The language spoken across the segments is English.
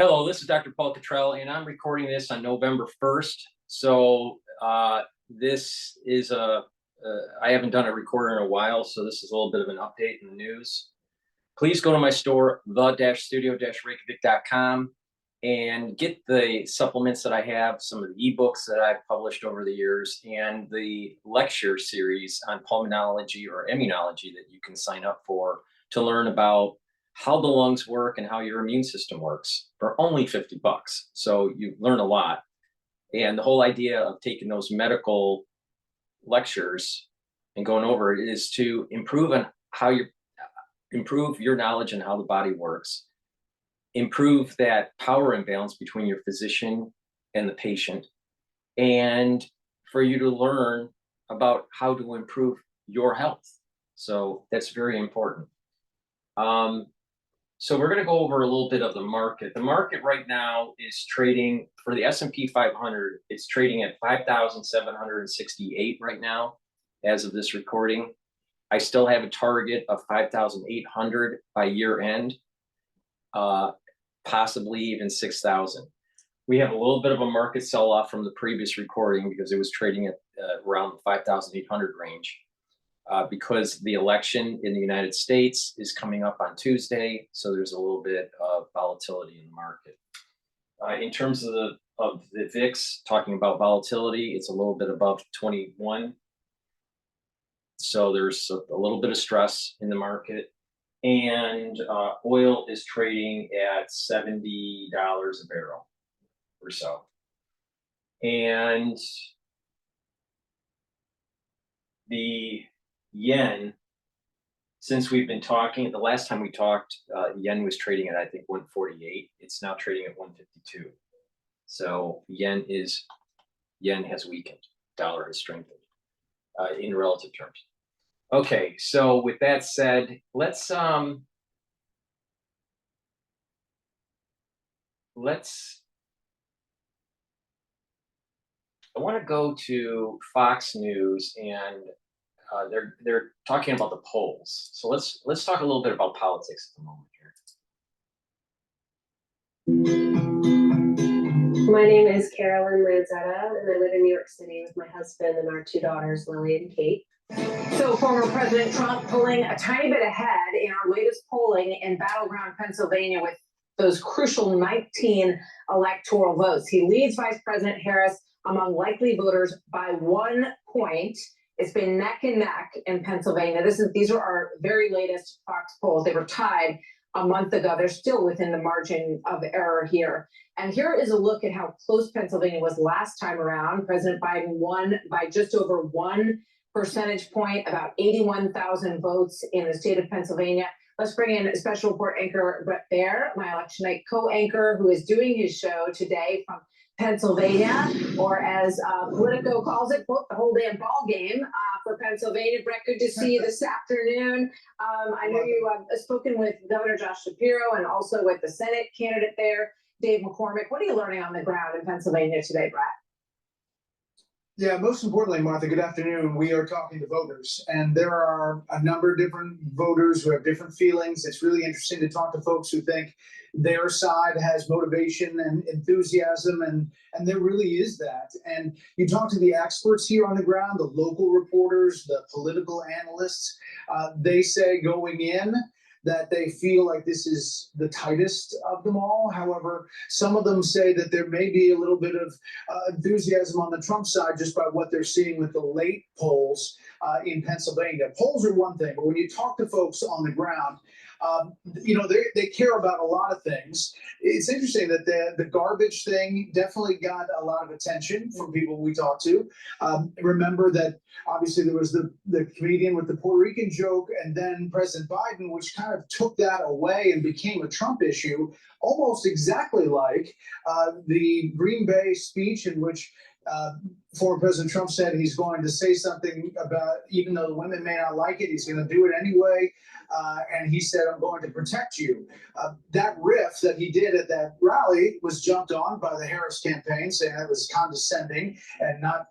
Hello, this is Dr. Paul Cottrell, and I'm recording this on November 1st. So this is I haven't done a recorder in a while, so this is a little bit of an update in the news. Please go to my store, the-studio-reykjavik.com, and get the supplements that I have, some of the ebooks that I've published over the years, and the lecture series on pulmonology or immunology that you can sign up for to learn about how the lungs work and how your immune system works for only 50 bucks. So you learn a lot. And the whole idea of taking those medical lectures and going over it is to improve on how you improve your knowledge on how the body works, improve that power imbalance between your physician and the patient, and for you to learn about how to improve your health. So that's very important. So we're going to go over a little bit of the market. The market right now is trading for the S&P 500. It's trading at 5,768 right now as of this recording. I still have a target of 5,800 by year end, possibly even 6,000. We have a little bit of a market sell-off from the previous recording because it was trading at around the 5,800 range. Because the election in the United States is coming up on Tuesday, so there's a little bit of volatility in the market. In terms of the VIX, talking about volatility, it's a little bit above 21. So there's a little bit of stress in the market. And oil is trading at $70 a barrel or so. And the yen, since we've been talking, the last time we talked, yen was trading at, I think, 148. It's now trading at 152. So yen has weakened. Dollar has strengthened in relative terms. Okay, so with that said, I want to go to Fox News, and they're talking about the polls. So let's talk a little bit about politics at the moment here. My name is Carolyn Lanzetta, and I live in New York City with my husband and our two daughters, Lily and Kate. So former President Trump pulling a tiny bit ahead in our latest polling in battleground Pennsylvania with those crucial 19 electoral votes. He leads Vice President Harris among likely voters by 1 point. It's been neck and neck in Pennsylvania. These are our very latest Fox polls. They were tied a month ago. They're still within the margin of error here. And here is a look at how close Pennsylvania was last time around. President Biden won by just over 1 percentage point, about 81,000 votes in the state of Pennsylvania. Let's bring in special report anchor Brett Baer, my election night co-anchor, who is doing his show today from Pennsylvania, or as Politico calls it, quote, the whole damn ball game for Pennsylvania. Brett, good to see you this afternoon. I know you have spoken with Governor Josh Shapiro and also with the Senate candidate there, Dave McCormick. What are you learning on the ground in Pennsylvania today, Brett? Yeah, most importantly, Martha, good afternoon. We are talking to voters, and there are a number of different voters who have different feelings. It's really interesting to talk to folks who think their side has motivation and enthusiasm, and there really is that. And you talk to the experts here on the ground, the local reporters, the political analysts, they say going in that they feel like this is the tightest of them all. However, some of them say that there may be a little bit of enthusiasm on the Trump side just by what they're seeing with the late polls in Pennsylvania. Polls are one thing, but when you talk to folks on the ground, you know, they care about a lot of things. It's interesting that the garbage thing definitely got a lot of attention from people we talked to. Remember that obviously there was the comedian with the Puerto Rican joke, and then President Biden, which kind of took that away and became a Trump issue, almost exactly like the Green Bay speech in which former President Trump said he's going to say something about, even though the women may not like it, he's going to do it anyway. And he said, I'm going to protect you. That riff that he did at that rally was jumped on by the Harris campaign, saying that was condescending and not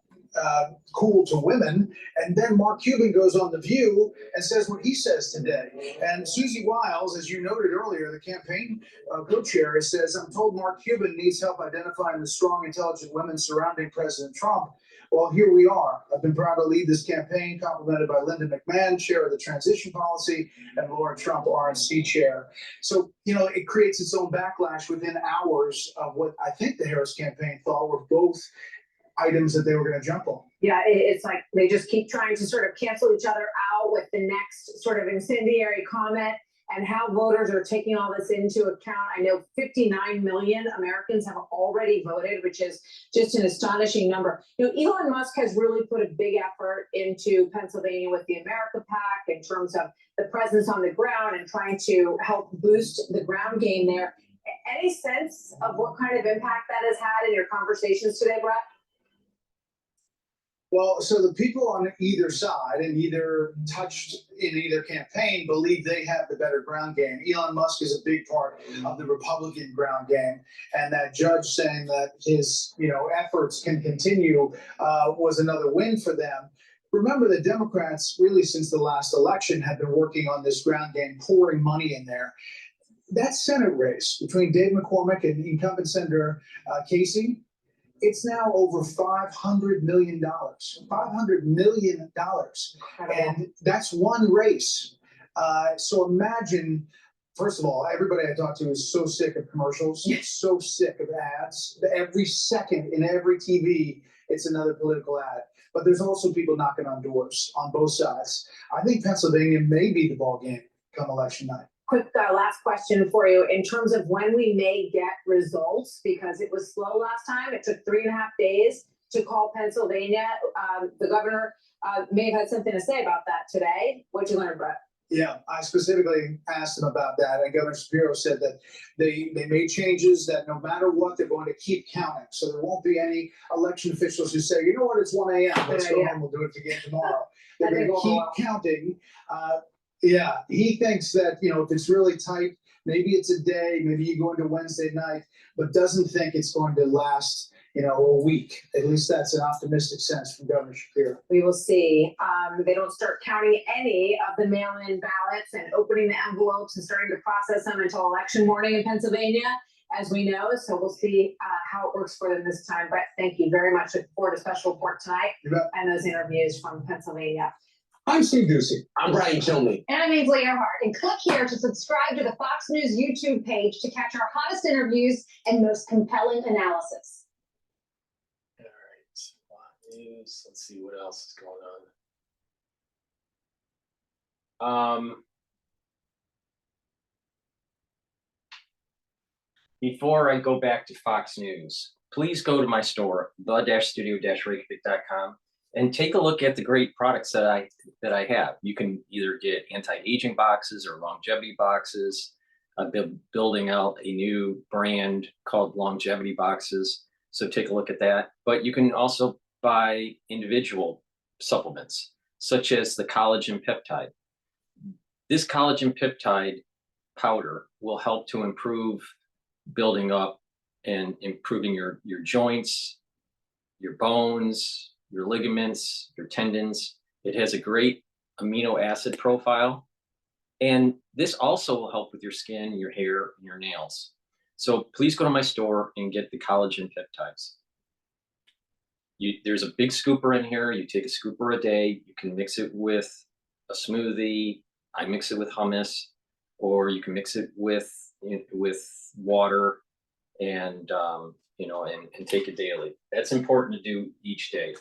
cool to women. And then Mark Cuban goes on The View and says what he says today. And Susie Wiles, as you noted earlier, the campaign co-chair, says, I'm told Mark Cuban needs help identifying the strong, intelligent women surrounding President Trump. Well, here we are. I've been proud to lead this campaign, complemented by Linda McMahon, chair of the transition policy, and Laura Trump, RNC chair. So, it creates its own backlash within hours of what I think the Harris campaign thought were both items that they were going to jump on. Yeah, it's like they just keep trying to sort of cancel each other out with the next sort of incendiary comment, and how voters are taking all this into account. I know 59 million Americans have already voted, which is just an astonishing number. Elon Musk has really put a big effort into Pennsylvania with the America PAC in terms of the presence on the ground and trying to help boost the ground game there. Any sense of what kind of impact that has had in your conversations today, Brett? Well, so the people on either side and either touched in either campaign believe they have the better ground game. Elon Musk is a big part of the Republican ground game, and that judge saying that his efforts can continue was another win for them. Remember, the Democrats really since the last election have been working on this ground game, pouring money in there. That Senate race between Dave McCormick and incumbent Senator Casey, it's now over $500 million. $500 million. And that's one race. So imagine, first of all, everybody I talked to is so sick of commercials, so sick of ads. Every second in every TV, it's another political ad. But there's also people knocking on doors on both sides. I think Pennsylvania may be the ball game come election night. Quick last question for you in terms of when we may get results, because it was slow last time. It took 3.5 days to call Pennsylvania. The governor may have had something to say about that today. What'd you learn, Brett? Yeah, I specifically asked him about that, and Governor Shapiro said that they made changes that no matter what, they're going to keep counting. So there won't be any election officials who say, you know what, it's 1 a.m. Let's go home, we'll do it again tomorrow. They're going to keep counting. Yeah, he thinks that, if it's really tight, maybe it's a day, maybe you go into Wednesday night, but doesn't think it's going to last, a week. At least that's an optimistic sense from Governor Shapiro. We will see. They don't start counting any of the mail-in ballots and opening the envelopes and starting to process them until election morning in Pennsylvania, as we know. So we'll see how it works for them this time. Brett, thank you very much. Looking forward to special report tonight and those interviews from Pennsylvania. I'm Steve Ducey. I'm Brian Kilmeade. And I'm Ainsley Earhart. And click here to subscribe to the Fox News YouTube page to catch our hottest interviews and most compelling analysis. All right, Fox News. Let's see what else is going on. Before I go back to Fox News, please go to my store, the-studio-reykjavik.com, and take a look at the great products that I have. You can either get anti-aging boxes or longevity boxes. I've been building out a new brand called Longevity Boxes, so take a look at that. But you can also buy individual supplements, such as the collagen peptide. This collagen peptide powder will help to improve building up and improving your joints, your bones, your ligaments, your tendons. It has a great amino acid profile. And this also will help with your skin, your hair, and your nails. So please go to my store and get the collagen peptides. There's a big scooper in here. You take a scooper a day. You can mix it with a smoothie. I mix it with hummus, or you can mix it with water and and take it daily. That's important to do each day.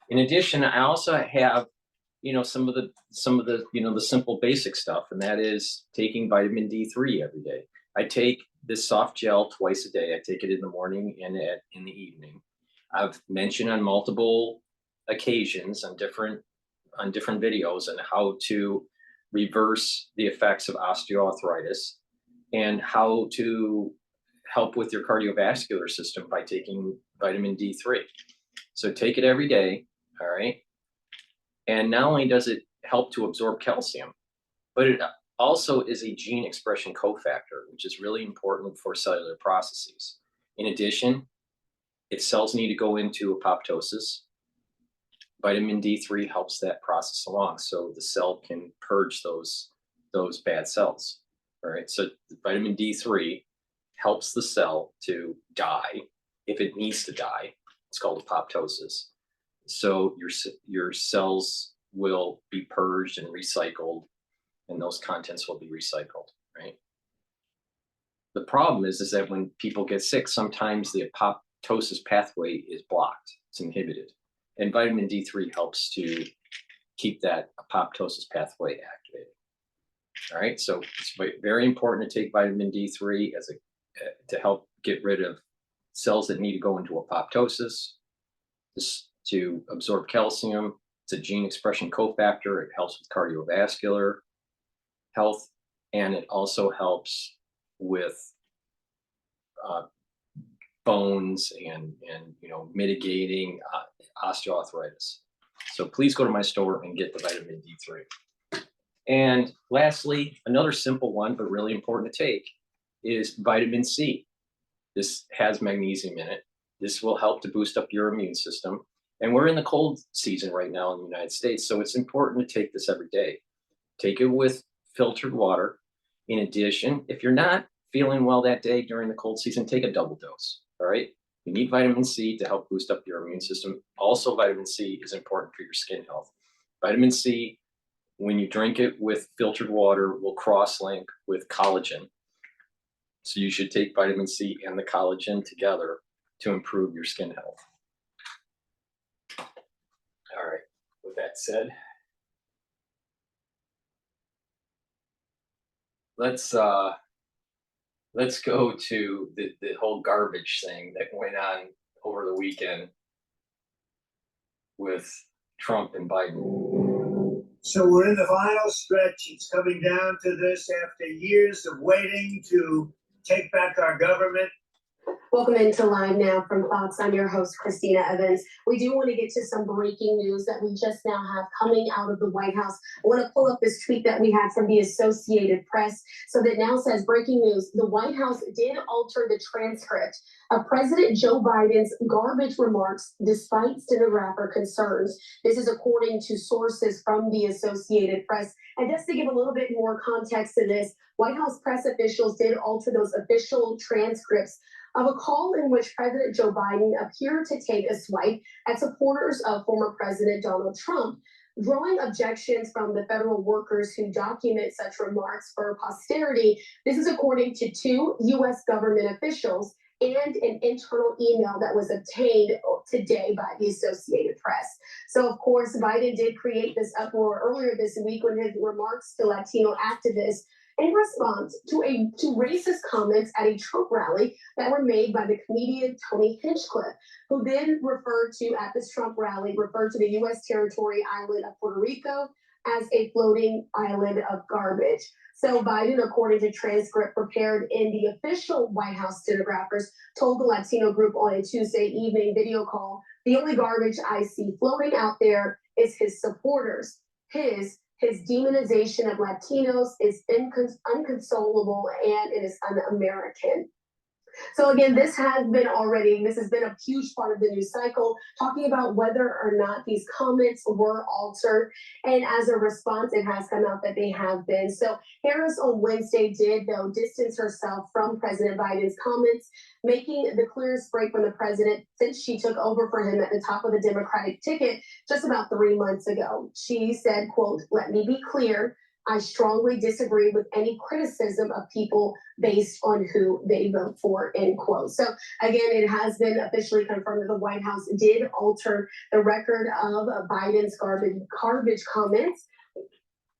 In addition, I also have some of the the simple basic stuff, and that is taking vitamin D3 every day. I take this soft gel twice a day. I take it in the morning and in the evening. I've mentioned on multiple occasions on different videos on how to reverse the effects of osteoarthritis and how to help with your cardiovascular system by taking vitamin D3. So take it every day, all right? And not only does it help to absorb calcium, but it also is a gene expression cofactor, which is really important for cellular processes. In addition, if cells need to go into apoptosis, Vitamin D3 helps that process along, so the cell can purge those bad cells. All right, so vitamin D3 helps the cell to die if it needs to die. It's called apoptosis. So your cells will be purged and recycled, and those contents will be recycled, right? The problem is that when people get sick, sometimes the apoptosis pathway is blocked, it's inhibited. And vitamin D3 helps to keep that apoptosis pathway activated. All right, so it's very important to take vitamin D3 to help get rid of cells that need to go into apoptosis, to absorb calcium. It's a gene expression cofactor. It helps with cardiovascular health, and it also helps with bones and mitigating osteoarthritis. So please go to my store and get the vitamin D3. And lastly, another simple one but really important to take is vitamin C. This has magnesium in it. This will help to boost up your immune system. And we're in the cold season right now in the United States, so it's important to take this every day. Take it with filtered water. In addition, if you're not feeling well that day during the cold season, take a double dose, all right? You need vitamin C to help boost up your immune system. Also, vitamin C is important for your skin health. Vitamin C, when you drink it with filtered water, will cross-link with collagen. So you should take vitamin C and the collagen together to improve your skin health. All right, with that said, Let's go to the whole garbage thing that went on over the weekend with Trump and Biden. So we're in the final stretch. It's coming down to this after years of waiting to take back our government. Welcome into Live Now from Fox. I'm your host, Christina Evans. We do want to get to some breaking news that we just now have coming out of the White House. I want to pull up this tweet that we had from the Associated Press. So that now says, breaking news, the White House did alter the transcript of President Joe Biden's garbage remarks despite stenographer concerns. This is according to sources from the Associated Press. And just to give a little bit more context to this, White House press officials did alter those official transcripts of a call in which President Joe Biden appeared to take a swipe at supporters of former President Donald Trump, drawing objections from the federal workers who document such remarks for posterity. This is according to 2 U.S. government officials and an internal email that was obtained today by the Associated Press. So, of course, Biden did create this uproar earlier this week when his remarks to Latino activists in response to racist comments at a Trump rally that were made by the comedian Tony Hinchcliffe, who then at this Trump rally, referred to the U.S. territory island of Puerto Rico as a floating island of garbage. So Biden, according to transcript prepared in the official White House stenographers, told the Latino group on a Tuesday evening video call, "The only garbage I see floating out there is his supporters. His demonization of Latinos is inconsolable and it is un-American." So again, this has been a huge part of the news cycle, talking about whether or not these comments were altered. And as a response, it has come out that they have been. So Harris on Wednesday did, though, distance herself from President Biden's comments, making the clearest break from the president since she took over for him at the top of the Democratic ticket just about 3 months ago. She said, quote, "Let me be clear. I strongly disagree with any criticism of people based on who they vote for," end quote. So again, it has been officially confirmed that the White House did alter the record of Biden's garbage comments.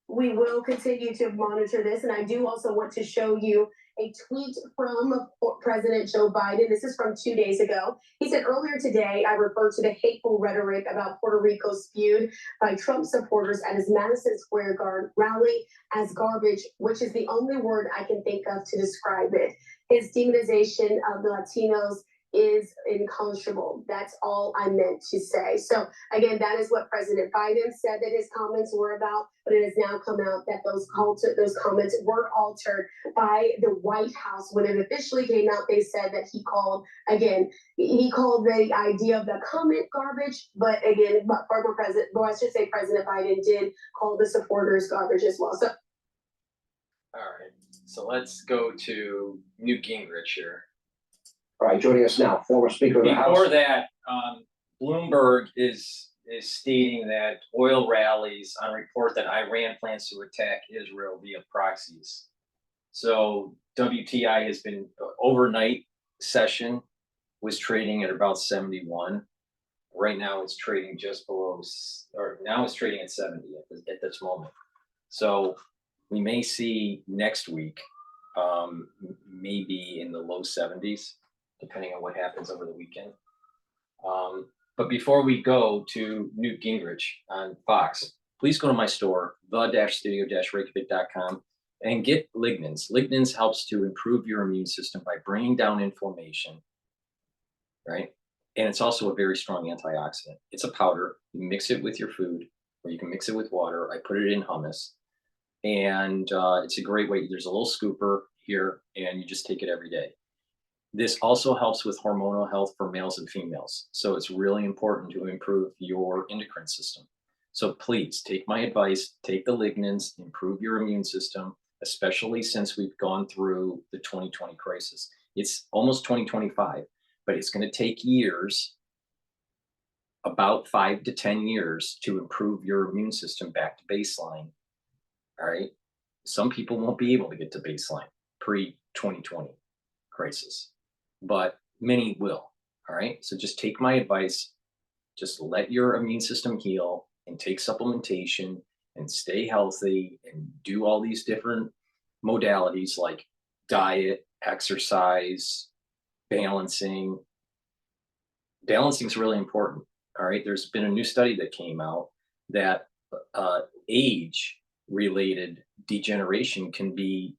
We will continue to monitor this, and I do also want to show you a tweet from President Joe Biden. This is from 2 days ago. He said, "Earlier today, I referred to the hateful rhetoric about Puerto Rico spewed by Trump supporters at his Madison Square Garden rally as garbage, which is the only word I can think of to describe it. His demonization of the Latinos is unconscionable. That's all I meant to say. So again, that is what President Biden said that his comments were about, but it has now come out that those comments were altered by the White House. When it officially came out, they said that he called the idea of the comment garbage, but again, President Biden did call the supporters garbage as well. So All right, so let's go to Newt Gingrich here. All right, joining us now, former Speaker of the House. Before that, Bloomberg is stating that oil rallies on report that Iran plans to attack Israel via proxies. So WTI has been overnight session was trading at about 71. Right now it's trading just below, or now it's trading at 70 at this moment. So we may see next week, maybe in the low 70s, depending on what happens over the weekend. But before we go to Newt Gingrich on Fox, please go to my store, the-studio-reykjavik.com, and get lignans. Lignans helps to improve your immune system by bringing down inflammation, right? And it's also a very strong antioxidant. It's a powder. You mix it with your food, or you can mix it with water. I put it in hummus, and it's a great way. There's a little scooper here, and you just take it every day. This also helps with hormonal health for males and females. So it's really important to improve your endocrine system. So please take my advice, take the lignans, improve your immune system, especially since we've gone through the 2020 crisis. It's almost 2025, but it's going to take years, about 5 to 10 years, to improve your immune system back to baseline. All right. Some people won't be able to get to baseline pre-2020 crisis, but many will. All right. So just take my advice. Just let your immune system heal and take supplementation and stay healthy and do all these different modalities like diet, exercise, balancing. Balancing is really important. All right. There's been a new study that came out that age-related degeneration can be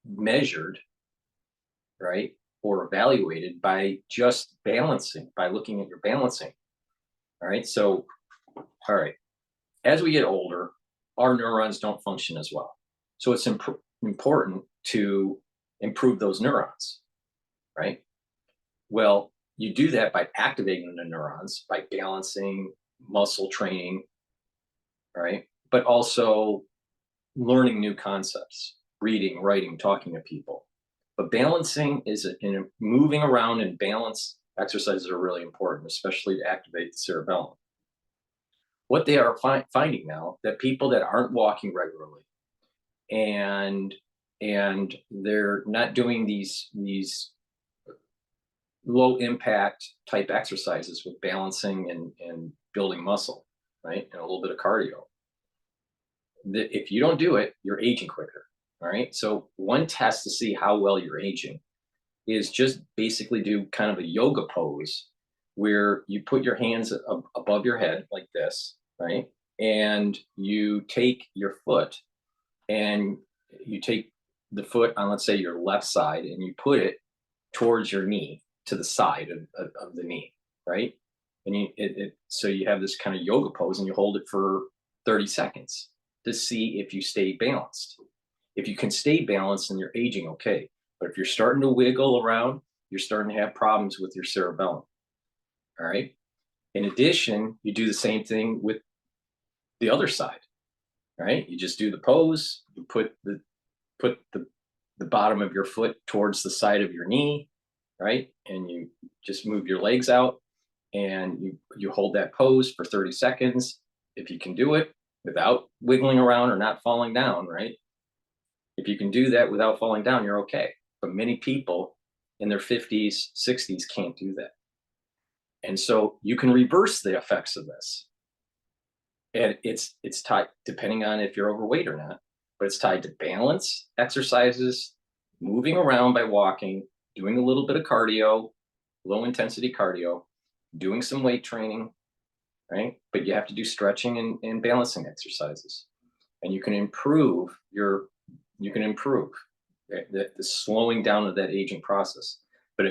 measured, right, or evaluated by just balancing, by looking at your balancing. All right. So, all right. As we get older, our neurons don't function as well. So it's important to improve those neurons, right? Well, you do that by activating the neurons, by balancing, muscle training, right? But also learning new concepts, reading, writing, talking to people. But balancing is moving around, and balance exercises are really important, especially to activate the cerebellum. What they are finding now, that people that aren't walking regularly and they're not doing these low impact type exercises with balancing and building muscle, right? And a little bit of cardio. If you don't do it, you're aging quicker. All right. So one test to see how well you're aging is just basically do kind of a yoga pose where you put your hands above your head like this, right? And you take your foot and you take the foot on, let's say, your left side, and you put it towards your knee, to the side of the knee, right? And so you have this kind of yoga pose, and you hold it for 30 seconds to see if you stay balanced. If you can stay balanced, then you're aging okay. But if you're starting to wiggle around, you're starting to have problems with your cerebellum. All right. In addition, you do the same thing with the other side, right? You just do the pose, you put the bottom of your foot towards the side of your knee, right? And you just move your legs out, and you hold that pose for 30 seconds. If you can do it without wiggling around or not falling down, right? If you can do that without falling down, you're okay. But many people in their 50s, 60s can't do that. And so you can reverse the effects of this. And it's tied, depending on if you're overweight or not, but it's tied to balance, exercises, moving around by walking, doing a little bit of cardio, low intensity cardio, doing some weight training, right? But you have to do stretching and balancing exercises. And you can improve the slowing down of that aging process. But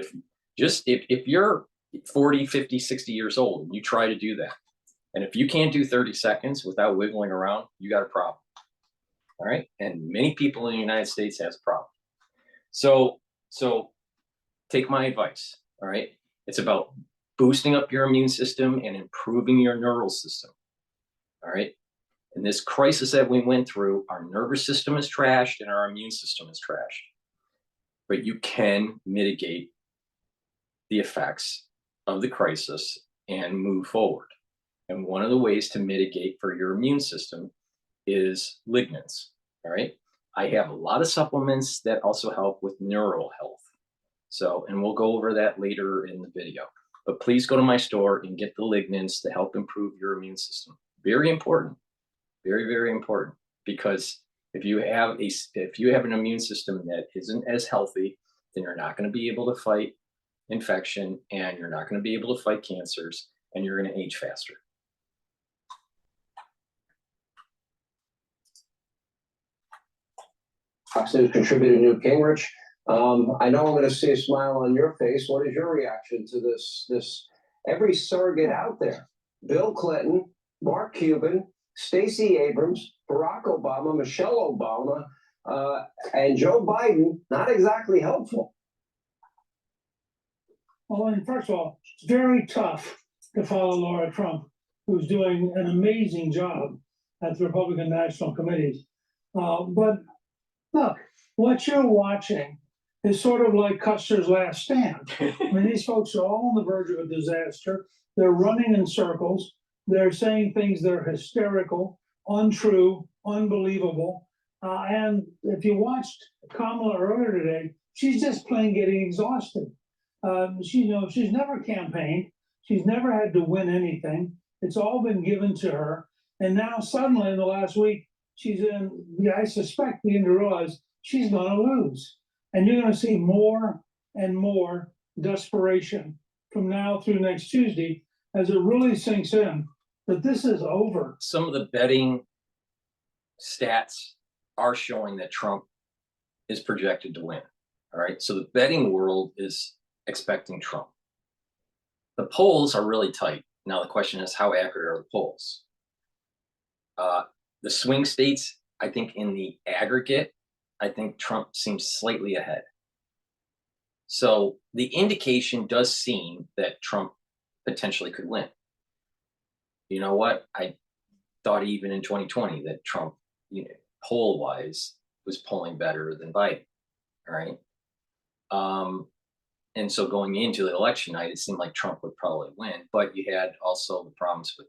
if you're 40, 50, 60 years old and you try to do that, and if you can't do 30 seconds without wiggling around, you got a problem. All right. And many people in the United States has a problem. So take my advice. All right. It's about boosting up your immune system and improving your neural system. All right. In this crisis that we went through, our nervous system is trashed and our immune system is trashed. But you can mitigate the effects of the crisis and move forward. And one of the ways to mitigate for your immune system is lignans. All right. I have a lot of supplements that also help with neural health. So, and we'll go over that later in the video. But please go to my store and get the lignans to help improve your immune system. Very important. Very, very important. Because if you have an immune system that isn't as healthy, then you're not going to be able to fight infection, and you're not going to be able to fight cancers, and you're going to age faster. Fox News contributor Newt Gingrich. I know I'm going to see a smile on your face. What is your reaction to this? Every surrogate out there: Bill Clinton, Mark Cuban, Stacey Abrams, Barack Obama, Michelle Obama, and Joe Biden. Not exactly helpful. Well, and first of all, it's very tough to follow Laura Trump, who's doing an amazing job at the Republican National Committees. But look, what you're watching is sort of like Custer's Last Stand. I mean, these folks are all on the verge of a disaster. They're running in circles. They're saying things that are hysterical, untrue, unbelievable. And if you watched Kamala earlier today, she's just plain getting exhausted. She's never campaigned. She's never had to win anything. It's all been given to her. And now suddenly in the last week, I suspect, beginning to realize she's going to lose. And you're going to see more and more desperation from now through next Tuesday as it really sinks in that this is over. Some of the betting stats are showing that Trump is projected to win. All right. So the betting world is expecting Trump. The polls are really tight. Now the question is, how accurate are the polls? The swing states, I think in the aggregate, I think Trump seems slightly ahead. So the indication does seem that Trump potentially could win. You know what? I thought even in 2020 that Trump, poll-wise, was polling better than Biden. All right. And so going into the election night, it seemed like Trump would probably win, but you had also the problems with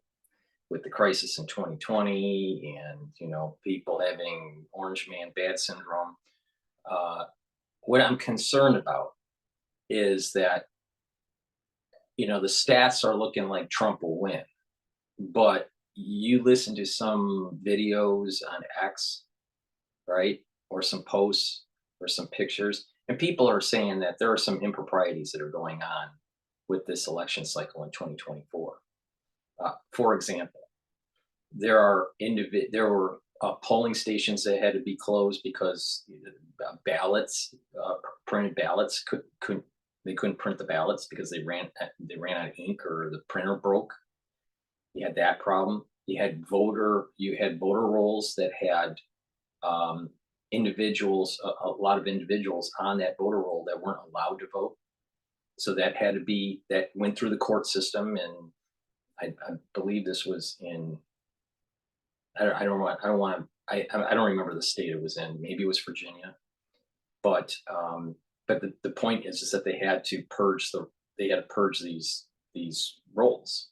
the crisis in 2020 and, people having orange man bad syndrome. What I'm concerned about is that, the stats are looking like Trump will win, but you listen to some videos on X, right? Or some posts or some pictures, and people are saying that there are some improprieties that are going on with this election cycle in 2024. For example, there were polling stations that had to be closed because ballots, printed ballots, couldn't print the ballots because they ran out of ink or the printer broke. You had that problem. You had voter rolls that had individuals, a lot of individuals on that voter roll that weren't allowed to vote. So that went through the court system, and I believe this was in. I don't remember the state it was in. Maybe it was Virginia, but the point is that they had to purge these rolls.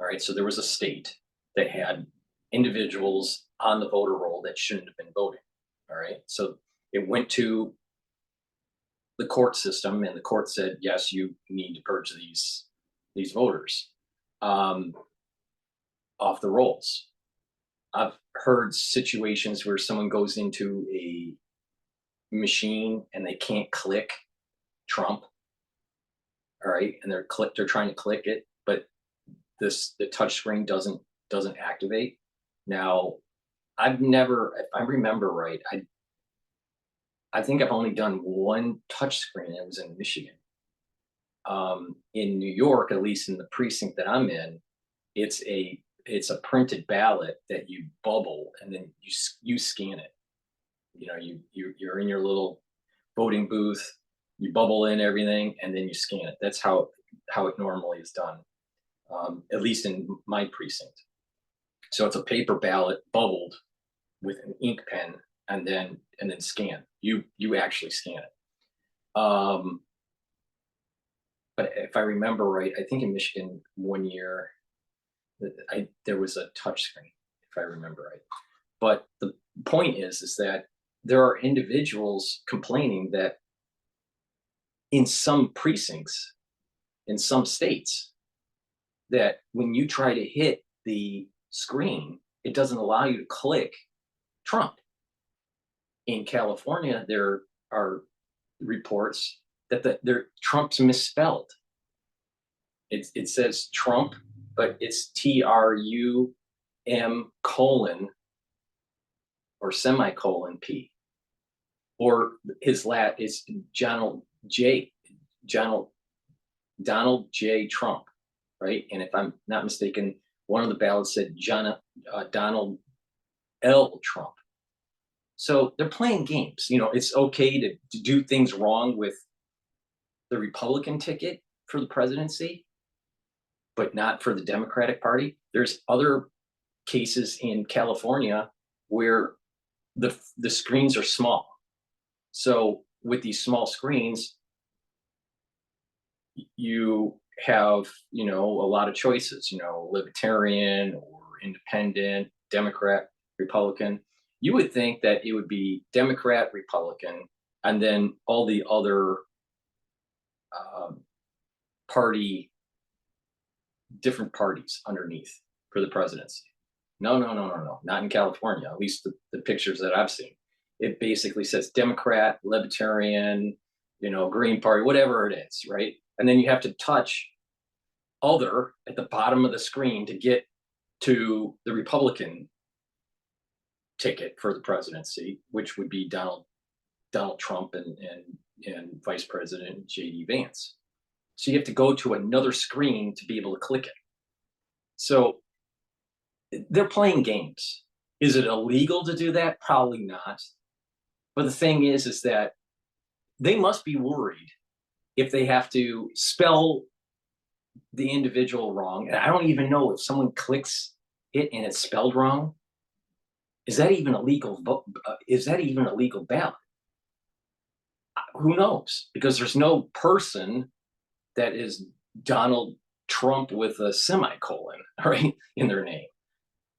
All right, so there was a state that had individuals on the voter roll that shouldn't have been voting. All right, so it went to the court system, and the court said, yes, you need to purge these voters off the rolls. I've heard situations where someone goes into a machine and they can't click Trump. All right, and they're trying to click it, but the touch screen doesn't activate. Now, if I remember right, I think I've only done one touch screen. It was in Michigan. In New York, at least in the precinct that I'm in, it's a printed ballot that you bubble and then you scan it. You know, you're in your little voting booth, you bubble in everything, and then you scan it. That's how it normally is done, at least in my precinct. So it's a paper ballot bubbled with an ink pen, and then scan. You actually scan it. But if I remember right, I think in Michigan one year, there was a touch screen, if I remember right. But the point is that there are individuals complaining that in some precincts, in some states, that when you try to hit the screen, it doesn't allow you to click Trump. In California, there are reports that Trump's misspelled. It says Trump, but it's TRUM colon or semicolon P. Or his lat is Donald J. Trump, right? And if I'm not mistaken, one of the ballots said Donald L. Trump. So they're playing games. You know, it's okay to do things wrong with the Republican ticket for the presidency, but not for the Democratic Party. There's other cases in California where the screens are small. So with these small screens, you have, you know, a lot of choices, you know, libertarian or independent, Democrat, Republican. You would think that it would be Democrat, Republican, and then all the other different parties underneath for the presidency. No, not in California, at least the pictures that I've seen. It basically says Democrat, Libertarian, you know, Green Party, whatever it is, right? And then you have to touch other at the bottom of the screen to get to the Republican ticket for the presidency, which would be Donald Trump and Vice President J.D. Vance. So you have to go to another screen to be able to click it. So they're playing games. Is it illegal to do that? Probably not. But the thing is that they must be worried if they have to spell the individual wrong. And I don't even know if someone clicks it and it's spelled wrong. Is that even a legal vote? Is that even a legal ballot? Who knows? Because there's no person that is Donald Trump with a semicolon, right, in their name.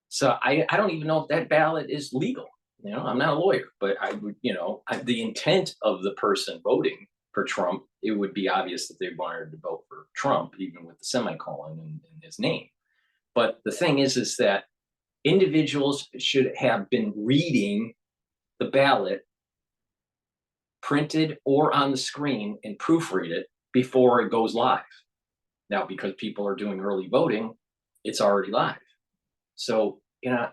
So I don't even know if that ballot is legal. You know, I'm not a lawyer, but I would, you know, the intent of the person voting for Trump, it would be obvious that they wanted to vote for Trump, even with the semicolon in his name. But the thing is that individuals should have been reading the ballot printed or on the screen and proofread it before it goes live. Now, because people are doing early voting, it's already live. So, you know,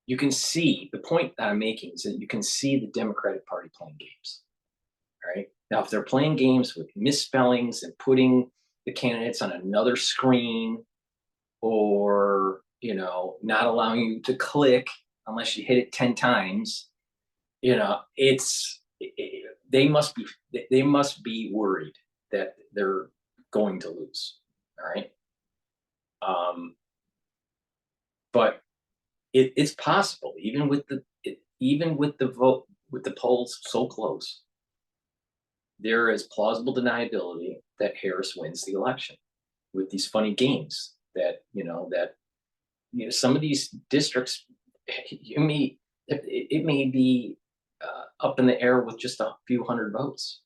you can see, the point that I'm making is that you can see the Democratic Party playing games, right? Now, if they're playing games with misspellings and putting the candidates on another screen, or, you know, not allowing you to click unless you hit it 10 times, you know, they must be worried that they're going to lose. All right. But it's possible, even with the vote, with the polls so close, there is plausible deniability that Harris wins the election with these funny games that some of these districts, it may be up in the air with just a few hundred votes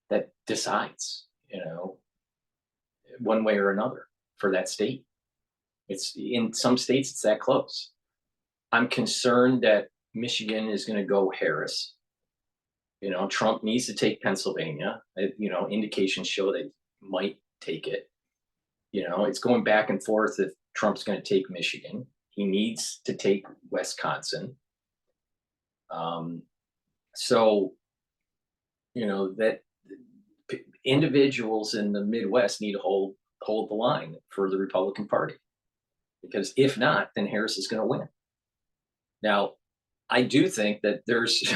that decides, you know, one way or another for that state. It's in some states it's that close. I'm concerned that Michigan is going to go Harris. You know, Trump needs to take Pennsylvania. You know, indications show they might take it. You know, it's going back and forth if Trump's going to take Michigan. He needs to take Wisconsin. So, you know, that individuals in the Midwest need to hold the line for the Republican Party, because if not, then Harris is going to win. Now, I do think that there's,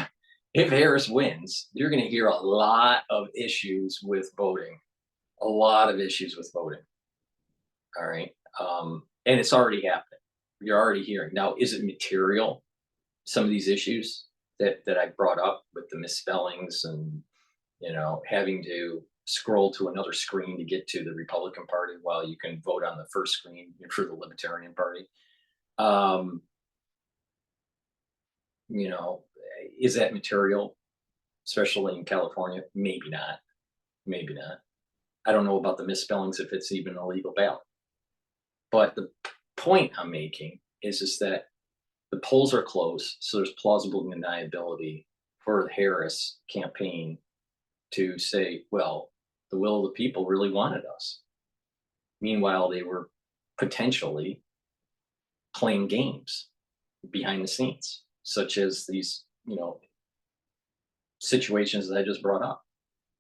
if Harris wins, you're going to hear a lot of issues with voting, a lot of issues with voting. All right. And it's already happening. You're already hearing. Now, is it material? Some of these issues that I brought up with the misspellings and, you know, having to scroll to another screen to get to the Republican Party while you can vote on the first screen for the Libertarian Party. You know, is that material, especially in California? Maybe not. Maybe not. I don't know about the misspellings if it's even a legal ballot. But the point I'm making is that the polls are close, so there's plausible deniability for the Harris campaign to say, well, the will of the people really wanted us. Meanwhile, they were potentially playing games behind the scenes, such as these, you know, situations that I just brought up.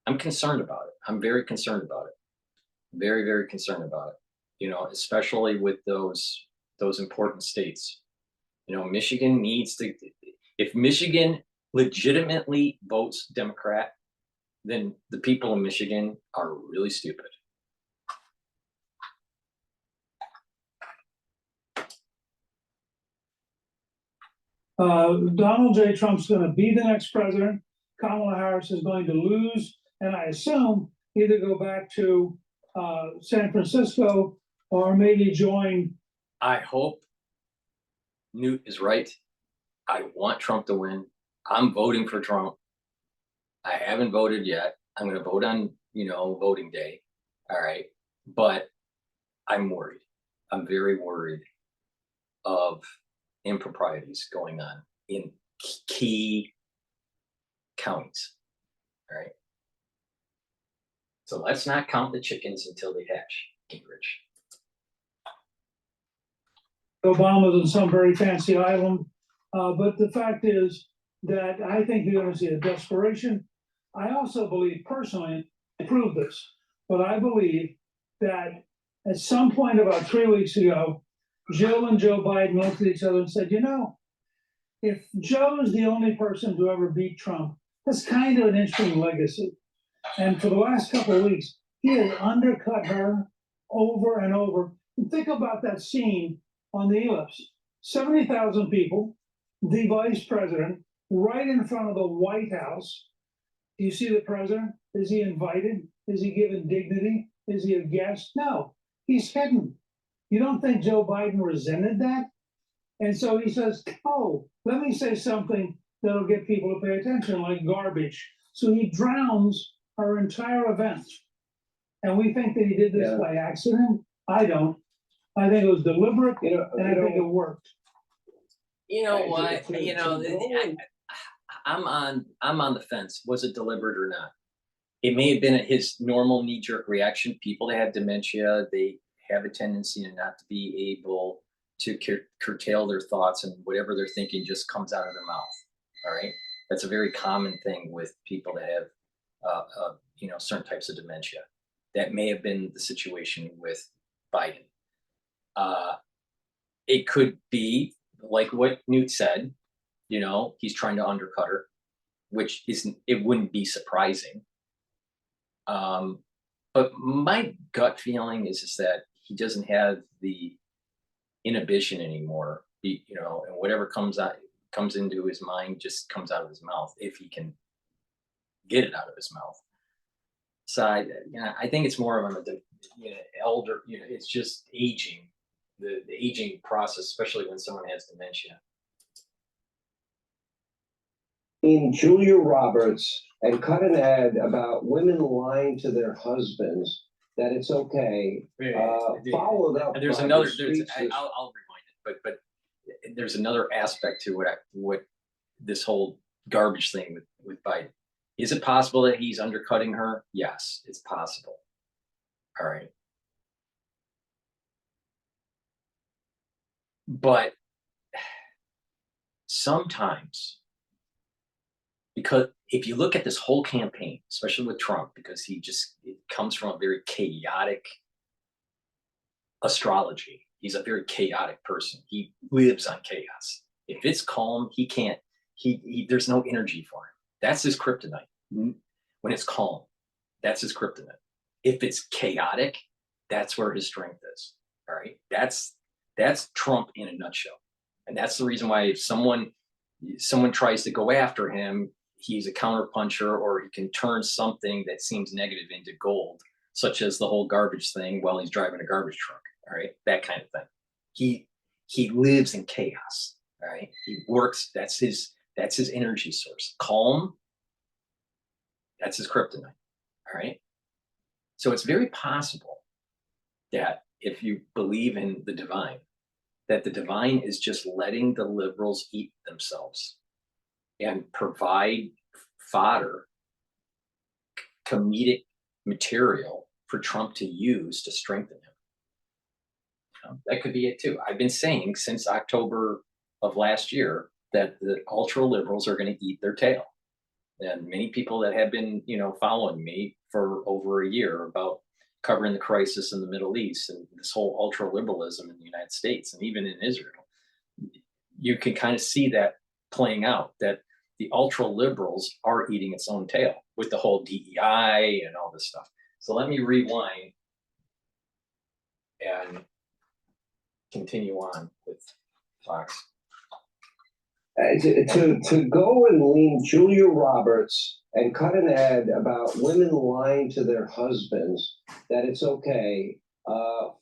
I'm concerned about it. I'm very concerned about it. Very, very concerned about it. You know, especially with those important states. You know, Michigan needs to, if Michigan legitimately votes Democrat, then the people in Michigan are really stupid. Donald J. Trump's going to be the next president. Kamala Harris is going to lose, and I assume either go back to San Francisco or maybe join. I hope Newt is right. I want Trump to win. I'm voting for Trump. I haven't voted yet. I'm going to vote on, you know, voting day. All right. But I'm worried. I'm very worried of improprieties going on in key counties. All right. So let's not count the chickens until they hatch, Gingrich. Obama's on some very fancy island. But the fact is that I think you're going to see a desperation. I also believe personally, I prove this, but I believe that at some point about 3 weeks ago, Jill and Joe Biden looked at each other and said, you know, if Joe is the only person to ever beat Trump, that's kind of an interesting legacy. And for the last couple of weeks, he has undercut her over and over. And think about that scene on the ellipse. 70,000 people, the vice president, right in front of the White House. Do you see the president? Is he invited? Is he given dignity? Is he a guest? No, he's hidden. You don't think Joe Biden resented that? And so he says, oh, let me say something that'll get people to pay attention, like garbage. So he drowns our entire event. And we think that he did this by accident. I don't. I think it was deliberate, and I think it worked. You know what? You know, I'm on the fence. Was it deliberate or not? It may have been his normal knee-jerk reaction. People that have dementia, they have a tendency to not to be able to curtail their thoughts, and whatever they're thinking just comes out of their mouth. All right, that's a very common thing with people that have, you know, certain types of dementia. That may have been the situation with Biden. It could be like what Newt said. You know, he's trying to undercut her, which isn't. It wouldn't be surprising. But my gut feeling is that he doesn't have the inhibition anymore. You know, and whatever comes into his mind just comes out of his mouth if he can get it out of his mouth. So I think it's more of a elder. You know, it's just aging, the aging process, especially when someone has dementia. In Julia Roberts and cut an ad about women lying to their husbands that it's okay. Followed up. And there's another. I'll rewind it, but there's another aspect to what this whole garbage thing with Biden. Is it possible that he's undercutting her? Yes, it's possible. All right. But sometimes Because if you look at this whole campaign, especially with Trump, because it comes from a very chaotic astrology. He's a very chaotic person. He lives on chaos. If it's calm, he can't, there's no energy for him. That's his kryptonite. When it's calm, that's his kryptonite. If it's chaotic, that's where his strength is. All right. That's Trump in a nutshell. And that's the reason why if someone tries to go after him, he's a counterpuncher, or he can turn something that seems negative into gold, such as the whole garbage thing while he's driving a garbage truck. All right, that kind of thing. He lives in chaos. All right, he works. That's his energy source. Calm. That's his kryptonite. All right. So it's very possible that if you believe in the divine, that the divine is just letting the liberals eat themselves and provide fodder, comedic material for Trump to use to strengthen him. That could be it too. I've been saying since October of last year that the ultra liberals are going to eat their tail. And many people that have been, following me for over a year about covering the crisis in the Middle East and this whole ultra liberalism in the United States and even in Israel, you can kind of see that playing out, that the ultra liberals are eating its own tail with the whole DEI and all this stuff. So let me rewind and continue on with Fox. To go and lean Julia Roberts and cut an ad about women lying to their husbands, that it's okay,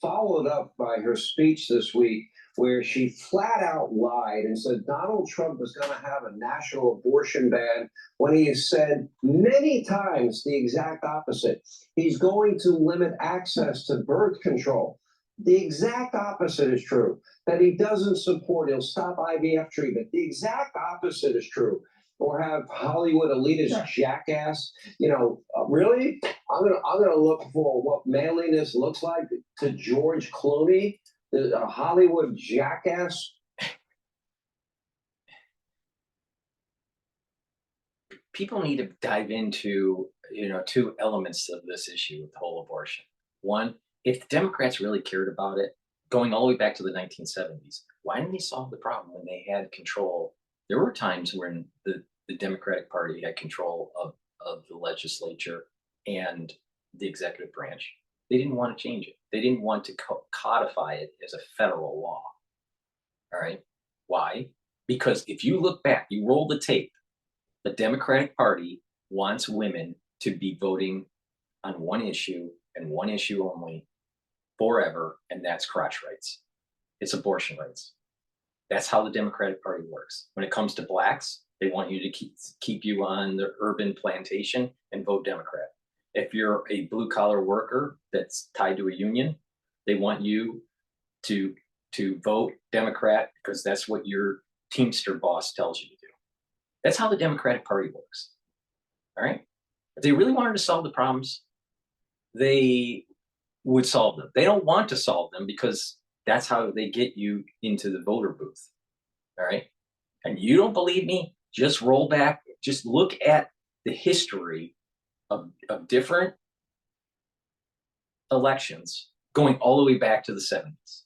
followed up by her speech this week where she flat out lied and said Donald Trump was going to have a national abortion ban when he has said many times the exact opposite. He's going to limit access to birth control. The exact opposite is true, that he doesn't support, he'll stop IVF treatment. The exact opposite is true. Or have Hollywood elitist jackass, really? I'm gonna look for what manliness looks like to George Clooney, the Hollywood jackass. People need to dive into, two elements of this issue with the whole abortion. One, if the Democrats really cared about it, going all the way back to the 1970s, why didn't they solve the problem when they had control? There were times when the Democratic Party had control of the legislature and the executive branch. They didn't want to change it. They didn't want to codify it as a federal law. All right. Why? Because if you look back, you roll the tape, the Democratic Party wants women to be voting on one issue and one issue only forever, and that's crotch rights. It's abortion rights. That's how the Democratic Party works. When it comes to blacks, they want you to keep you on the urban plantation and vote Democrat. If you're a blue collar worker that's tied to a union, they want you to vote Democrat because that's what your Teamster boss tells you to do. That's how the Democratic Party works. All right. If they really wanted to solve the problems, they would solve them. They don't want to solve them because that's how they get you into the voter booth. All right. And you don't believe me? Just roll back. Just look at the history of different elections going all the way back to the 70s.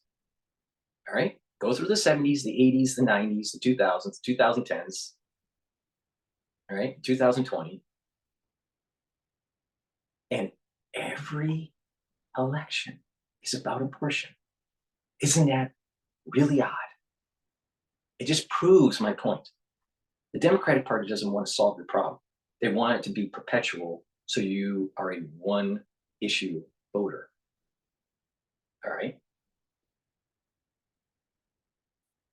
All right. Go through the 70s, the 80s, the 90s, the 2000s, 2010s. All right. 2020. And every election is about abortion. Isn't that really odd? It just proves my point. The Democratic Party doesn't want to solve the problem. They want it to be perpetual, so you are a one-issue voter. All right?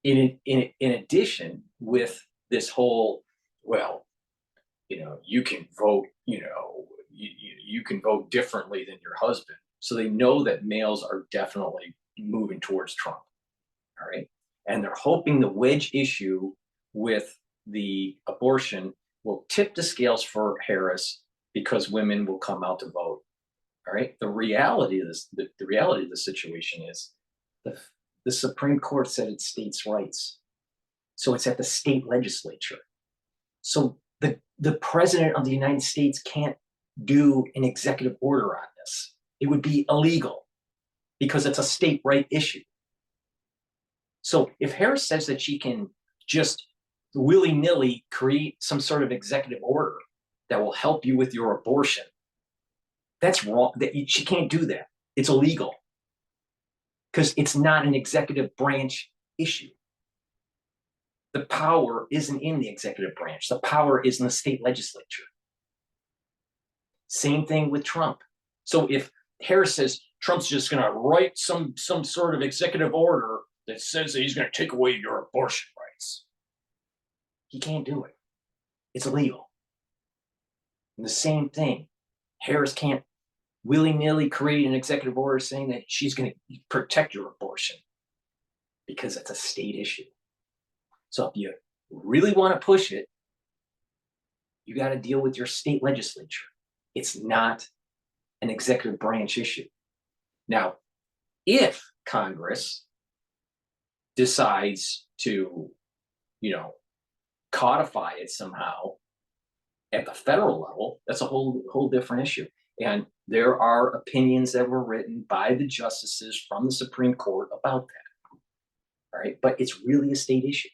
In addition, with this whole, you can vote, you can vote differently than your husband. So they know that males are definitely moving towards Trump. All right. And they're hoping the wedge issue with the abortion will tip the scales for Harris because women will come out to vote. All right. The reality of this, the reality of the situation is the Supreme Court said it's states' rights. So it's at the state legislature. So The president of the United States can't do an executive order on this. It would be illegal because it's a state right issue. So if Harris says that she can just willy-nilly create some sort of executive order that will help you with your abortion, that's wrong. She can't do that. It's illegal because it's not an executive branch issue. The power isn't in the executive branch. The power is in the state legislature. Same thing with Trump. So if Harris says Trump's just going to write some sort of executive order that says that he's going to take away your abortion rights, he can't do it. It's illegal. And the same thing, Harris can't willy-nilly create an executive order saying that she's going to protect your abortion because it's a state issue. So if you really want to push it, you got to deal with your state legislature. It's not an executive branch issue. Now, if Congress decides to, codify it somehow at the federal level, that's a whole different issue. And there are opinions that were written by the justices from the Supreme Court about that. All right, but it's really a state issue.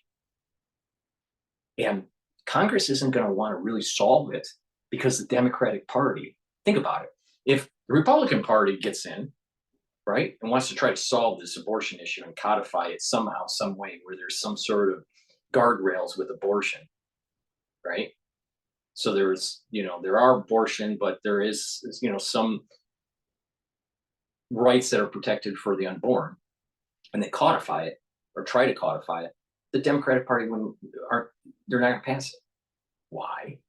And Congress isn't going to want to really solve it because the Democratic Party, think about it. If the Republican Party gets in, right, and wants to try to solve this abortion issue and codify it somehow, some way where there's some sort of guardrails with abortion, right? So there's, there are abortion, but there is, some rights that are protected for the unborn, and they codify it or try to codify it. The Democratic Party they're not going to pass it. Why?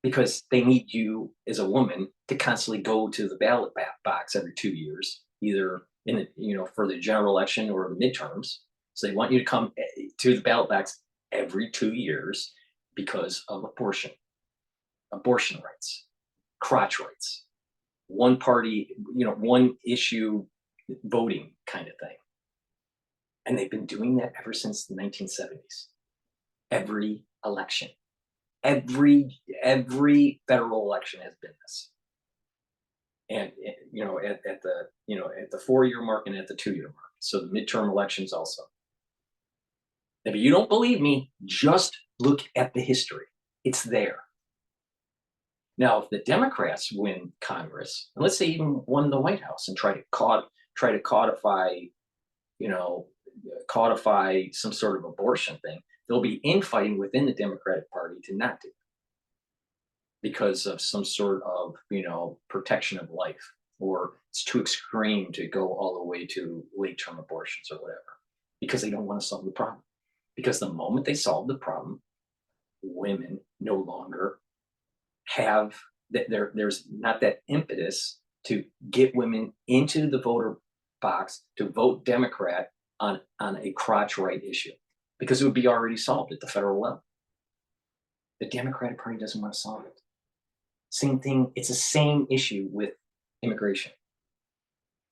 Because they need you as a woman to constantly go to the ballot box every 2 years, either in for the general election or the midterms. So they want you to come to the ballot box every 2 years because of abortion rights, crotch rights, one party, one issue voting kind of thing. And they've been doing that ever since the 1970s. Every election, every federal election has been this. And at the 4-year mark and at the 2-year mark. So the midterm elections also. If you don't believe me, just look at the history. It's there. Now, if the Democrats win Congress, and let's say even won the White House and try to codify, codify some sort of abortion thing, there'll be infighting within the Democratic Party to not do it because of some sort of, protection of life, or it's too extreme to go all the way to late-term abortions or whatever, because they don't want to solve the problem. Because the moment they solve the problem, women no longer have that. There's not that impetus to get women into the voter box to vote Democrat on a crotch right issue, because it would be already solved at the federal level. The Democratic Party doesn't want to solve it. Same thing. It's the same issue with immigration.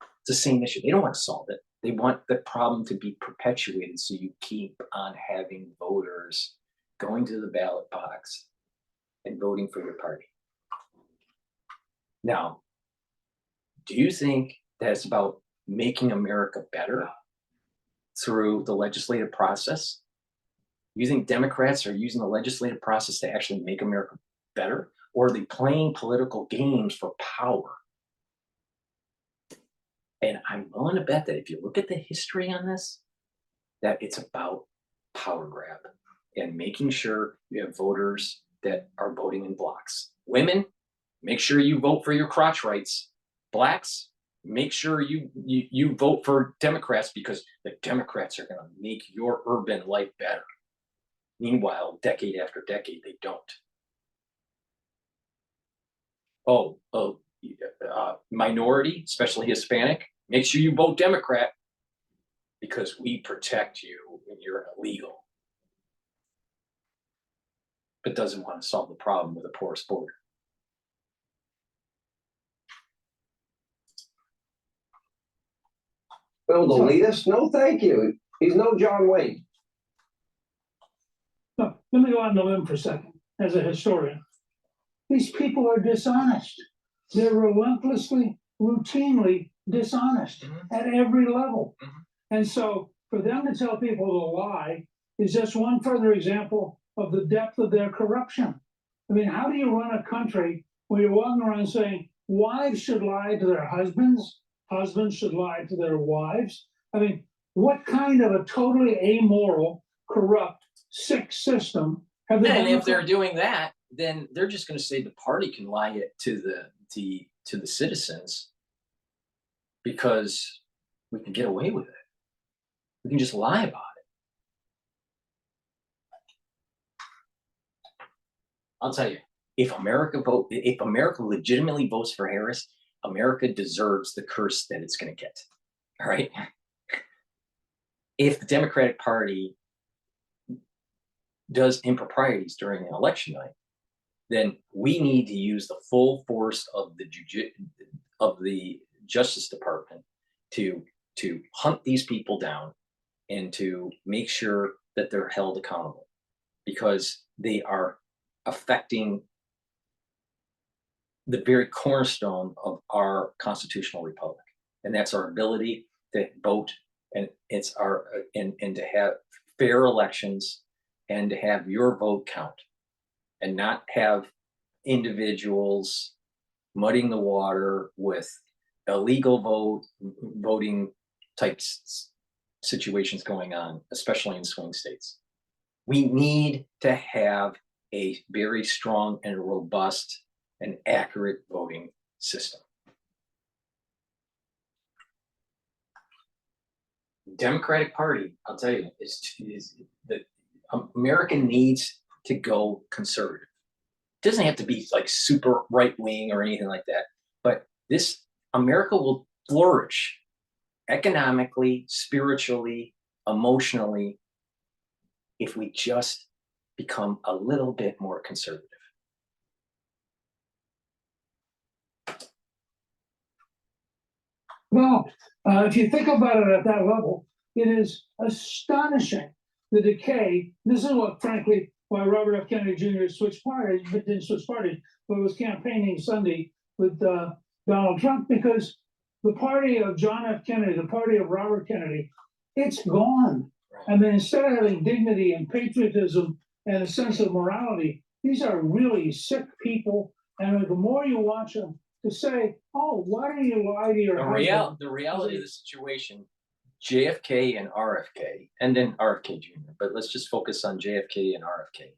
It's the same issue. They don't want to solve it. They want the problem to be perpetuated, so you keep on having voters going to the ballot box and voting for your party. Now, do you think that it's about making America better through the legislative process? You think Democrats are using the legislative process to actually make America better? Or are they playing political games for power? And I'm willing to bet that if you look at the history on this, that it's about power grab and making sure you have voters that are voting in blocks. Women, make sure you vote for your crotch rights. Blacks, make sure you vote for Democrats, because the Democrats are going to make your urban life better. Meanwhile, decade after decade, they don't. Minority, especially Hispanic, make sure you vote Democrat, because we protect you when you're illegal. But doesn't want to solve the problem with a porous border. Bill, the elitist? No, thank you. He's no John Wayne. No, let me go out on a limb for a second. as a historian. These people are dishonest. They're relentlessly, routinely dishonest at every level. And so for them to tell people to lie is just one further example of the depth of their corruption. I mean, how do you run a country where you're walking around saying wives should lie to their husbands, husbands should lie to their wives? I mean, what kind of a totally amoral, corrupt, sick system have they? And if they're doing that, then they're just going to say the party can lie it to the citizens because we can get away with it. We can just lie about it. I'll tell you, if America legitimately votes for Harris, America deserves the curse that it's going to get. All right. If the Democratic Party does improprieties during an election night, then we need to use the full force of the Justice Department to hunt these people down and to make sure that they're held accountable, because they are affecting the very cornerstone of our constitutional republic, and that's our ability to vote, and it's our and to have fair elections and to have your vote count, and not have individuals muddying the water with illegal voting types situations going on, especially in swing states. We need to have a very strong and robust and accurate voting system. Democratic Party, I'll tell you, is that America needs to go conservative. It doesn't have to be like super right wing or anything like that, but this America will flourish economically, spiritually, emotionally, if we just become a little bit more conservative. Well, if you think about it at that level, it is astonishing the decay. This is what, frankly, why Robert F. Kennedy Jr. switched parties, but didn't switch parties, but was campaigning Sunday with Donald Trump, because the party of John F. Kennedy, the party of Robert Kennedy, it's gone. I mean, instead of having dignity and patriotism and a sense of morality, these are really sick people. And the more you watch them, to say, oh, why do you lie to your husband? The reality of the situation, JFK and RFK, and then RFK Jr., but let's just focus on JFK and RFK.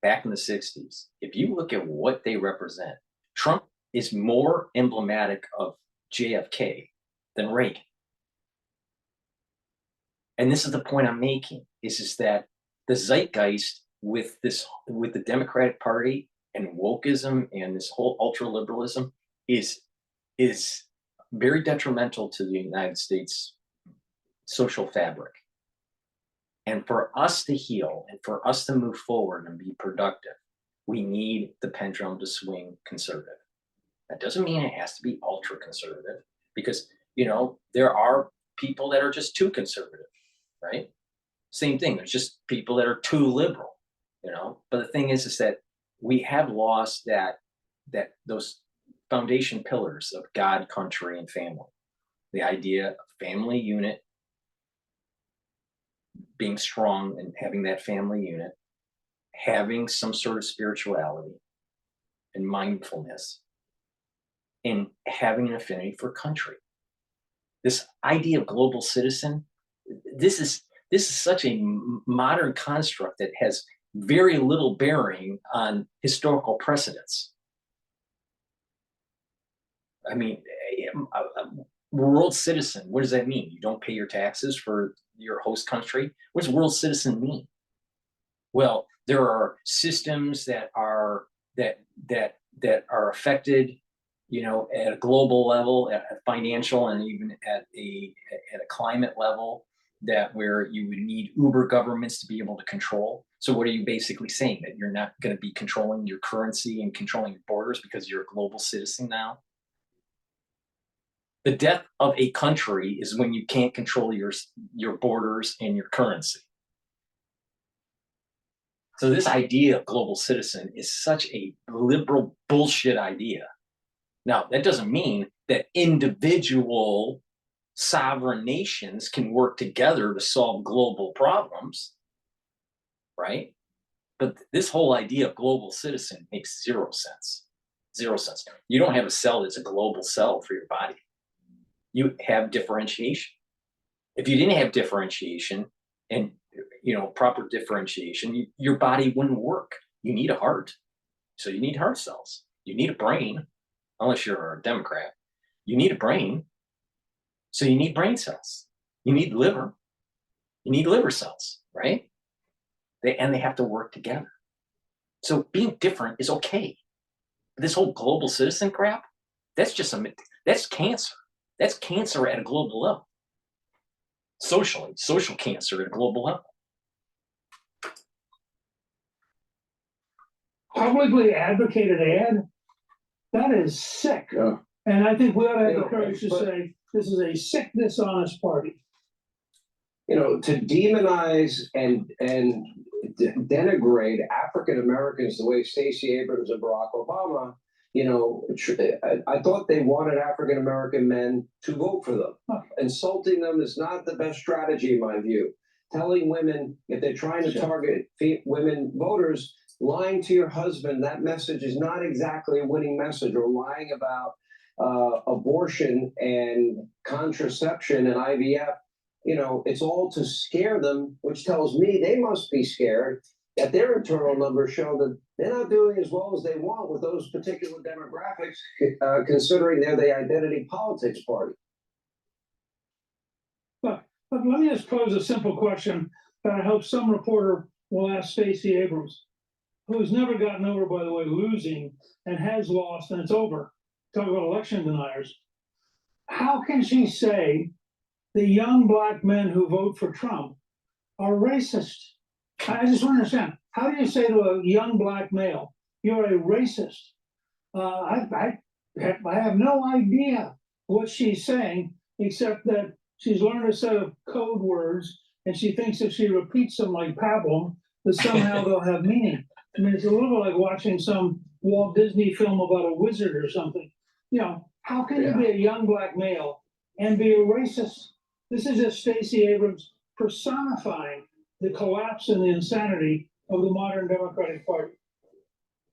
Back in the 60s, if you look at what they represent, Trump is more emblematic of JFK than Reagan. And this is the point I'm making, is that the zeitgeist with the Democratic Party and wokeism and this whole ultra-liberalism is very detrimental to the United States social fabric. And for us to heal and for us to move forward and be productive, we need the pendulum to swing conservative. That doesn't mean it has to be ultra conservative, because, you know, there are people that are just too conservative, right? Same thing. There's just people that are too liberal, you know. But the thing is that we have lost those foundation pillars of God, country, and family. The idea of family unit, being strong and having that family unit, having some sort of spirituality and mindfulness, and having an affinity for country. This idea of global citizen, this is such a modern construct that has very little bearing on historical precedents. I mean, world citizen, what does that mean? You don't pay your taxes for your host country? What does world citizen mean? Well, there are systems that are affected, you know, at a global level, at a financial, and even at a climate level, that where you would need uber governments to be able to control. So what are you basically saying? That you're not going to be controlling your currency and controlling your borders because you're a global citizen now? The death of a country is when you can't control your borders and your currency. So this idea of global citizen is such a liberal bullshit idea. Now, that doesn't mean that individual sovereign nations can work together to solve global problems, right? But this whole idea of global citizen makes zero sense. Zero sense. You don't have a cell that's a global cell for your body. You have differentiation. If you didn't have differentiation and proper differentiation, your body wouldn't work. You need a heart, so you need heart cells. You need a brain, unless you're a Democrat. You need a brain, so you need brain cells. You need liver. You need liver cells, right? They have to work together. So being different is okay. This whole global citizen crap, that's cancer. That's cancer at a global level. Social cancer at a global level. Publicly advocated ad? That is sick. Yeah. And I think we ought to have You the know, courage to but- say, this is a sick, dishonest party. To demonize and denigrate African Americans the way Stacey Abrams and Barack Obama, I thought they wanted African American men to vote for them. Huh. Insulting them is not the best strategy, in my view. Telling women, if they're trying to target women voters, lying to your husband, that message is not exactly a winning message. Or lying about abortion and contraception and IVF. It's all to scare them, which tells me they must be scared that their internal numbers show that they're not doing as well as they want with those particular demographics, considering they're the identity politics party. But let me just pose a simple question that I hope some reporter will ask Stacey Abrams, who's never gotten over, by the way, losing and has lost and it's over. Talk about election deniers. How can she say the young black men who vote for Trump are racist? I just want to understand. How do you say to a young black male, you're a racist? I have no idea what she's saying, except that she's learned a set of code words, and she thinks if she repeats them like pablum, that somehow they'll have meaning. I mean, it's a little bit like watching some Walt Disney film about a wizard or something. How can you be a young black male and be a racist? This is just Stacey Abrams personifying the collapse and the insanity of the modern Democratic Party.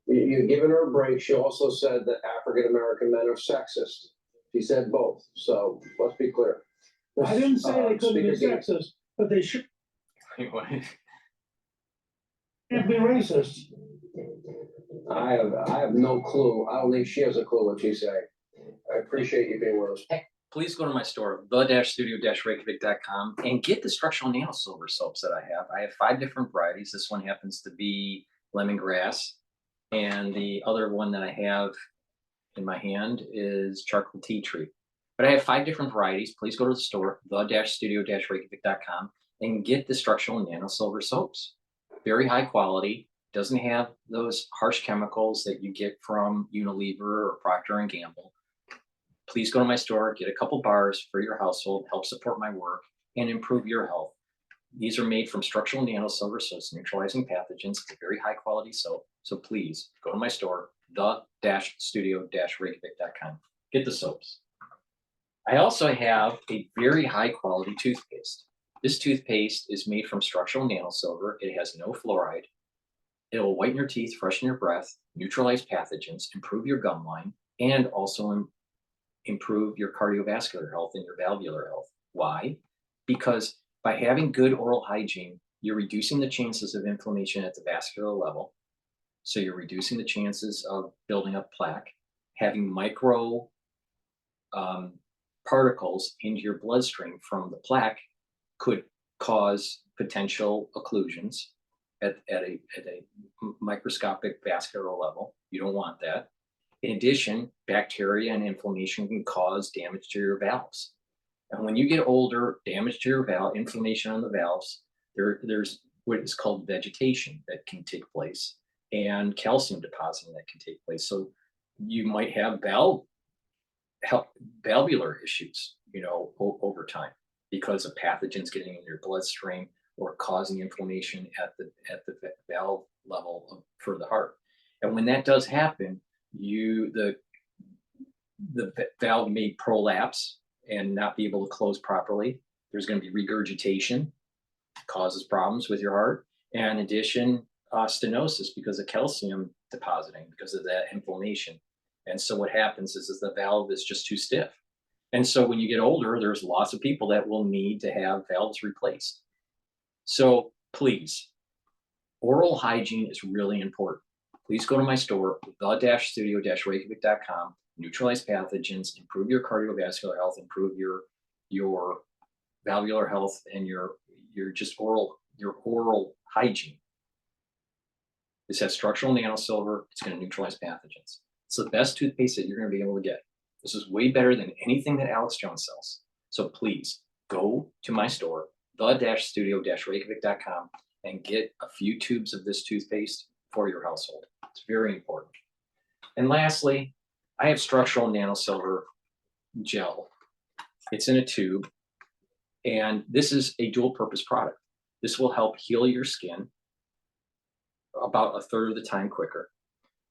You're giving her a break. She also said that African American men are sexist. She said both. So let's be clear. I didn't say they couldn't be Speaker sexist, but they should Anyway. can't be racist. I have no clue. I don't think she has a clue what she's saying. I appreciate you being with us. Please go to my store, the-studio-reykjavik.com, and get the structural nano silver soaps that I have. I have 5 different varieties. This one happens to be lemongrass, and the other one that I have in my hand is charcoal tea tree. But I have 5 different varieties. Please go to the store, the-studio-reykjavik.com, and get the structural nano silver soaps. Very high quality. Doesn't have those harsh chemicals that you get from Unilever or Procter & Gamble. Please go to my store, get a couple bars for your household, help support my work, and improve your health. These are made from structural nano silver, so it's neutralizing pathogens. It's a very high quality soap. So please go to my store, the-studio-reykjavik.com. Get the soaps. I also have a very high quality toothpaste. This toothpaste is made from structural nano silver. It has no fluoride. It will whiten your teeth, freshen your breath, neutralize pathogens, improve your gum line, and also improve your cardiovascular health and your valvular health. Why? Because by having good oral hygiene, you're reducing the chances of inflammation at the vascular level. So you're reducing the chances of building up plaque. Having micro particles into your bloodstream from the plaque could cause potential occlusions at a microscopic vascular level. You don't want that. In addition, bacteria and inflammation can cause damage to your valves. And when you get older, damage to your valve, inflammation on the valves, there's what is called vegetation that can take place and calcium depositing that can take place. So you might have valvular issues, over time because of pathogens getting in your bloodstream or causing inflammation at the valve level for the heart. And when that does happen, the valve may prolapse and not be able to close properly. There's going to be regurgitation, causes problems with your heart. And in addition, stenosis because of calcium depositing because of that inflammation. And so what happens is the valve is just too stiff. And so when you get older, there's lots of people that will need to have valves replaced. So please, oral hygiene is really important. Please go to my store, the-studio-reykjavik.com, neutralize pathogens, improve your cardiovascular health, improve your valvular health, and your oral hygiene. This has structural nanosilver. It's going to neutralize pathogens. It's the best toothpaste that you're going to be able to get. This is way better than anything that Alex Jones sells. So please go to my store, the-studio-reykjavik.com, and get a few tubes of this toothpaste for your household. It's very important. And lastly, I have structural nanosilver gel. It's in a tube, and this is a dual purpose product. This will help heal your skin about a third of the time quicker.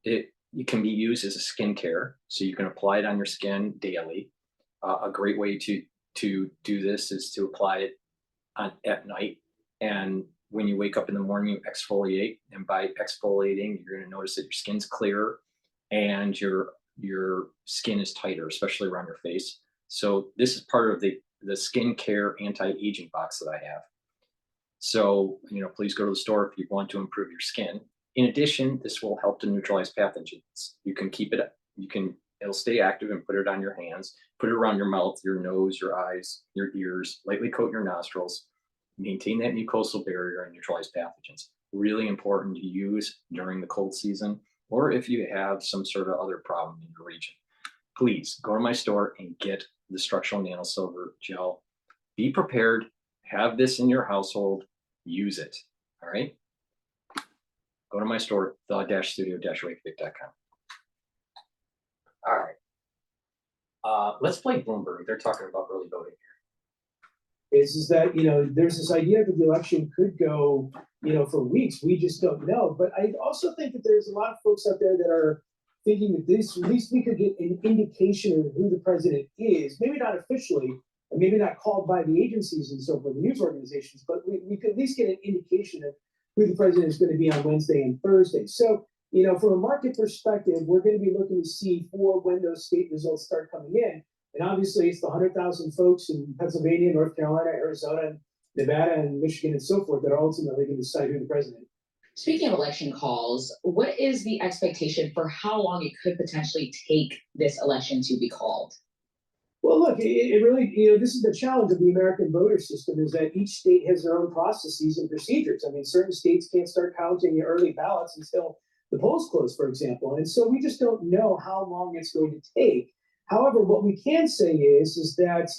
It can be used as a skincare, so you can apply it on your skin daily. A great way to do this is to apply it at night, and when you wake up in the morning, you exfoliate, and by exfoliating, you're going to notice that your skin's clearer and your skin is tighter, especially around your face. So this is part of the skincare anti-aging box that I have. So, please go to the store if you want to improve your skin. In addition, this will help to neutralize pathogens. You can keep it, it'll stay active and put it on your hands, put it around your mouth, your nose, your eyes, your ears, lightly coat your nostrils, maintain that mucosal barrier and neutralize pathogens. Really important to use during the cold season, or if you have some sort of other problem in your region. Please go to my store and get the structural nanosilver gel. Be prepared, have this in your household, use it, all right? Go to my store, the-studio-reykjavik.com. All right. Let's play Bloomberg. They're talking about early voting here. Is that, there's this idea that the election could go, for weeks. We just don't know. But I also think that there's a lot of folks out there that are thinking that at least we could get an indication of who the president is, maybe not officially, and maybe not called by the agencies and so forth, the news organizations, but we could at least get an indication of who the president is going to be on Wednesday and Thursday. So, from a market perspective, we're going to be looking to see for when those state results start coming in. And obviously, it's the 100,000 folks in Pennsylvania, North Carolina, Arizona, Nevada, and Michigan, and so forth that are ultimately going to decide who the president is. Speaking of election calls, what is the expectation for how long it could potentially take this election to be called? Well, look, it really, this is the challenge of the American voter system, is that each state has their own processes and procedures. I mean, certain states can't start counting the early ballots until the polls close, for example. And so we just don't know how long it's going to take. However, what we can say is that,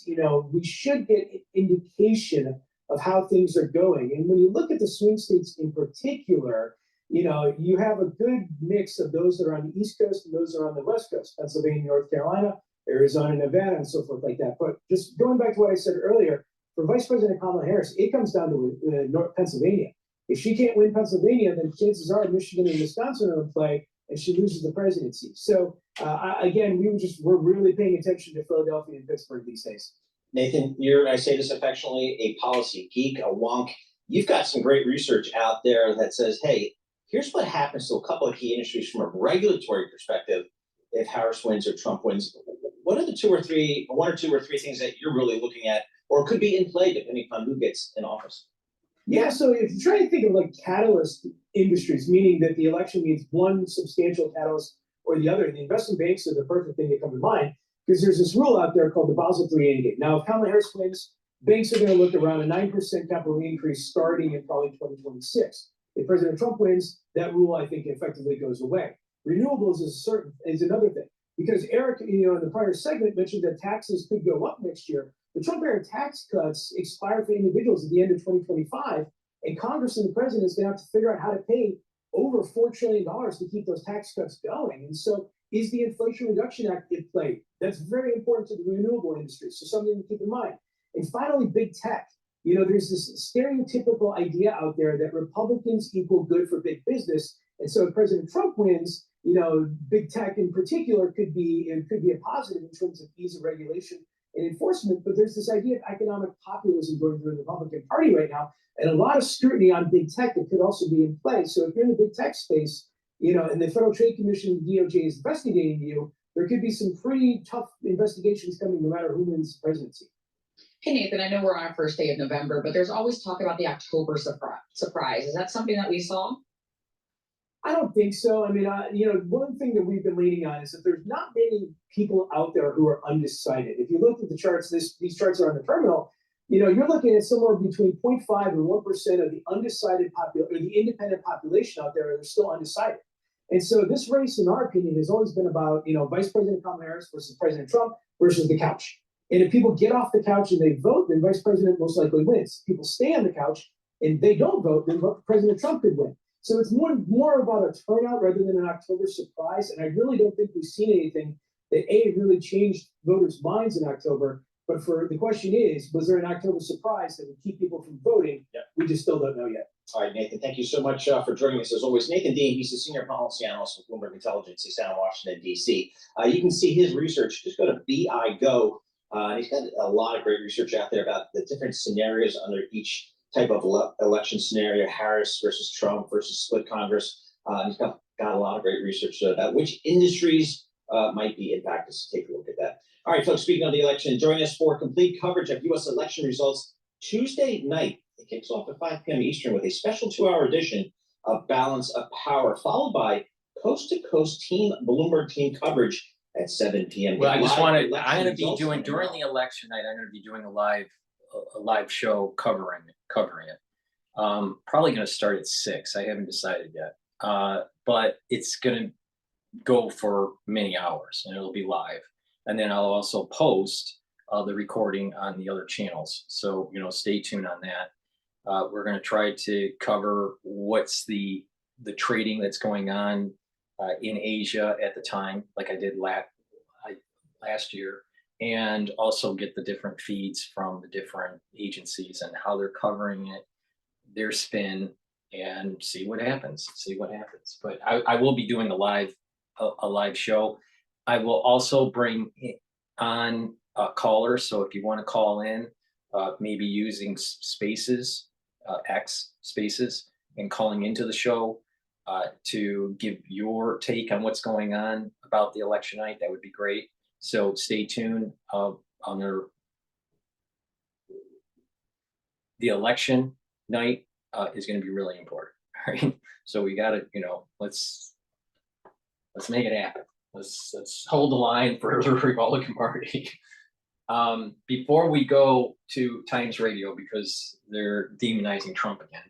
we should get an indication of how things are going. And when you look at the swing states in particular, you have a good mix of those that are on the East Coast and those that are on the West Coast, Pennsylvania, North Carolina, Arizona, Nevada, and so forth like that. But just going back to what I said earlier, for Vice President Kamala Harris, it comes down to North Pennsylvania. If she can't win Pennsylvania, then chances are Michigan and Wisconsin are in play, and she loses the presidency. So again, we're really paying attention to Philadelphia and Pittsburgh these days. Nathan, I say this affectionately, a policy geek, a wonk. You've got some great research out there that says, hey, here's what happens to a couple of key industries from a regulatory perspective if Harris wins or Trump wins. What are the one or two or three things that you're really looking at, or could be in play depending on who gets in office? Yeah, so if you try to think of like catalyst industries, meaning that the election means one substantial catalyst or the other, the investment banks are the perfect thing to come to mind, because there's this rule out there called the Basel III Endgame. Now, if Kamala Harris wins, banks are going to look around a 9% capital increase starting in probably 2026. If President Trump wins, that rule, I think, effectively goes away. Renewables is another thing, because Eric, in the prior segment mentioned that taxes could go up next year. The Trump-era tax cuts expire for individuals at the end of 2025, and Congress and the president is going to have to figure out how to pay over $4 trillion to keep those tax cuts going. And so is the Inflation Reduction Act in play? That's very important to the renewable industry, so something to keep in mind. And finally, big tech. there's this stereotypical idea out there that Republicans equal good for big business. And so if President Trump wins, big tech in particular could be a positive in terms of ease of regulation and enforcement. But there's this idea of economic populism going through the Republican Party right now, and a lot of scrutiny on big tech that could also be in play. So if you're in the big tech space, and the Federal Trade Commission, the DOJ is investigating you, there could be some pretty tough investigations coming no matter who wins the presidency. Hey, Nathan, I know we're on our first day of November, but there's always talk about the October surprise. Is that something that we saw? I don't think so. I mean, one thing that we've been leaning on is that there's not many people out there who are undecided. If you look at the charts, these charts are on the terminal, you're looking at somewhere between 0.5 and 1% of the undecided or the independent population out there that are still undecided. And so this race, in our opinion, has always been about, Vice President Kamala Harris versus President Trump versus the couch. And if people get off the couch and they vote, then Vice President most likely wins. If people stay on the couch and they don't vote, then President Trump could win. So it's more about a turnout rather than an October surprise. And I really don't think we've seen anything that really changed voters' minds in October. But the question is, was there an October surprise that would keep people from voting? Yeah. We just still don't know yet. All right, Nathan, thank you so much for joining us as always. Nathan Dean, he's a senior policy analyst with Bloomberg Intelligence based out of Washington, D.C. You can see his research. Just go to BIGO. He's got a lot of great research out there about the different scenarios under each type of election scenario, Harris versus Trump versus split Congress. He's got a lot of great research about which industries might be impacted. So take a look at that. All right, folks, speaking of the election, join us for complete coverage of U.S. election results Tuesday night. It kicks off at 5 p.m. Eastern with a special 2-hour edition of Balance of Power, followed by coast-to-coast Bloomberg team coverage at 7 p.m. Well, I'm going to be doing, during the election night, I'm going to be doing a live show covering it. Probably going to start at 6. I haven't decided yet. But it's going to go for many hours and it'll be live. And then I'll also post the recording on the other channels. So, stay tuned on that. We're going to try to cover what's the trading that's going on in Asia at the time, like I did last year, and also get the different feeds from the different agencies and how they're covering it, their spin, and see what happens. But I will be doing a live show. I will also bring on callers. So if you want to call in, maybe using spaces, X spaces, and calling into the show to give your take on what's going on about the election night, that would be great. So stay tuned on the election night is going to be really important. All right. So we got to, let's make it happen. Let's hold the line for the Republican Party. Before we go to Times Radio, because they're demonizing Trump again,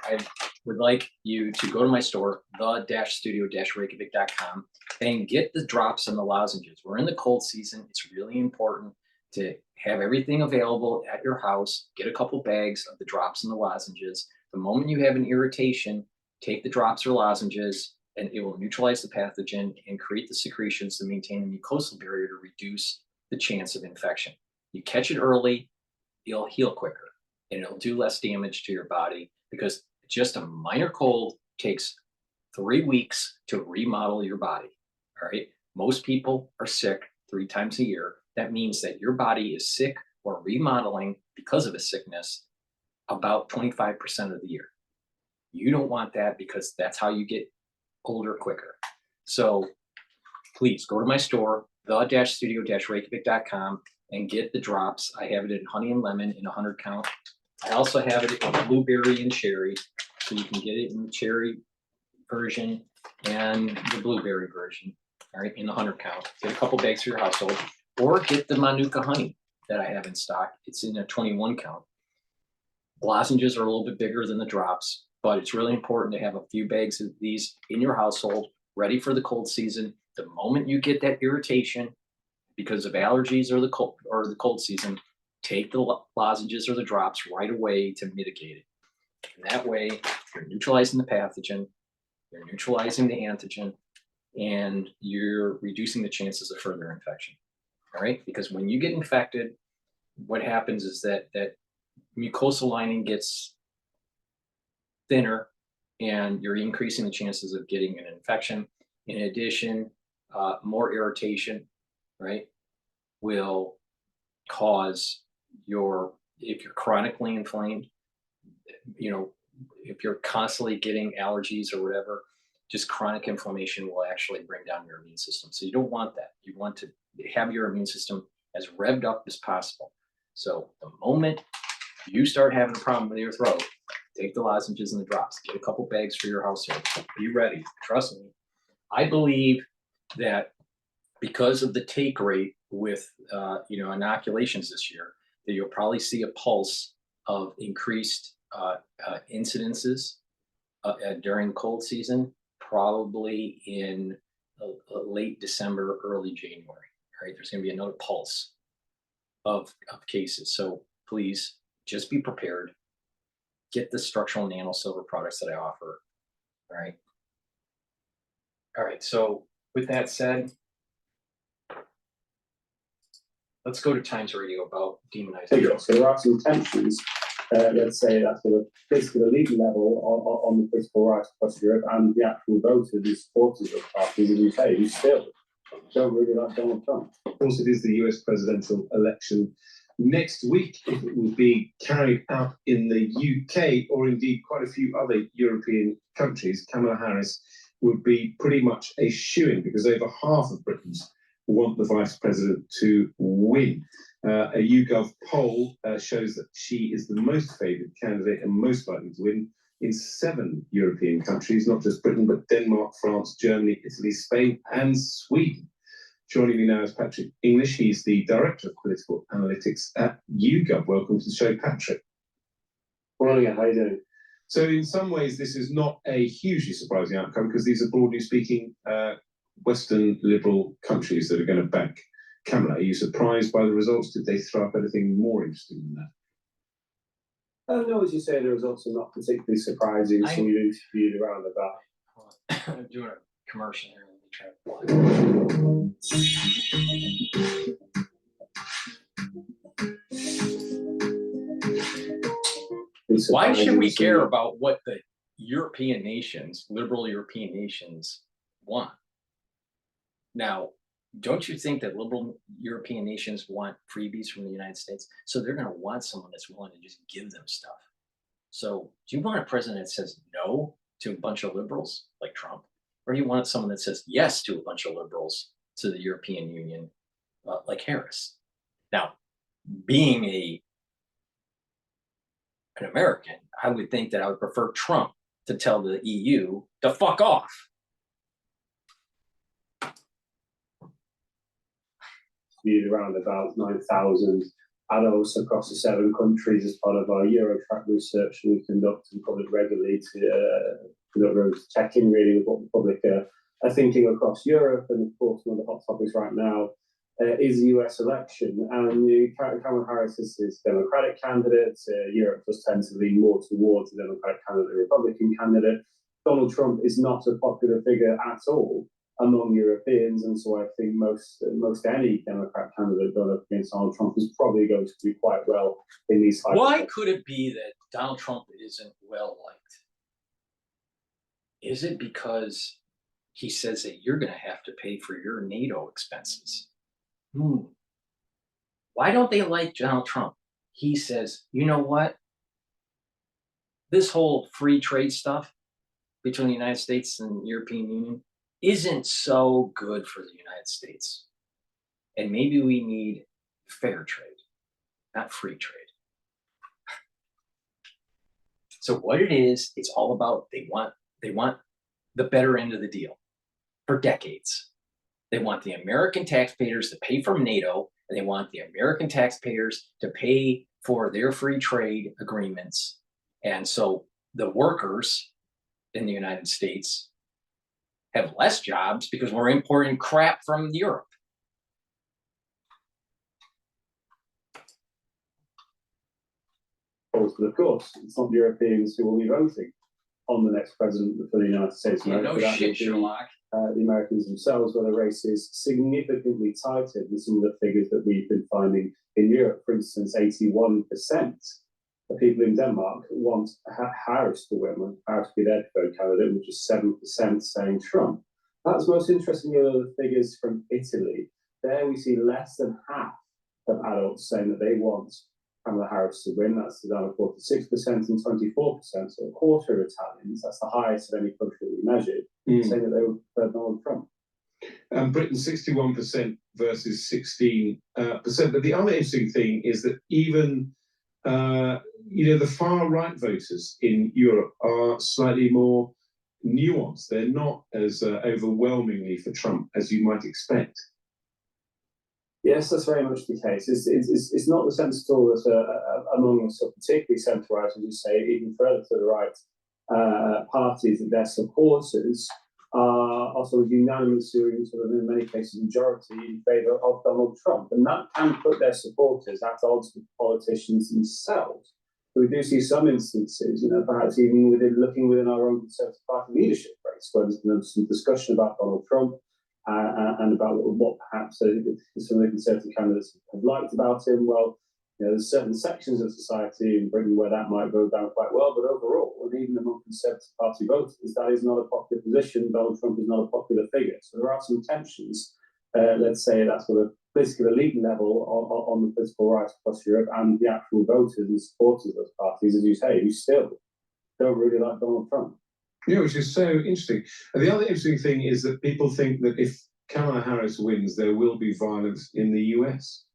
I would like you to go to my store, the-studio-reykjavik.com, and get the drops and the lozenges. We're in the cold season. It's really important to have everything available at your house. Get a couple bags of the drops and the lozenges. The moment you have an irritation, take the drops or lozenges, and it will neutralize the pathogen and create the secretions to maintain the mucosal barrier to reduce the chance of infection. You catch it early, it'll heal quicker, and it'll do less damage to your body, because just a minor cold takes 3 weeks to remodel your body. All right. Most people are sick 3 times a year. That means that your body is sick or remodeling because of a sickness about 25% of the year. You don't want that, because that's how you get older quicker. So please go to my store, the-studio-reykjavik.com, and get the drops. I have it in honey and lemon in 100 count. I also have it in blueberry and cherry, so you can get it in the cherry version and the blueberry version, all right, in the 100 count. Get a couple bags for your household, or get the Manuka honey that I have in stock. It's in a 21 count. Lozenges are a little bit bigger than the drops, but it's really important to have a few bags of these in your household, ready for the cold season. The moment you get that irritation because of allergies or the cold season, take the lozenges or the drops right away to mitigate it. And that way, you're neutralizing the pathogen, you're neutralizing the antigen, and you're reducing the chances of further infection. All right? Because when you get infected, what happens is that mucosal lining gets thinner, and you're increasing the chances of getting an infection. In addition, more irritation, right, will cause if you're chronically inflamed, you know, if you're constantly getting allergies or whatever, just chronic inflammation will actually bring down your immune system. So you don't want that. You want to have your immune system as revved up as possible. So the moment you start having a problem with your throat, take the lozenges and the drops. Get a couple bags for your household. Be ready. Trust me. I believe that because of the take rate with inoculations this year, that you'll probably see a pulse of increased incidences during cold season, probably in late December, early January. Right? There's going to be another pulse of cases. So please just be prepared. Get the structural nano silver products that I offer. All right. All right. So with that said, let's go to Times Radio about demonization. So there are some tensions, let's say, at the political elite level on the political right across Europe, and the actual voters, the supporters of parties in the UK, who still don't really like Donald Trump. Of course, it is the US presidential election next week. If it will be carried out in the UK or indeed quite a few other European countries, Kamala Harris would be pretty much a shoo-in, because over half of Britons want the vice president to win. A YouGov poll shows that she is the most favoured candidate and most likely to win in 7 European countries, not just Britain, but Denmark, France, Germany, Italy, Spain, and Sweden. Joining me now is Patrick English. He's the Director of Political Analytics at YouGov. Welcome to the show, Patrick. Morning, how are you doing? So in some ways, this is not a hugely surprising outcome, because these are, broadly speaking, Western liberal countries that are going to back Kamala. Are you surprised by the results? Did they throw up anything more interesting than that? No, as you say, the results are not particularly surprising. So we've interviewed around about. I'm doing a commercial here. Let me try. Why should we care about what the European nations, liberal European nations, want? Now, don't you think that liberal European nations want freebies from the United States? So they're going to want someone that's willing to just give them stuff. So do you want a president that says no to a bunch of liberals like Trump? Or do you want someone that says yes to a bunch of liberals to the European Union like Harris? Now, being an American, I would think that I would prefer Trump to tell the EU to fuck off. Around about 9,000 adults across the 7 countries as part of our Eurotrack research we conduct and public regularly to conduct checking really with what the public are thinking across Europe. And of course, one of the hot topics right now is the US election. And Kamala Harris is a Democratic candidate. Europe does tend to lean more towards the Democratic candidate, the Republican candidate. Donald Trump is not a popular figure at all among Europeans, and so I think most any Democrat candidate going up against Donald Trump is probably going to do quite well in these. Why could it be that Donald Trump isn't well liked? Is it because he says that you're going to have to pay for your NATO expenses? Why don't they like Donald Trump? He says, you know what? This whole free trade stuff between the United States and the European Union isn't so good for the United States. And maybe we need fair trade, not free trade. So what it is, it's all about they want the better end of the deal for decades. They want the American taxpayers to pay for NATO, and they want the American taxpayers to pay for their free trade agreements. And so the workers in the United States have less jobs because we're importing crap from Europe. But of course, it's not Europeans who will be voting on the next president for the United States. Yeah, no shit, Sherlock. The Americans themselves, where the race is significantly tighter than some of the figures that we've been finding in Europe. For instance, 81% the people in Denmark want Harris to win, Harris to be their preferred candidate, which is 7% saying Trump. That's most interesting. The figures from Italy. There we see less than half of adults saying that they want Kamala Harris to win. That's down to 46% and 24%, so a quarter of Italians, that's the highest of any country that we measured, saying that they would prefer Donald Trump. Britain 61% versus 16%. But the other interesting thing is that even the far right voters in Europe are slightly more nuanced. They're not as overwhelmingly for Trump as you might expect. Yes, that's very much the case. It's not the sense at all that among us, particularly centre-right, as you say, even further to the right, parties that their supporters are also unanimously, sort of in many cases, majority in favour of Donald Trump. And that can put their supporters at odds with politicians themselves. So we do see some instances, perhaps even looking within our own Conservative Party leadership race, where there's been some discussion about Donald Trump, and about what perhaps some of the Conservative candidates have liked about him. Well, there's certain sections of society in Britain where that might go down quite well, but overall, and even among Conservative Party voters, that is not a popular position. Donald Trump is not a popular figure. So there are some tensions, let's say, at that sort of political elite level on the political right across Europe, and the actual voters and supporters of those parties, as you say, who still don't really like Donald Trump. Yeah, which is so interesting. And the other interesting thing is that people think that if Kamala Harris wins, there will be violence in the US.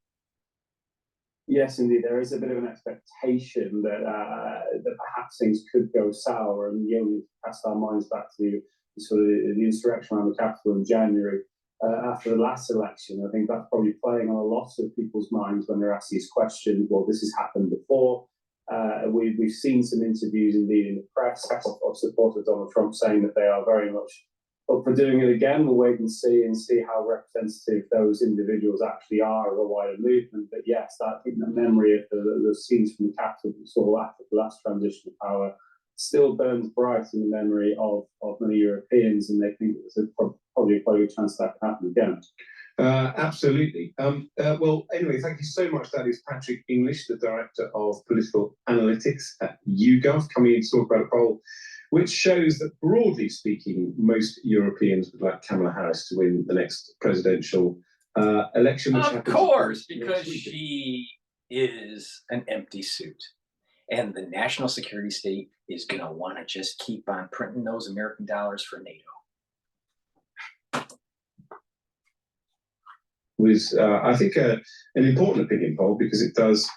Yes, indeed, there is a bit of an expectation that perhaps things could go sour, and we cast our minds back to sort of the insurrection around the Capitol in January after the last election. I think that's probably playing on a lot of people's minds when they're asked these questions. Well, this has happened before. We've seen some interviews indeed in the press of supporters of Donald Trump saying that they are very much up for doing it again. We'll wait and see how representative those individuals actually are of a wider movement. But yes, I think the memory of the scenes from the Capitol that we saw after the last transition of power still burns bright in the memory of many Europeans, and they think there's probably quite a good chance that can happen again. Absolutely. Well, anyway, thank you so much. That is Patrick English, the Director of Political Analytics at YouGov, coming in to talk about a poll which shows that, broadly speaking, most Europeans would like Kamala Harris to win the next presidential election. Of course, because she is an empty suit. And the national security state is going to want to just keep on printing those American dollars for NATO. Was, I think, an important opinion poll, because it does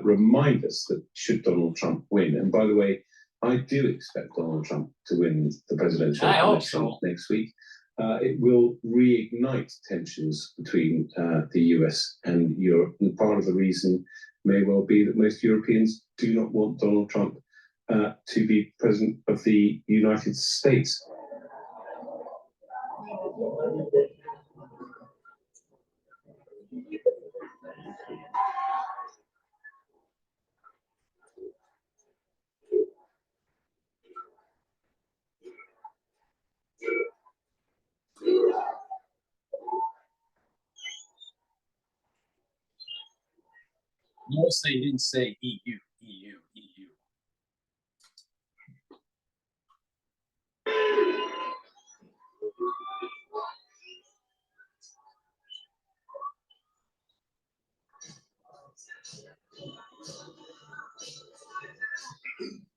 remind us that should Donald Trump win, and by the way, I do expect Donald Trump to win the presidential election next week, it will reignite tensions between the US and Europe. And part of the reason may well be that most Europeans do not want Donald Trump to be president of the United States. Notice they didn't say EU, EU, EU.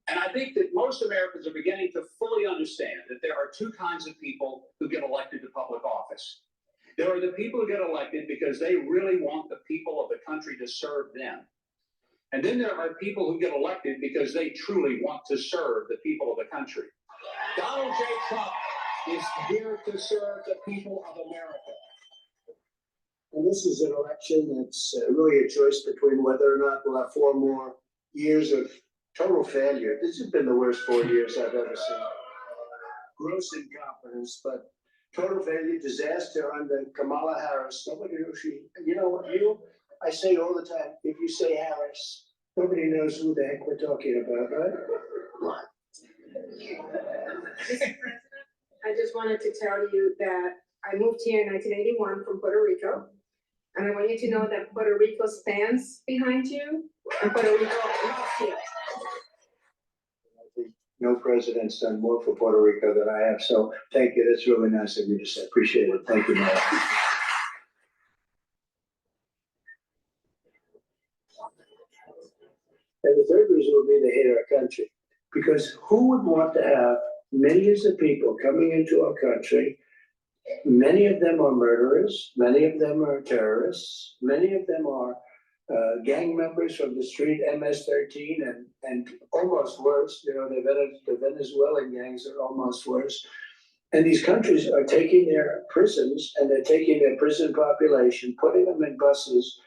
And I think that most Americans are beginning to fully understand that there are two kinds of people who get elected to public office. There are the people who get elected because they really want the people of the country to serve them. And then there are people who get elected because they truly want to serve the people of the country. Donald J. Trump is here to serve the people of America. And this is an election that's really a choice between whether or not we'll have 4 more years of total failure. This has been the worst 4 years I've ever seen. Gross incompetence, but total failure, disaster under Kamala Harris. Nobody knows I say all the time, if you say Harris, nobody knows who the heck we're talking about, right? I just wanted to tell you that I moved here in 1981 from Puerto Rico. And I want you to know that Puerto Rico stands behind you And Puerto Rico loves you. I think no president's done more for Puerto Rico than I have, so thank you. That's really nice of you to say. Appreciate it. Thank you, Mayor. And the third reason would be they hate our country. Because who would want to have millions of people coming into our country? Many of them are murderers, many of them are terrorists, many of them are gang members from the street MS-13 and almost worse. You know, the Venezuelan gangs are almost worse. And these countries are taking their prisons and they're taking their prison population, putting them in buses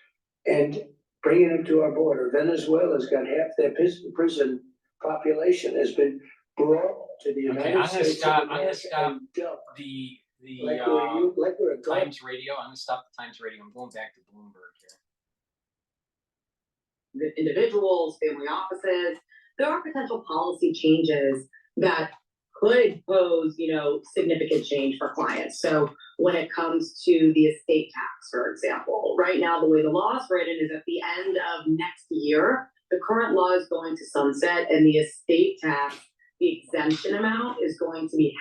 and bringing them to our border. Venezuela's got half their prison population has been brought to the United States. I'm gonna stop the like we're a Times Radio. I'm gonna stop the Times Radio. I'm going back to Bloomberg here. The individuals, family offices, there are potential policy changes that could pose, significant change for clients. So when it comes to the estate tax, for example, right now, the way the law is written is at the end of next year, the current law is going to sunset and the estate tax, the exemption amount is going to be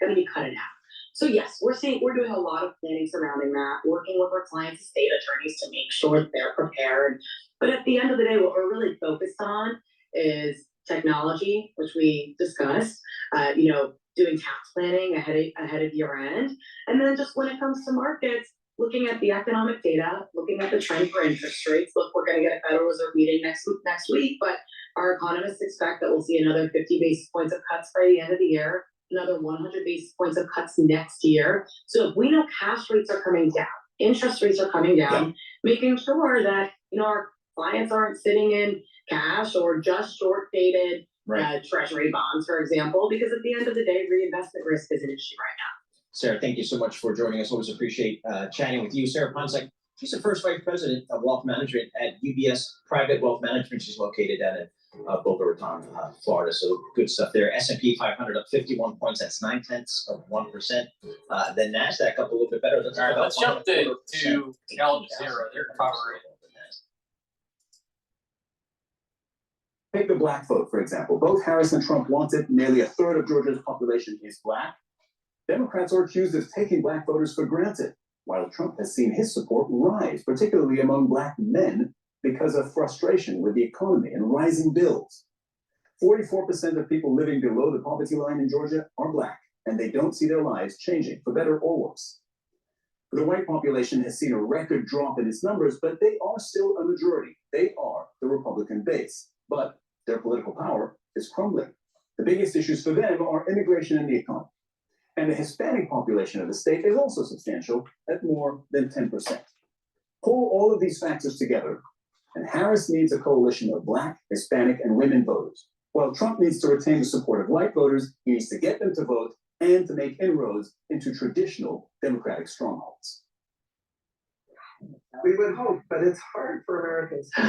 cut in half. So yes, we're doing a lot of planning surrounding that, working with our clients' estate attorneys to make sure that they're prepared. But at the end of the day, what we're really focused on is technology, which we discussed, doing tax planning ahead of year end. And then just when it comes to markets, looking at the economic data, looking at the trend for interest rates. Look, we're going to get a Federal Reserve meeting next week, but our economists expect that we'll see another 50 basis points of cuts by the end of the year, another 100 basis points of cuts next year. So if we know cash rates are coming down, interest rates are coming down, making sure that, our clients aren't sitting in cash or just short-dated treasury bonds, for example, because at the end of the day, reinvestment risk is an issue right now. Sarah, thank you so much for joining us. Always appreciate chatting with you. Sarah Ponczek, she's the first vice president of wealth management at UBS Private Wealth Management. She's located down in Boca Raton, Florida. So good stuff there. S&P 500 up 51 points. That's 0.9%. Then NASDAQ up a little bit better. That's all right, let's jump to Al Jazeera. They're covering. Take the black vote, for example. Both Harris and Trump want it. Nearly a third of Georgia's population is black. Democrats are accused of taking black voters for granted, while Trump has seen his support rise, particularly among black men, because of frustration with the economy and rising bills. 44% of people living below the poverty line in Georgia are black, and they don't see their lives changing for better or worse. The white population has seen a record drop in its numbers, but they are still a majority. They are the Republican base, but their political power is crumbling. The biggest issues for them are immigration and the economy. And the Hispanic population of the state is also substantial at more than 10%. Pull all of these factors together, and Harris needs a coalition of black, Hispanic, and women voters. While Trump needs to retain the support of white voters, he needs to get them to vote and to make inroads into traditional Democratic strongholds. We would hope, but it's hard for Americans. All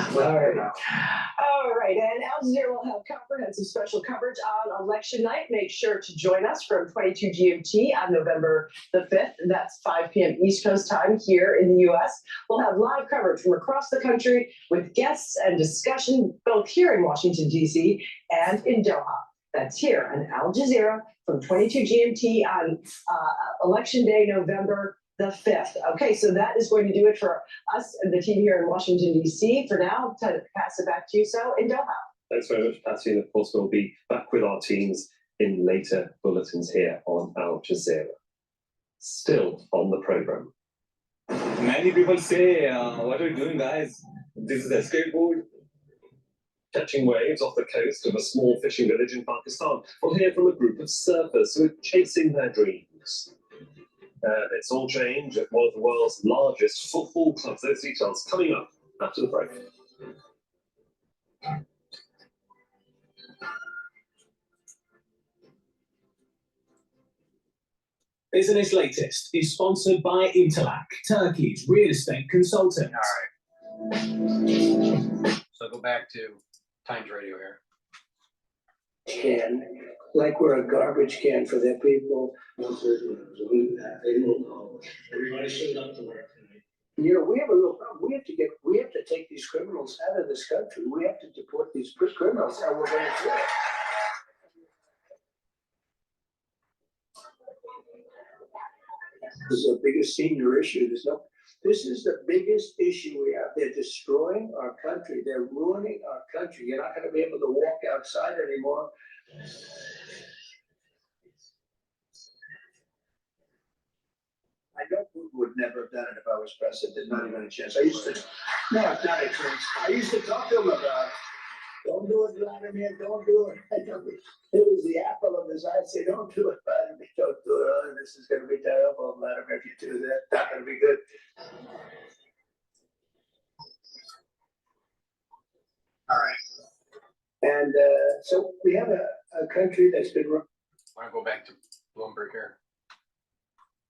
right, and Al Jazeera will have comprehensive special coverage on election night. Make sure to join us from 22 GMT on November the 5th. That's 5 p.m. East Coast time here in the U.S. We'll have live coverage from across the country with guests and discussion both here in Washington, D.C. and in Doha. That's here on Al Jazeera from 22 GMT on Election Day, November the 5th. Okay, so that is going to do it for us and the team here in Washington, D.C. For now, to pass it back to you, so in Doha. Thanks very much, Patty. And of course, we'll be back with our teams in later bulletins here on Al Jazeera. Still on the program. Many people say, what are you doing, guys? This is a skateboard. Catching waves off the coast of a small fishing village in Pakistan. We'll hear from a group of surfers who are chasing their dreams. And it's all change at one of the world's largest football clubs. Those details coming up after the break. Business Latest is sponsored by Interlac, Turkey's real estate consultant. All right. So go back to Times Radio here. Can, like we're a garbage can for their people. Everybody showed up to work tonight. You know, we have a real problem. We have to take these criminals out of this country. We have to deport these criminals, and we're going to do it. This is the biggest senior issue. This is the biggest issue we have. They're destroying our country. They're ruining our country. You're not going to be able to walk outside anymore. I know Putin would never have done it if I was president. Not even a chance. No, it's not a chance. I used to talk to him about, don't do it, Vladimir, don't do it. It was the apple of his eye. I say, don't do it, Vladimir, don't do it. Oh, this is going to be terrible, Vladimir, if you do that. Not going to be good. All right. And so we have a country that's been. Want to go back to Bloomberg here?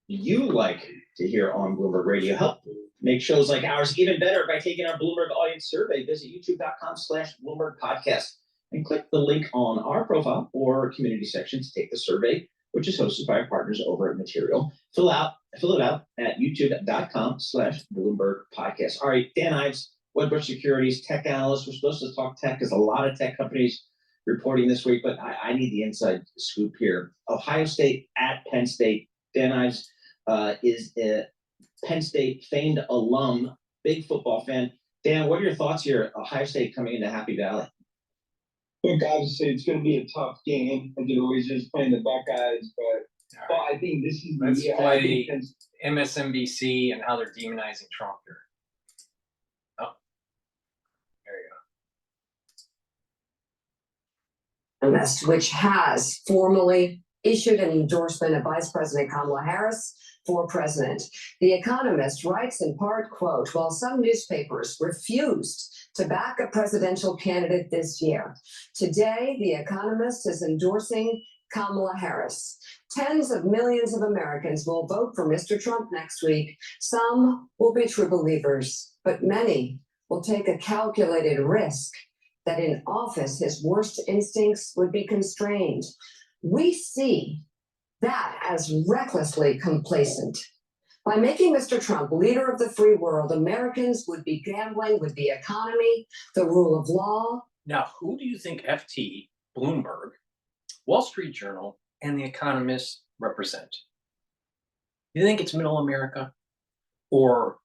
You like to hear on Bloomberg Radio. Help make shows like ours even better by taking our Bloomberg audience survey. Visit youtube.com/Bloomberg podcast and click the link on our profile or community section to take the survey, which is hosted by our partners over at Material. Fill it out at youtube.com/Bloomberg podcast. All right, Dan Ives, Wedbush Securities tech analyst. We're supposed to talk tech because a lot of tech companies reporting this week, but I need the inside scoop here. Ohio State at Penn State. Dan Ives is a Penn State famed alum, big football fan. Dan, what are your thoughts here? Ohio State coming into Happy Valley. Look, obviously it's going to be a tough game. I can always just playing the Buckeyes, but I think this is Let's play MSNBC and how they're demonizing Trump here. Oh, there you go. Which has formally issued an endorsement of Vice President Kamala Harris for president. The Economist writes in part, quote, while some newspapers refused to back a presidential candidate this year, today The Economist is endorsing Kamala Harris. Tens of millions of Americans will vote for Mr. Trump next week. Some will be true believers, but many will take a calculated risk that in office his worst instincts would be constrained. We see that as recklessly complacent. By making Mr. Trump leader of the free world, Americans would be gambling with the economy, the rule of law. Now, who do you think FT, Bloomberg, Wall Street Journal, and The Economist represent? You think it's middle America or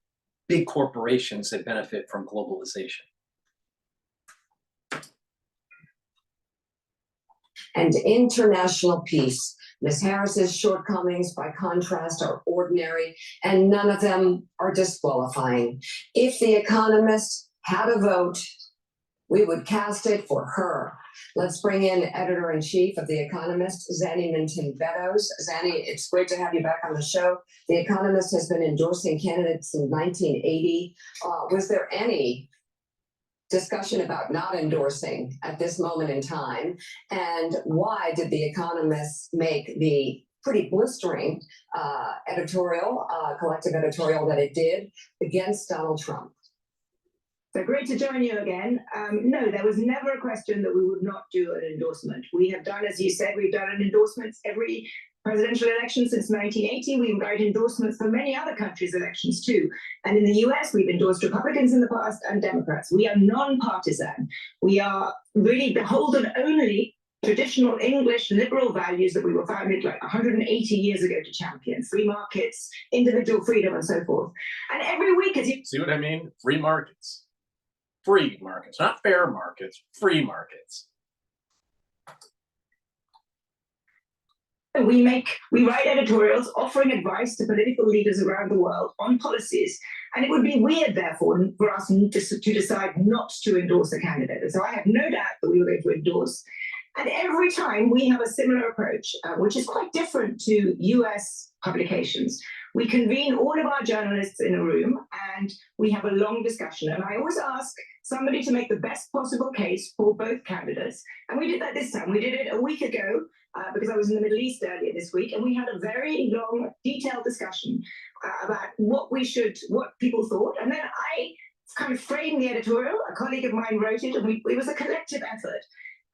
big corporations that benefit from globalization? And international peace. Ms. Harris's shortcomings, by contrast, are ordinary, and none of them are disqualifying. If The Economist had a vote, we would cast it for her. Let's bring in editor-in-chief of The Economist, Zanny Minton-Beddoes. Zanny, it's great to have you back on the show. The Economist has been endorsing candidates since 1980. Was there any discussion about not endorsing at this moment in time? And why did The Economist make the pretty blistering collective editorial that it did against Donald Trump? So great to join you again. No, there was never a question that we would not do an endorsement. We have done, as you said, we've done an endorsement every presidential election since 1980. We write endorsements for many other countries' elections too. And in the US, we've endorsed Republicans in the past and Democrats. We are non-partisan. We are really beholden only traditional English liberal values that we were founded like 180 years ago to champion: free markets, individual freedom, and so forth. And every week, as you see what I mean? Free markets. Free markets, not fair markets, free markets. We write editorials offering advice to political leaders around the world on policies, and it would be weird, therefore, for us to decide not to endorse a candidate. And so I have no doubt that we were going to endorse. And every time we have a similar approach, which is quite different to US publications. We convene all of our journalists in a room and we have a long discussion. And I always ask somebody to make the best possible case for both candidates. And we did that this time. We did it a week ago because I was in the Middle East earlier this week. And we had a very long, detailed discussion about what people thought. And then I kind of framed the editorial. A colleague of mine wrote it, and it was a collective effort.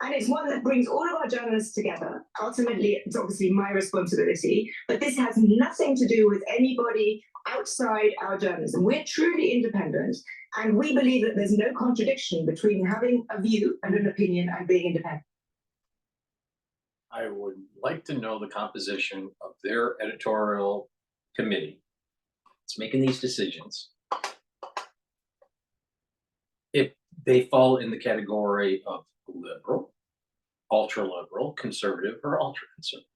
And it's one that brings all of our journalists together. Ultimately, it's obviously my responsibility, but this has nothing to do with anybody outside our journalism. We're truly independent, and we believe that there's no contradiction between having a view and an opinion and being independent. I would like to know the composition of their editorial committee. It's making these decisions. If they fall in the category of liberal, ultra-liberal, conservative, or ultra-conservative.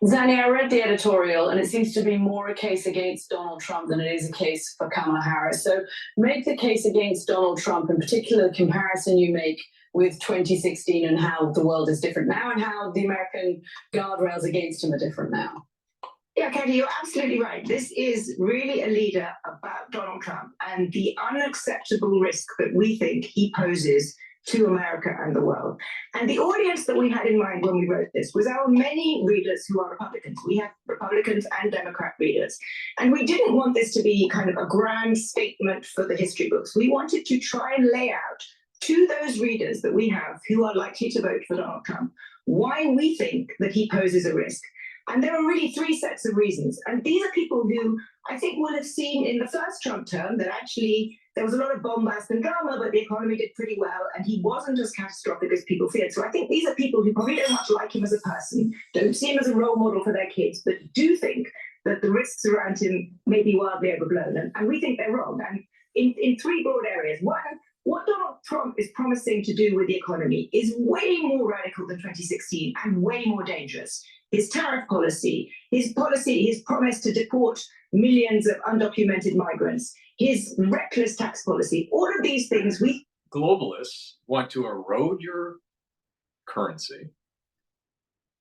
Zanny, I read the editorial and it seems to be more a case against Donald Trump than it is a case for Kamala Harris. So make the case against Donald Trump, in particular the comparison you make with 2016 and how the world is different now and how the American guardrails against him are different now. Yeah, Katie, you're absolutely right. This is really a leader about Donald Trump and the unacceptable risk that we think he poses to America and the world. And the audience that we had in mind when we wrote this was our many readers who are Republicans. We have Republicans and Democrat readers. And we didn't want this to be kind of a grand statement for the history books. We wanted to try and lay out to those readers that we have who are likely to vote for Donald Trump why we think that he poses a risk. And there are really three sets of reasons. And these are people who I think will have seen in the first Trump term that actually there was a lot of bombast and drama, but the economy did pretty well, and he wasn't as catastrophic as people feared. So I think these are people who probably don't much like him as a person, don't see him as a role model for their kids, but do think that the risks around him may be wildly overblown. And we think they're wrong. And in three broad areas. One, what Donald Trump is promising to do with the economy is way more radical than 2016 and way more dangerous. His tariff policy, his promise to deport millions of undocumented migrants, his reckless tax policy, all of these things we... Globalists want to erode your currency,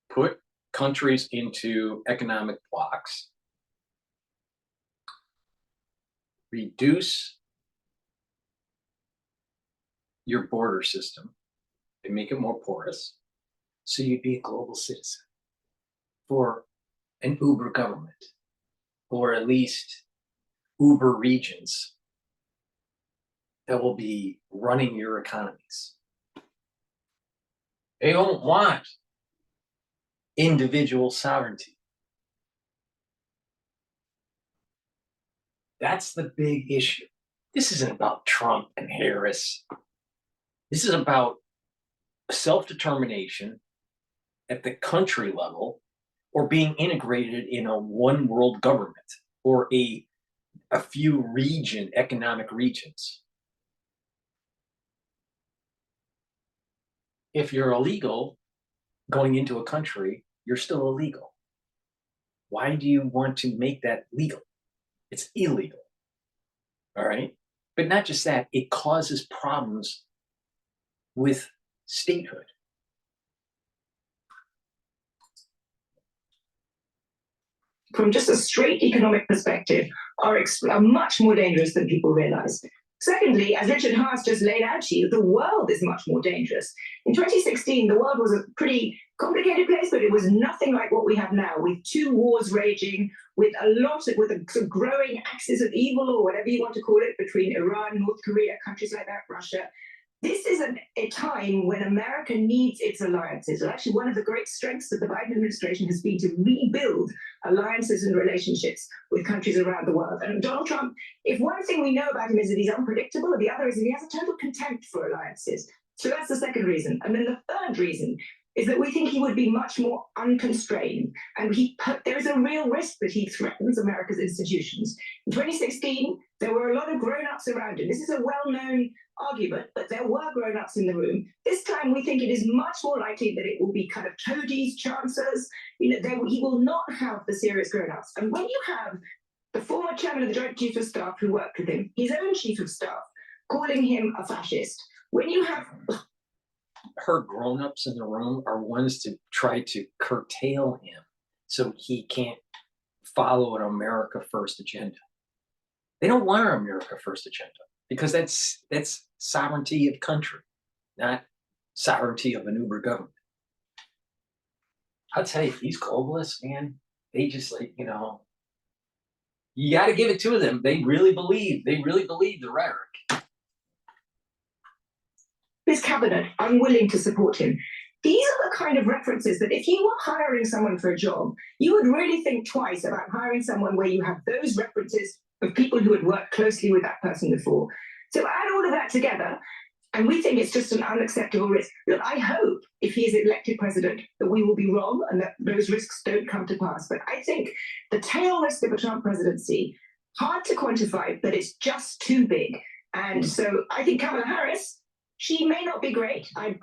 put countries into economic blocks, reduce your border system and make it more porous, so you'd be a global citizen for an Uber government, or at least Uber regions that will be running your economies. They don't want individual sovereignty. That's the big issue. This isn't about Trump and Harris. This is about self-determination at the country level, or being integrated in a one world government, or a few economic regions. If you're illegal going into a country, you're still illegal. Why do you want to make that legal? It's illegal. All right? But not just that, it causes problems with statehood. From just a straight economic perspective, are much more dangerous than people realize. Secondly, as Richard Haas just laid out to you, the world is much more dangerous. In 2016, the world was a pretty complicated place, but it was nothing like what we have now, with 2 wars raging, with a sort of growing axis of evil, or whatever you want to call it, between Iran, North Korea, countries like that, Russia. This is a time when America needs its alliances. And actually, one of the great strengths of the Biden administration has been to rebuild alliances and relationships with countries around the world. And Donald Trump, if one thing we know about him is that he's unpredictable, the other is that he has a total contempt for alliances. So that's the second reason. And then the third reason is that we think he would be much more unconstrained. And there is a real risk that he threatens America's institutions. In 2016, there were a lot of grown-ups around him. This is a well-known argument, but there were grown-ups in the room. This time, we think it is much more likely that it will be kind of toadies, chancers. He will not have the serious grown-ups. And when you have the former chairman of the Joint Chiefs of Staff who worked with him, his own chief of staff, calling him a fascist, when you have... Her grown-ups in the room are ones to try to curtail him so he can't follow an America First agenda. They don't want an America First agenda because that's sovereignty of country, not sovereignty of an Uber government. I'll tell you, these globalists, man, they just you got to give it to them. They really believe the rhetoric. His cabinet unwilling to support him. These are the kind of references that if you were hiring someone for a job, you would really think twice about hiring someone where you have those references of people who had worked closely with that person before. So add all of that together, and we think it's just an unacceptable risk. Look, I hope if he is elected president that we will be wrong and that those risks don't come to pass. But I think the tail risk of a Trump presidency, hard to quantify, but it's just too big. And so I think Kamala Harris, she may not be great. I'd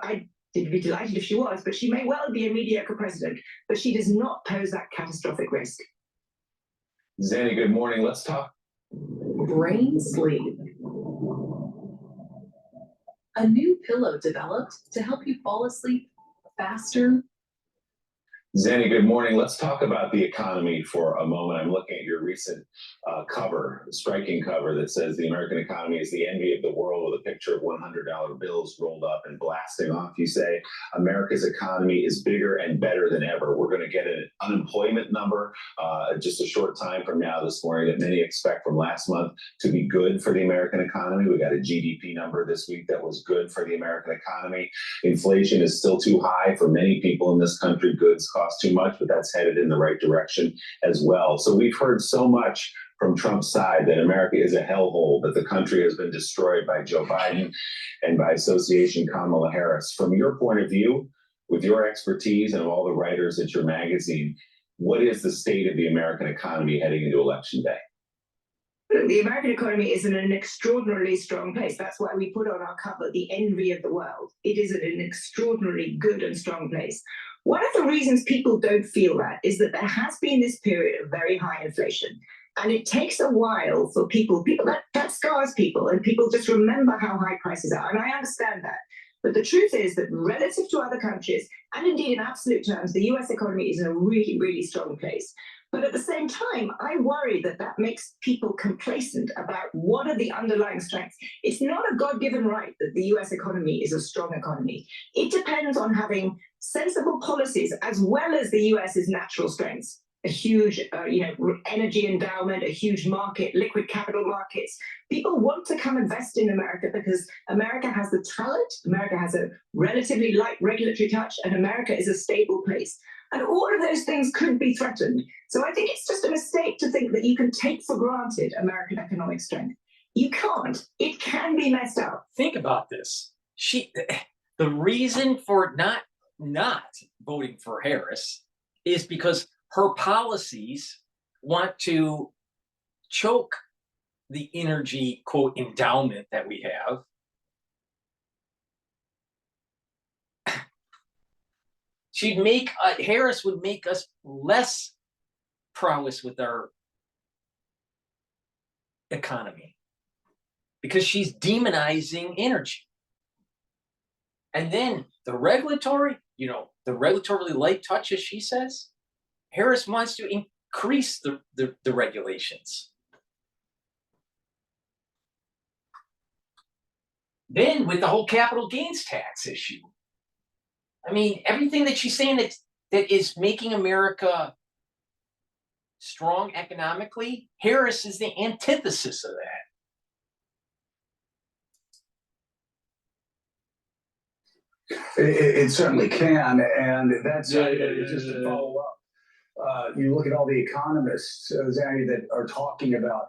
be delighted if she was, but she may well be a mediocre president, but she does not pose that catastrophic risk. Zanny, good morning. Let's talk Brain sleep. A new pillow developed to help you fall asleep faster. Zanny, good morning. Let's talk about the economy for a moment. I'm looking at your recent cover, striking cover that says the American economy is the envy of the world, with a picture of $100 bills rolled up and blasting off. You say America's economy is bigger and better than ever. We're going to get an unemployment number just a short time from now this morning that many expect from last month to be good for the American economy. We got a GDP number this week that was good for the American economy. Inflation is still too high for many people in this country. Goods cost too much, but that's headed in the right direction as well. So we've heard so much from Trump's side that America is a hellhole, that the country has been destroyed by Joe Biden and by association Kamala Harris. From your point of view, with your expertise and all the writers at your magazine, what is the state of the American economy heading into Election Day? The American economy is in an extraordinarily strong place. That's why we put on our cover the envy of the world. It is in an extraordinarily good and strong place. One of the reasons people don't feel that is that there has been this period of very high inflation. And it takes a while for people that scars people, and people just remember how high prices are. And I understand that. But the truth is that relative to other countries, and indeed in absolute terms, the US economy is in a really, really strong place. But at the same time, I worry that that makes people complacent about what are the underlying strengths. It's not a God-given right that the US economy is a strong economy. It depends on having sensible policies as well as the US's natural strengths. A huge, energy endowment, a huge market, liquid capital markets. People want to come invest in America because America has the talent, America has a relatively light regulatory touch, and America is a stable place. And all of those things could be threatened. So I think it's just a mistake to think that you can take for granted American economic strength. You can't. It can be messed up. Think about this. The reason for not voting for Harris is because her policies want to choke the energy, quote, endowment that we have. Harris would make us less prowess with our economy because she's demonizing energy. And then the regulatory light touch, as she says, Harris wants to increase the regulations. Then with the whole capital gains tax issue, I mean, everything that she's saying that is making America strong economically, Harris is the antithesis of that. It certainly can, and that's just to follow up. You look at all the economists, Zanny, that are talking about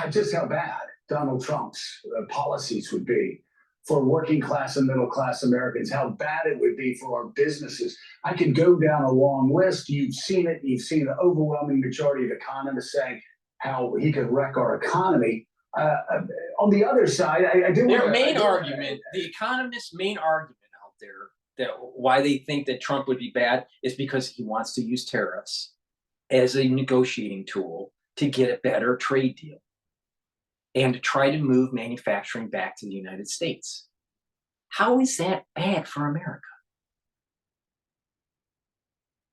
just how bad Donald Trump's policies would be for working class and middle class Americans, how bad it would be for our businesses. I can go down a long list. You've seen it. You've seen the overwhelming majority of economists saying how he could wreck our economy. On the other side, the economists' main argument out there that why they think that Trump would be bad is because he wants to use tariffs as a negotiating tool to get a better trade deal and to try to move manufacturing back to the United States. How is that bad for America?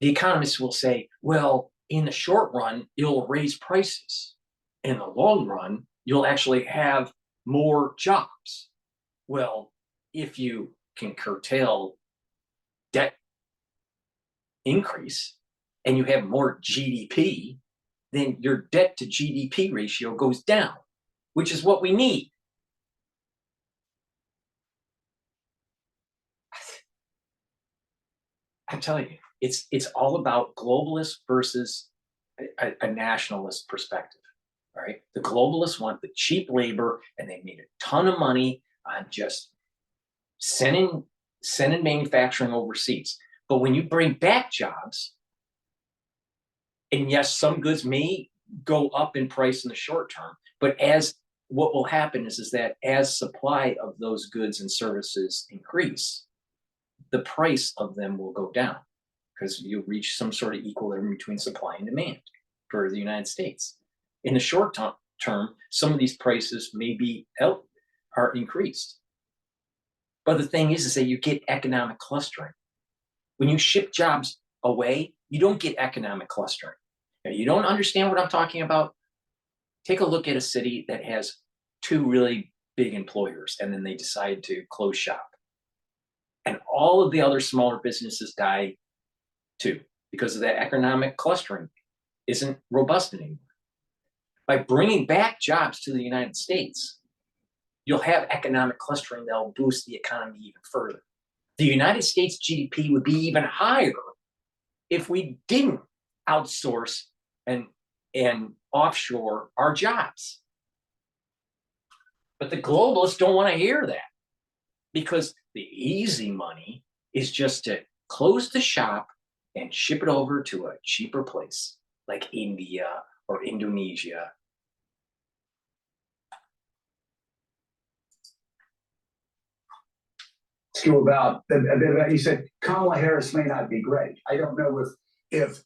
The economists will say, well, in the short run, it'll raise prices. In the long run, you'll actually have more jobs. Well, if you can curtail debt increase and you have more GDP, then your debt to GDP ratio goes down, which is what we need. I'm telling you, it's all about globalist versus a nationalist perspective. All right, the globalists want the cheap labor, and they made a ton of money on just sending manufacturing overseas. But when you bring back jobs, and yes, some goods may go up in price in the short term, but what will happen is that as supply of those goods and services increase, the price of them will go down because you reach some sort of equilibrium between supply and demand for the United States. In the short term, some of these prices are increased. But the thing is that you get economic clustering. When you ship jobs away, you don't get economic clustering. Now, you don't understand what I'm talking about? Take a look at a city that has 2 really big employers, and then they decide to close shop. And all of the other smaller businesses die too, because of that economic clustering isn't robust anymore. By bringing back jobs to the United States, you'll have economic clustering that'll boost the economy even further. The United States GDP would be even higher if we didn't outsource and offshore our jobs. But the globalists don't want to hear that, because the easy money is just to close the shop and ship it over to a cheaper place like India or Indonesia. You about a bit about, you said Kamala Harris may not be great. I don't know if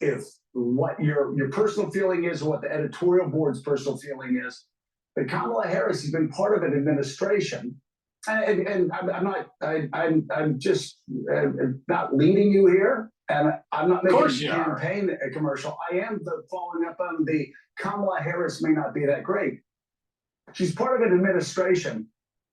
what your personal feeling is or what the editorial board's personal feeling is, but Kamala Harris has been part of an administration, and I'm just not leading you here, and I'm not making a campaign commercial. I am following up on the Kamala Harris may not be that great. She's part of an administration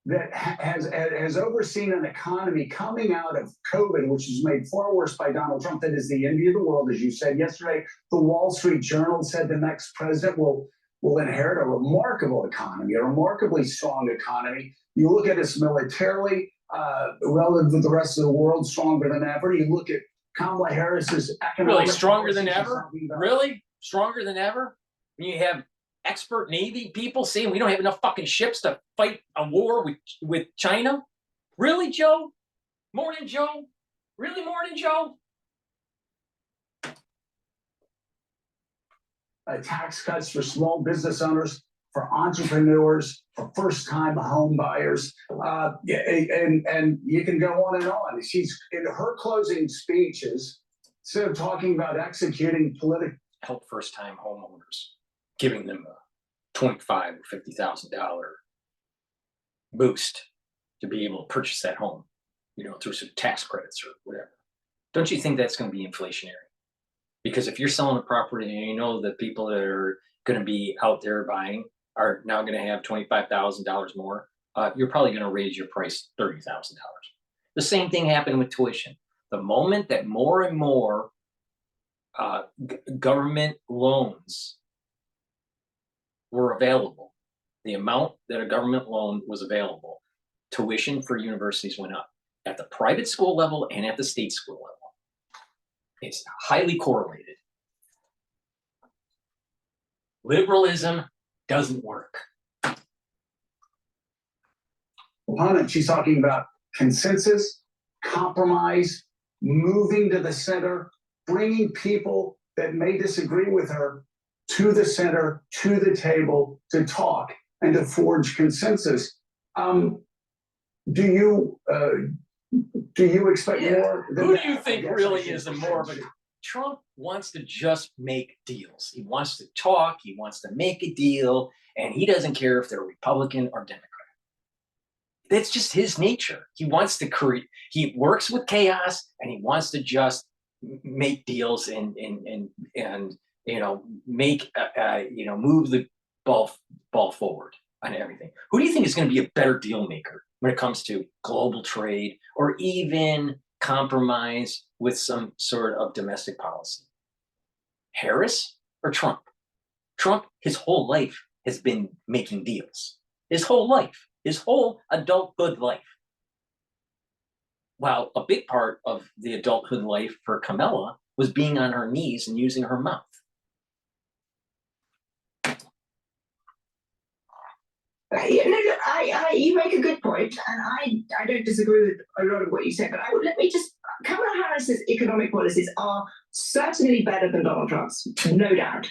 that has overseen an economy coming out of COVID, which is made far worse by Donald Trump, that is the envy of the world, as you said yesterday. The Wall Street Journal said the next president will inherit a remarkable economy, a remarkably strong economy. You look at us militarily, relative to the rest of the world, stronger than ever. You look at Kamala Harris's economic Really stronger than policies ever? Really stronger than ever? When you have expert Navy people saying we don't have enough fucking ships to fight a war with China? Really, Joe? Morning, Joe? Really, morning, Joe? Tax cuts for small business owners, for entrepreneurs, for first-time home buyers, and you can go on and on. She's in her closing speeches, instead of talking about executing political help first-time homeowners, giving them a $25,000 or $50,000 boost to be able to purchase that home, through some tax credits or whatever. Don't you think that's going to be inflationary? Because if you're selling a property and you know that people that are going to be out there buying are now going to have $25,000 more, you're probably going to raise your price $30,000. The same thing happened with tuition. The moment that more and more government loans were available, the amount that a government loan was available, tuition for universities went up at the private school level and at the state school level. It's highly correlated. Liberalism doesn't work. Opponent, she's talking about consensus, compromise, moving to the center, bringing people that may disagree with her to the center, to the table, to talk and to forge consensus. Do you expect more? Who do you think really is more of a... Trump wants to just make deals. He wants to talk, he wants to make a deal, and he doesn't care if they're Republican or Democrat. That's just his nature. He wants to create, he works with chaos, and he wants to just make deals and make move the ball forward on everything. Who do you think is going to be a better deal maker when it comes to global trade or even compromise with some sort of domestic policy? Harris or Trump? Trump, his whole life has been making deals. His whole life, his whole adulthood life. While a big part of the adulthood life for Kamala was being on her knees and using her mouth. You make a good point, and I don't disagree with a lot of what you said, but let me just, Kamala Harris's economic policies are certainly better than Donald Trump's, no doubt.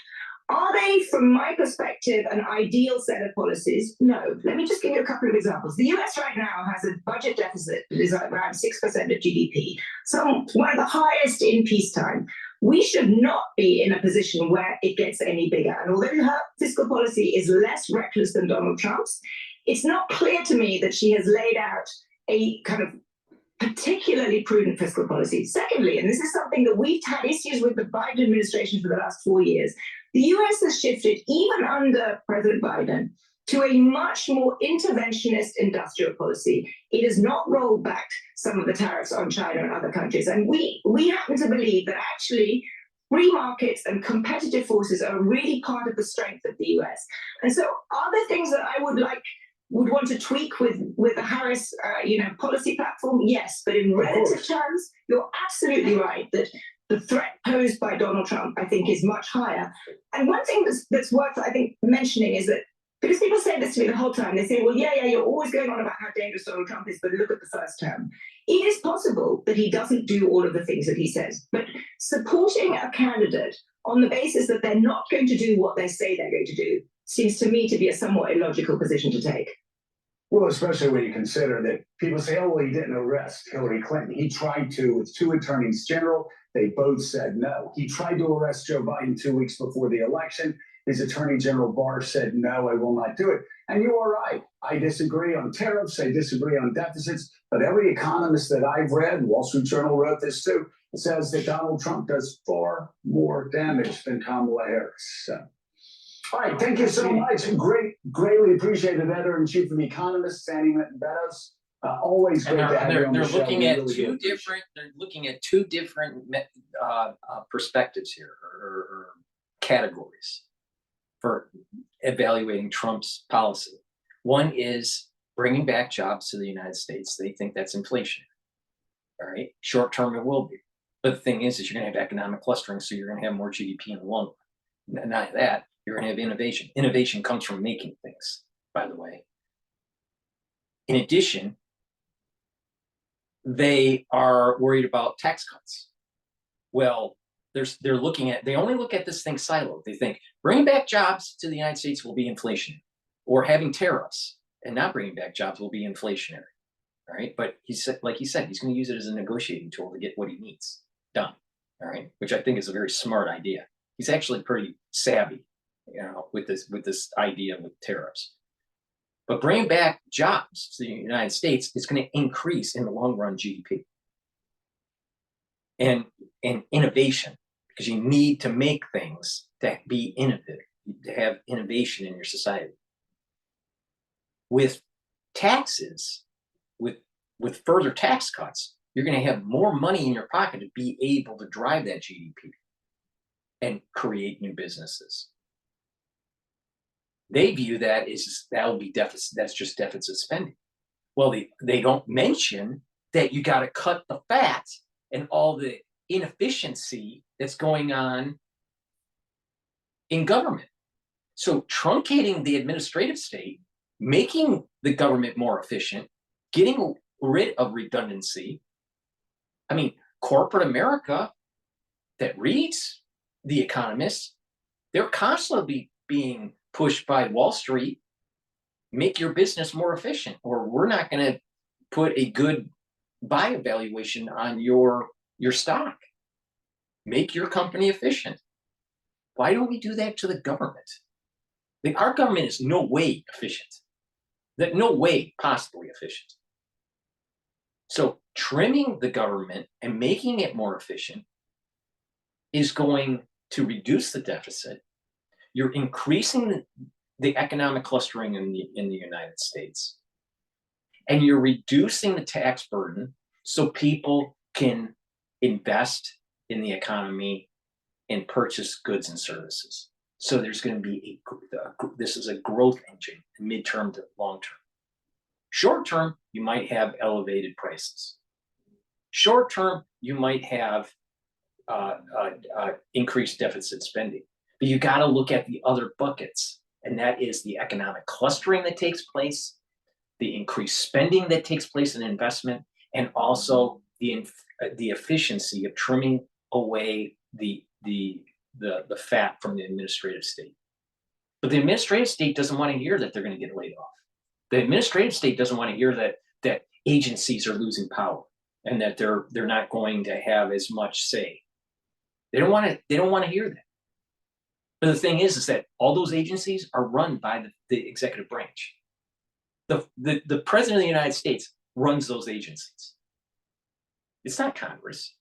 Are they, from my perspective, an ideal set of policies? No. Let me just give you a couple of examples. The US right now has a budget deficit that is around 6% of GDP, so one of the highest in peacetime. We should not be in a position where it gets any bigger. And although her fiscal policy is less reckless than Donald Trump's, it's not clear to me that she has laid out a kind of particularly prudent fiscal policy. Secondly, and this is something that we've had issues with the Biden administration for the last 4 years, the US has shifted, even under President Biden, to a much more interventionist industrial policy. It has not rolled back some of the tariffs on China and other countries. And we happen to believe that actually free markets and competitive forces are really part of the strength of the US. And so are there things that I would want to tweak with the Harris policy platform? Yes, but in relative terms, you're absolutely right that the threat posed by Donald Trump, I think, is much higher. And one thing that's worth, I think, mentioning is that, because people say this to me the whole time, they say, well, yeah, you're always going on about how dangerous Donald Trump is, but look at the first term. It is possible that he doesn't do all of the things that he says, but supporting a candidate on the basis that they're not going to do what they say they're going to do seems to me to be a somewhat illogical position to take. Well, especially when you consider that people say, oh, well, he didn't arrest Hillary Clinton. He tried to with 2 attorneys general. They both said no. He tried to arrest Joe Biden 2 weeks before the election. His attorney general Barr said, no, I will not do it. And you are right. I disagree on tariffs. I disagree on deficits. But every economist that I've read, Wall Street Journal wrote this too, says that Donald Trump does far more damage than Kamala Harris. So. All right, thank you so much. Greatly appreciated, editor-in-chief of Economist, Sandy Minton-Beddoes. Always great to have you on the show. They're looking at two different perspectives here, or categories for evaluating Trump's policy. One is bringing back jobs to the United States. They think that's inflationary. All right, short term it will be, but the thing is you're going to have economic clustering, so you're going to have more GDP in the long run. Not that. You're going to have innovation. Innovation comes from making things, by the way. In addition, they are worried about tax cuts. Well, they only look at this thing siloed. They think bringing back jobs to the United States will be inflationary, or having tariffs and not bringing back jobs will be inflationary. All right, but he said, like he said, he's going to use it as a negotiating tool to get what he needs done. All right, which I think is a very smart idea. He's actually pretty savvy, with this idea with tariffs. But bringing back jobs to the United States is going to increase in the long run GDP and innovation, because you need to make things that be innovative, to have innovation in your society. With taxes, with further tax cuts, you're going to have more money in your pocket to be able to drive that GDP and create new businesses. They view that that'll be deficit. That's just deficit spending. Well, they don't mention that you got to cut the fat and all the inefficiency that's going on in government. So truncating the administrative state, making the government more efficient, getting rid of redundancy. I mean, corporate America that reads The Economist, they're constantly being pushed by Wall Street, make your business more efficient, or we're not going to put a good buy evaluation on your stock. Make your company efficient. Why don't we do that to the government? Our government is no way efficient. No way possibly efficient. So trimming the government and making it more efficient is going to reduce the deficit. You're increasing the economic clustering in the United States, and you're reducing the tax burden so people can invest in the economy and purchase goods and services. So there's going to be this is a growth engine, midterm to long term. Short term, you might have elevated prices. Short term, you might have increased deficit spending, but you got to look at the other buckets, and that is the economic clustering that takes place, the increased spending that takes place in investment, and also the efficiency of trimming away the fat from the administrative state. But the administrative state doesn't want to hear that they're going to get laid off. The administrative state doesn't want to hear that agencies are losing power and that they're not going to have as much say. They don't want to hear that. But the thing is that all those agencies are run by the executive branch. The president of the United States runs those agencies. It's not Congress.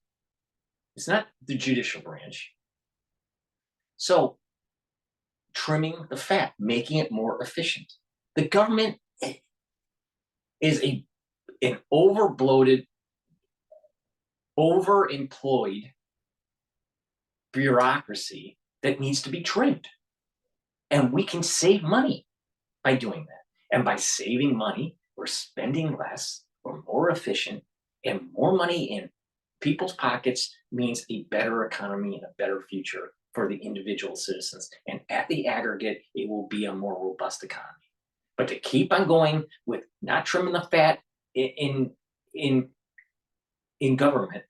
It's not the judicial branch. So trimming the fat, making it more efficient. The government is an overbloated, overemployed bureaucracy that needs to be trimmed. And we can save money by doing that. And by saving money, we're spending less, we're more efficient, and more money in people's pockets means a better economy and a better future for the individual citizens. And at the aggregate, it will be a more robust economy. But to keep on going with not trimming the fat in government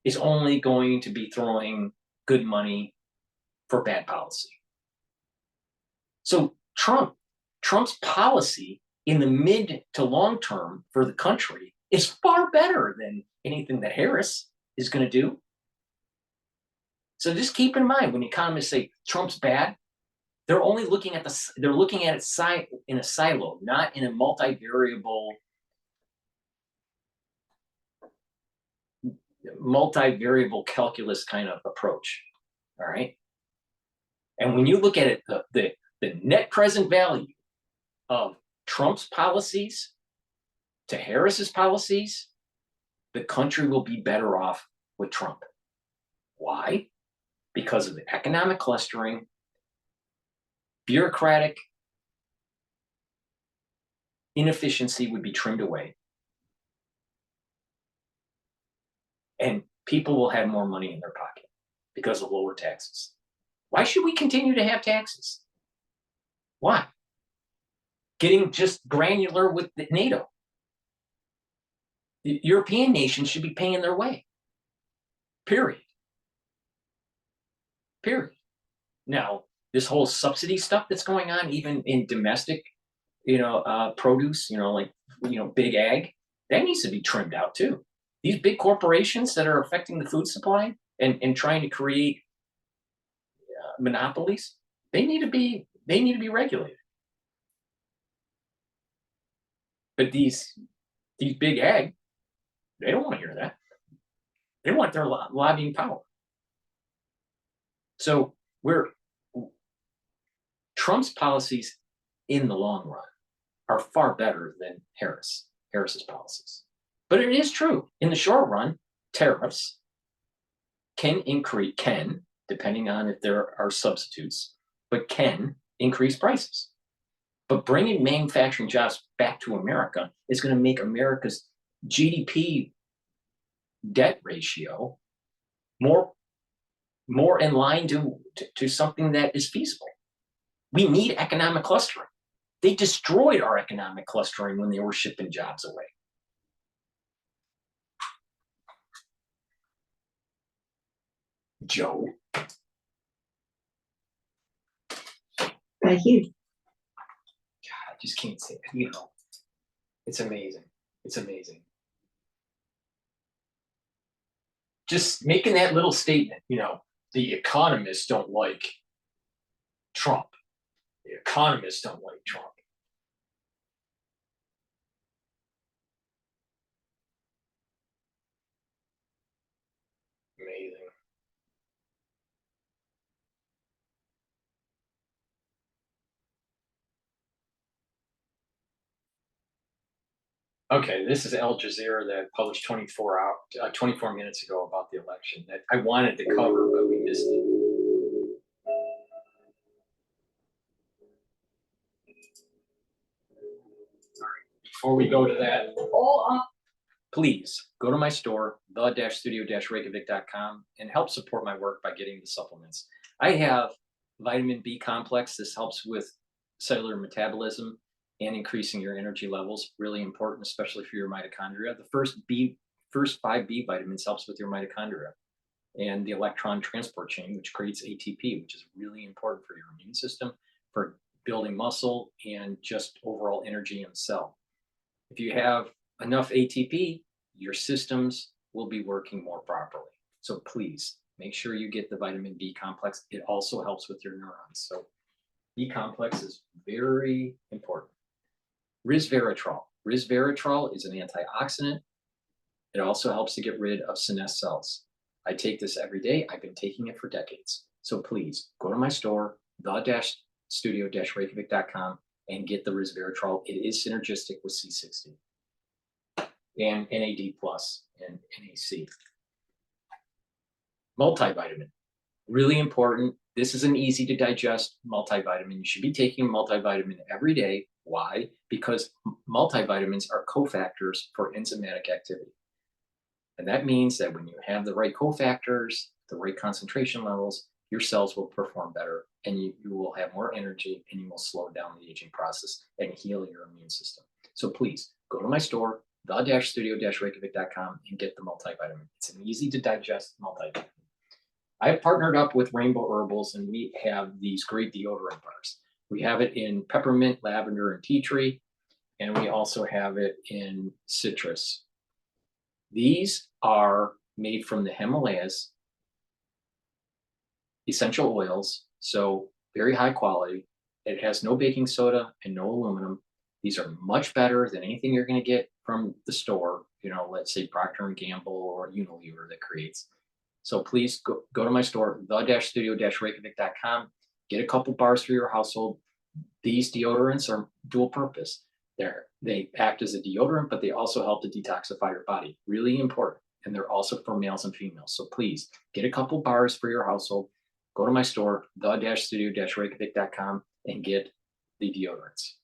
is only going to be throwing good money for bad policy. So Trump's policy in the mid to long term for the country is far better than anything that Harris is going to do. So just keep in mind when economists say Trump's bad, they're only looking at it in a silo, not in a multivariable calculus kind of approach. All right. And when you look at it, the net present value of Trump's policies to Harris's policies, the country will be better off with Trump. Why? Because of the economic clustering, bureaucratic inefficiency would be trimmed away, and people will have more money in their pocket because of lower taxes. Why should we continue to have taxes? Why? Getting just granular with NATO. The European nations should be paying their way. Period. Now, this whole subsidy stuff that's going on, even in domestic, produce, big ag, that needs to be trimmed out too. These big corporations that are affecting the food supply and trying to create monopolies, they need to be regulated. But these big ag, they don't want to hear that. They want their lobbying power. So Trump's policies in the long run are far better than Harris's policies. But it is true, in the short run, tariffs can, depending on if there are substitutes, but can increase prices. But bringing manufacturing jobs back to America is going to make America's GDP debt ratio more in line to something that is feasible. We need economic clustering. They destroyed our economic clustering when they were shipping jobs away. Joe. Thank you. God, I just can't say it. It's amazing. It's amazing. Just making that little statement, the economists don't like Trump. The economists don't like Trump. Amazing. Okay, this is Al Jazeera that published 24 minutes ago about the election that I wanted to cover, but we missed it. Before we go to that, please go to my store, the-studio-reykjavik.com, and help support my work by getting the supplements. I have vitamin B complex. This helps with cellular metabolism and increasing your energy levels. Really important, especially for your mitochondria. The first 5 B vitamins helps with your mitochondria and the electron transport chain, which creates ATP, which is really important for your immune system, for building muscle, and just overall energy in the cell. If you have enough ATP, your systems will be working more properly. So please make sure you get the vitamin B complex. It also helps with your neurons. So B complex is very important. Resveratrol. Resveratrol is an antioxidant. It also helps to get rid of senescent cells. I take this every day. I've been taking it for decades. So please go to my store, the-studio-reykjavik.com, and get the resveratrol. It is synergistic with C60 and NAD plus and NAC. Multivitamin, really important. This is an easy to digest multivitamin. You should be taking a multivitamin every day. Why? Because multivitamins are cofactors for enzymatic activity. And that means that when you have the right cofactors, the right concentration levels, your cells will perform better, and you will have more energy, and you will slow down the aging process and heal your immune system. So please go to my store, the-studio-reykjavik.com, and get the multivitamin. It's an easy to digest multivitamin. I have partnered up with Rainbow Herbals, and we have these great deodorant bars. We have it in peppermint, lavender, and tea tree, and we also have it in citrus. These are made from the Himalayas, essential oils, so very high quality. It has no baking soda and no aluminum. These are much better than anything you're going to get from the store, let's say Procter & Gamble or Unilever that creates. So please go to my store, the-studio-reykjavik.com, get a couple bars for your household. These deodorants are dual purpose. They act as a deodorant, but they also help to detoxify your body. Really important. And they're also for males and females. So please get a couple bars for your household. Go to my store, the-studio-reykjavik.com, and get the deodorants.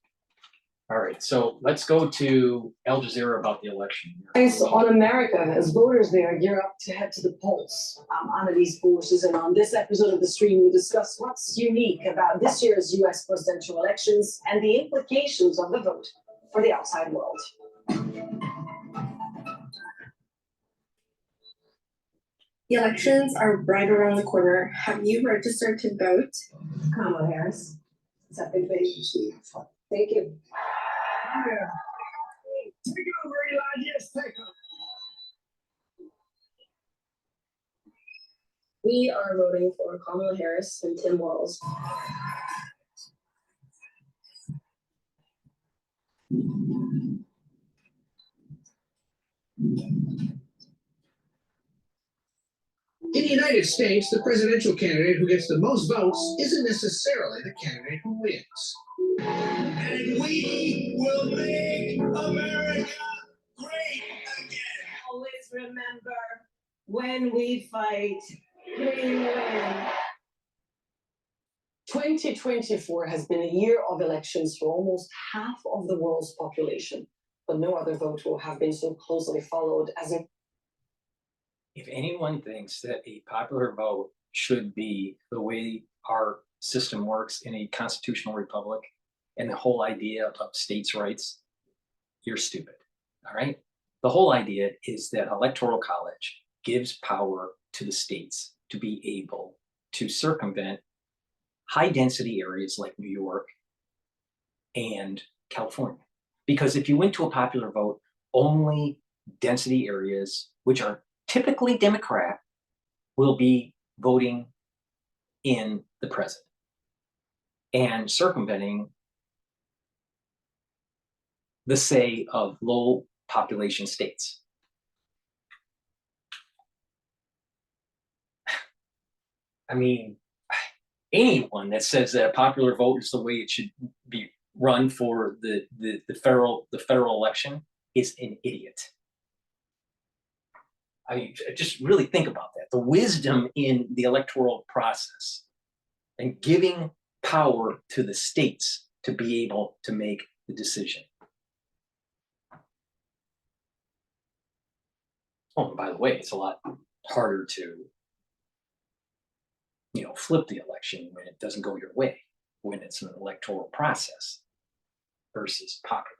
All right, so let's go to Al Jazeera about the election. Eyes on America as voters there gear up to head to the polls. I'm Annalise Forces, and on this episode of the stream, we discuss what's unique about this year's U.S. presidential elections and the implications of the vote for the outside world. The elections are right around the corner. Have you registered to vote? Kamala Harris. Is that big baby? Thank you. Yeah. Take over, Eli. Yes, take over. We are voting for Kamala Harris and Tim Walz. In the United States, the presidential candidate who gets the most votes isn't necessarily the candidate who wins. And we will make America great again. Always remember, when we fight, we win. 2024 has been a year of elections for almost half of the world's population, but no other vote will have been so closely followed as it. If anyone thinks that a popular vote should be the way our system works in a constitutional republic and the whole idea of states' rights, you're stupid, all right? The whole idea is that Electoral College gives power to the states to be able to circumvent high-density areas like New York and California. Because if you went to a popular vote, only density areas, which are typically Democrat, will be voting in the president and circumventing the say of low population states. I mean, anyone that says that a popular vote is the way it should be run for the federal election is an idiot. I mean, just really think about that. The wisdom in the electoral process and giving power to the states to be able to make the decision. Oh, and by the way, it's a lot harder to, flip the election when it doesn't go your way, when it's an electoral process versus popular.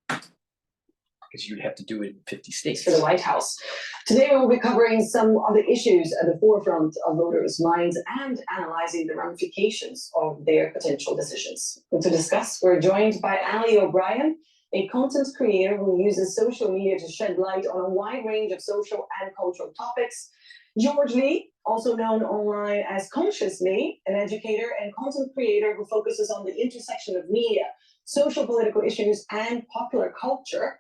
Because you'd have to do it in 50 states. For the White House. Today we'll be covering some of the issues at the forefront of voters' minds and analyzing the ramifications of their potential decisions. And to discuss, we're joined by Ali O'Brien, a content creator who uses social media to shed light on a wide range of social and cultural topics. George Lee, also known online as Conscious Lee, an educator and content creator who focuses on the intersection of media, social political issues, and popular culture.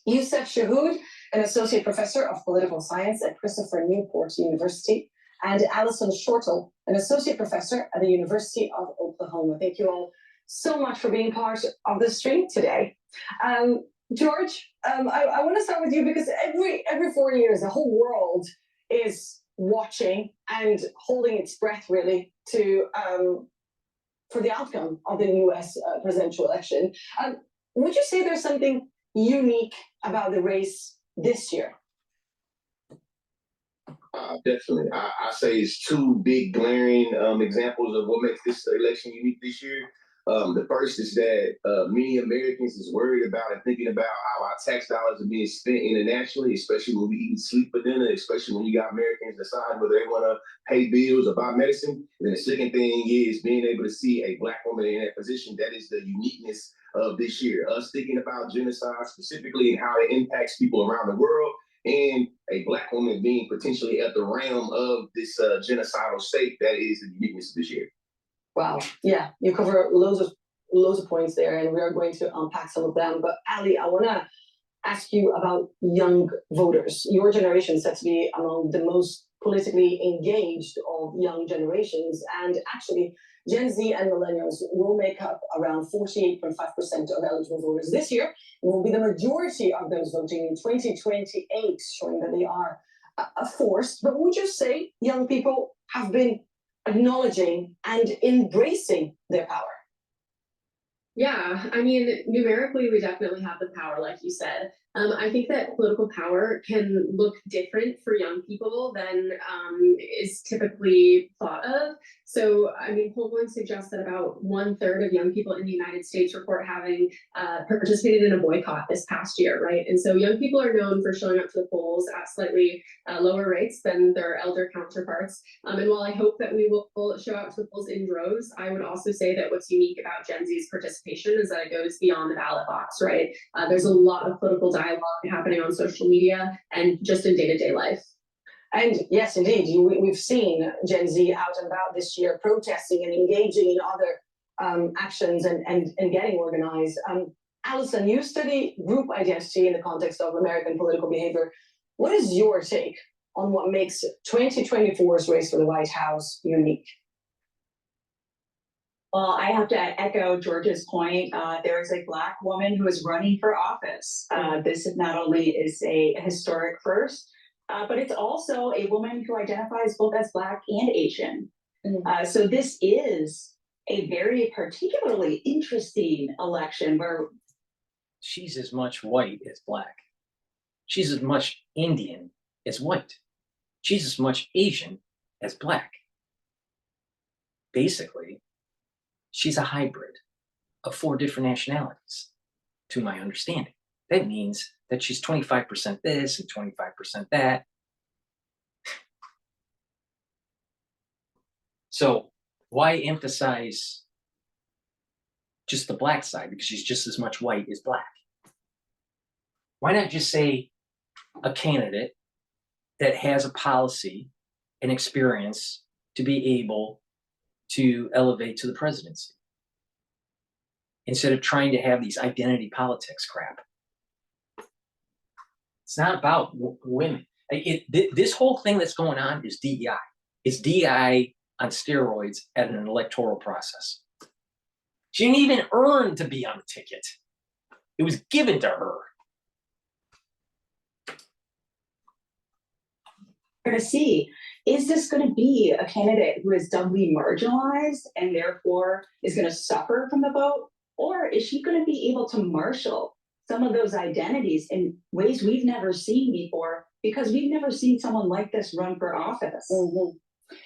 Youssef Shahood, an associate professor of political science at Christopher Newport University, and Alison Shortle, an associate professor at the University of Oklahoma. Thank you all so much for being part of the stream today. George, I want to start with you because every 4 years, the whole world is watching and holding its breath, really, to for the outcome of the U.S. Presidential election. Would you say there's something unique about the race this year? Definitely. I say it's two big glaring examples of what makes this election unique this year. The first is that many Americans is worried about and thinking about how our tax dollars are being spent internationally, especially when we eat and sleep for dinner, especially when you got Americans decide whether they want to pay bills or buy medicine. And then the second thing is being able to see a Black woman in that position. That is the uniqueness of this year. Us thinking about genocide specifically and how it impacts people around the world, and a Black woman being potentially at the realm of this genocidal state. That is the uniqueness of this year. Wow. Yeah, you cover loads of points there, and we are going to unpack some of them. But Ali, I want to ask you about young voters. Your generation is said to be among the most politically engaged of young generations, and actually Gen Z and millennials will make up around 48.5% of eligible voters this year, and will be the majority of those voting in 2028, showing that they are a force. But would you say young people have been acknowledging and embracing their power? Yeah, I mean, numerically, we definitely have the power, like you said. I think that political power can look different for young people than is typically thought of. So, I mean, polling suggests that about 1/3 of young people in the United States report having participated in a boycott this past year, right? And so young people are known for showing up to the polls at slightly lower rates than their elder counterparts. And while I hope that we will show up to the polls in droves, I would also say that what's unique about Gen Z's participation is that it goes beyond the ballot box, right? There's a lot of political dialogue happening on social media and just in day-to-day life. And yes, indeed, we've seen Gen Z out and about this year protesting and engaging in other actions and getting organized. Alison, you study group identity in the context of American political behavior. What is your take on what makes 2024's race for the White House unique? Well, I have to echo George's point. There is a Black woman who is running for office. This not only is a historic first, but it's also a woman who identifies both as Black and Asian. So this is a very particularly interesting election where she's as much white as Black. She's as much Indian as white. She's as much Asian as Black. Basically, she's a hybrid of 4 different nationalities, to my understanding. That means that she's 25% this and 25% that. So why emphasize just the Black side? Because she's just as much white as Black. Why not just say a candidate that has a policy and experience to be able to elevate to the presidency, instead of trying to have these identity politics crap? It's not about women. This whole thing that's going on is DEI. It's DEI on steroids at an electoral process. She didn't even earn to be on the ticket. It was given to her. to see, is this going to be a candidate who is doubly marginalized and therefore is going to suffer from the vote? Or is she going to be able to marshal some of those identities in ways we've never seen before, because we've never seen someone like this run for office.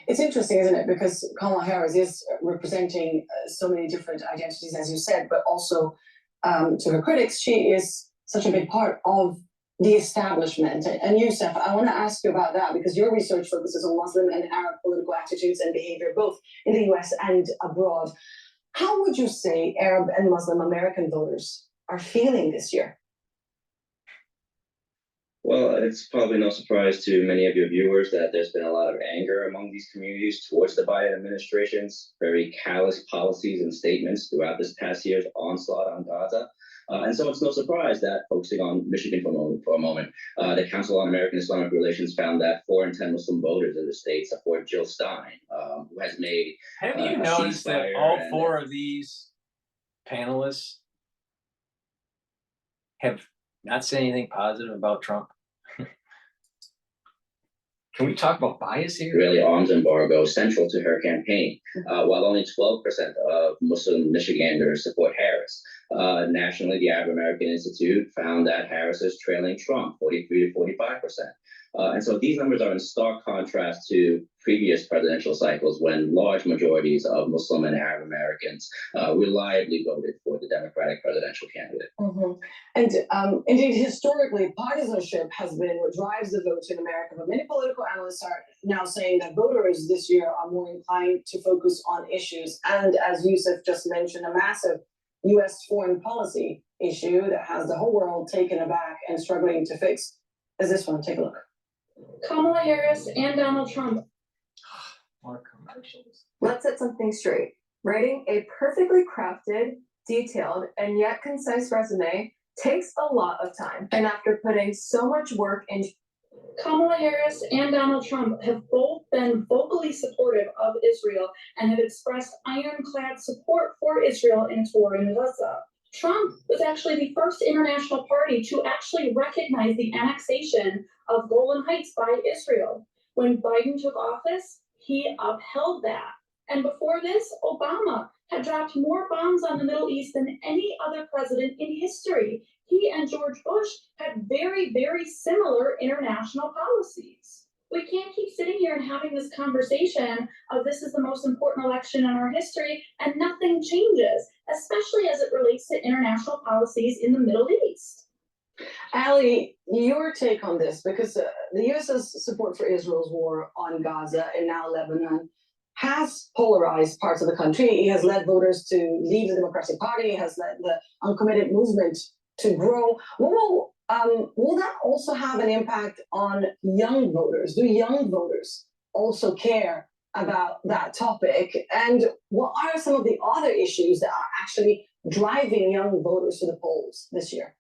It's interesting, isn't it? Because Kamala Harris is representing so many different identities, as you said, but also to her critics, she is such a big part of the establishment. And Youssef, I want to ask you about that because your research focuses on Muslim and Arab political attitudes and behavior, both in the US and abroad. How would you say Arab and Muslim American voters are feeling this year? Well, it's probably no surprise to many of your viewers that there's been a lot of anger among these communities towards the Biden administration's very callous policies and statements throughout this past year's onslaught on Gaza. And so it's no surprise that, focusing on Michigan for a moment, the Council on American Islamic Relations found that 4 in 10 Muslim voters in the state support Jill Stein, who has made Have you noticed that all 4 of these panelists have not said anything positive about Trump? Can we talk about bias here? Really, arms embargo central to her campaign, while only 12% of Muslim Michiganders support Harris. Nationally, the Arab American Institute found that Harris is trailing Trump, 43 to 45%. And so these numbers are in stark contrast to previous presidential cycles when large majorities of Muslim and Arab Americans reliably voted for the Democratic presidential candidate. And indeed, historically, partisanship has been what drives the vote in America. But many political analysts are now saying that voters this year are more inclined to focus on issues. And as Youssef just mentioned, a massive U.S. foreign policy issue that has the whole world taken aback and struggling to fix is this one. Take a look. Kamala Harris and Donald Trump. More commercials. Let's set something straight. Writing a perfectly crafted, detailed, and yet concise resume takes a lot of time. And after putting so much work into Kamala Harris and Donald Trump have both been vocally supportive of Israel and have expressed ironclad support for Israel in its war in Gaza. Trump was actually the first international party to actually recognize the annexation of Golan Heights by Israel. When Biden took office, he upheld that. And before this, Obama had dropped more bombs on the Middle East than any other president in history. He and George Bush had very, very similar international policies. We can't keep sitting here and having this conversation of this is the most important election in our history and nothing changes, especially as it relates to international policies in the Middle East. Ali, your take on this, because the U.S.'s support for Israel's war on Gaza and now Lebanon has polarized parts of the country. It has led voters to leave the Democratic Party. It has led the uncommitted movement to grow. Will that also have an impact on young voters? Do young voters also care about that topic? And what are some of the other issues that are actually driving young voters to the polls this year?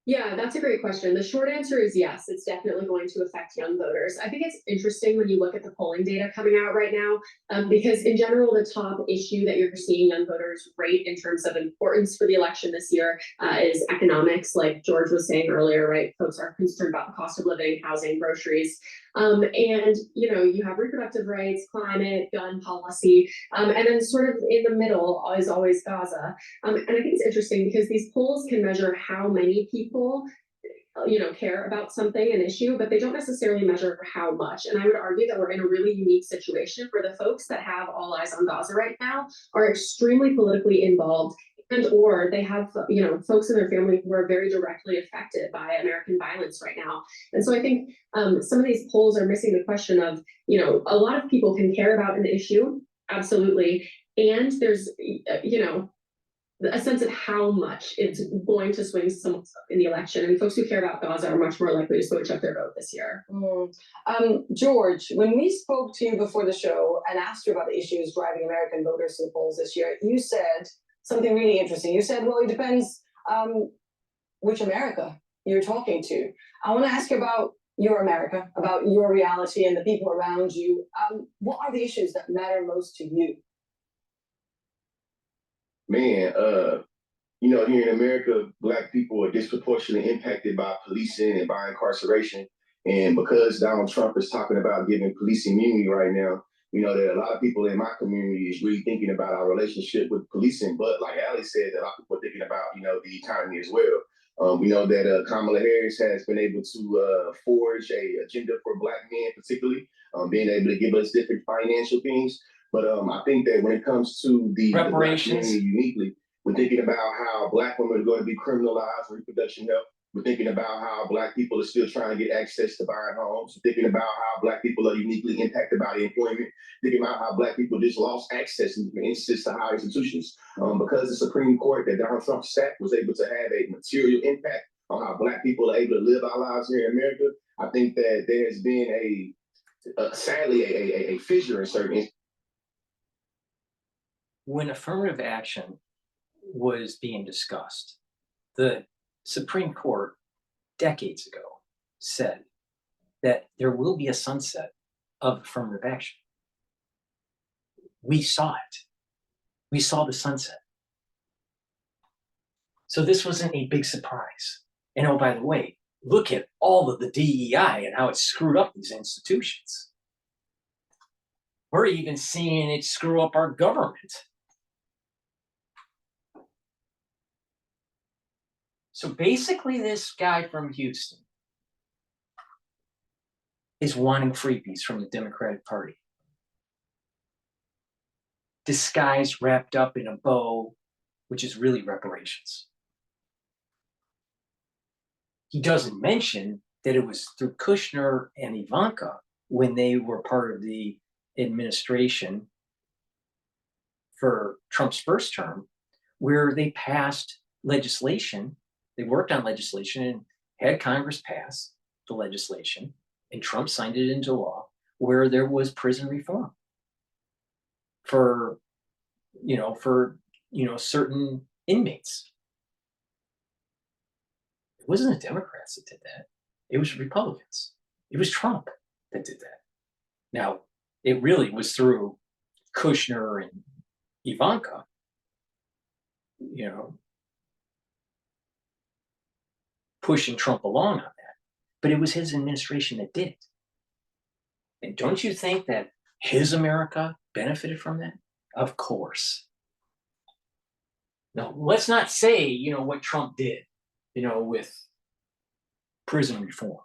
Yeah, that's a great question. The short answer is yes, it's definitely going to affect young voters. I think it's interesting when you look at the polling data coming out right now, because in general, the top issue that you're seeing young voters rate in terms of importance for the election this year is economics, like George was saying earlier, right? Folks are concerned about the cost of living, housing, groceries. And, you know, you have reproductive rights, climate, gun policy, and then sort of in the middle is always Gaza. And I think it's interesting because these polls can measure how many people, you know, care about something, an issue, but they don't necessarily measure how much. And I would argue that we're in a really unique situation where the folks that have all eyes on Gaza right now are extremely politically involved, and or they have, you know, folks in their family who are very directly affected by American violence right now. And so I think some of these polls are missing the question of, you know, a lot of people can care about an issue, absolutely, and there's, you know, a sense of how much it's going to swing some in the election. And folks who care about Gaza are much more likely to switch up their vote this year. George, when we spoke to you before the show and asked you about the issues driving American voters to the polls this year, you said something really interesting. You said, well, it depends which America you're talking to. I want to ask you about your America, about your reality and the people around you. What are the issues that matter most to you? Man, you know, here in America, Black people are disproportionately impacted by policing and by incarceration. And because Donald Trump is talking about giving police immunity right now, you know, that a lot of people in my community is really thinking about our relationship with policing. But like Ali said, a lot of people are thinking about, you know, the economy as well. We know that Kamala Harris has been able to forge a agenda for Black men, particularly being able to give us different financial things. But I think that when it comes to the Black community uniquely, we're thinking about how Black women are going to be criminalized for reproduction health. We're thinking about how Black people are still trying to get access to buying homes. We're thinking about how Black people are uniquely impacted by the employment. Thinking about how Black people just lost access to higher institutions. Because the Supreme Court that Donald Trump sat was able to have a material impact on how Black people are able to live our lives here in America, I think that there has been sadly a fissure in certain. When affirmative action was being discussed, the Supreme Court decades ago said that there will be a sunset of affirmative action. We saw it. We saw the sunset. So this wasn't a big surprise. And oh, by the way, look at all of the DEI and how it screwed up these institutions. We're even seeing it screw up our government. So basically, this guy from Houston is wanting freebies from the Democratic Party, disguised, wrapped up in a bow, which is really reparations. He doesn't mention that it was through Kushner and Ivanka when they were part of the administration for Trump's first term, where they passed legislation. They worked on legislation and had Congress pass the legislation, and Trump signed it into law, where there was prison reform for certain inmates. It wasn't the Democrats that did that. It was Republicans. It was Trump that did that. Now, it really was through Kushner and Ivanka, pushing Trump along on that. But it was his administration that did it. And don't you think that his America benefited from that? Of course. Now, let's not say, what Trump did, with prison reform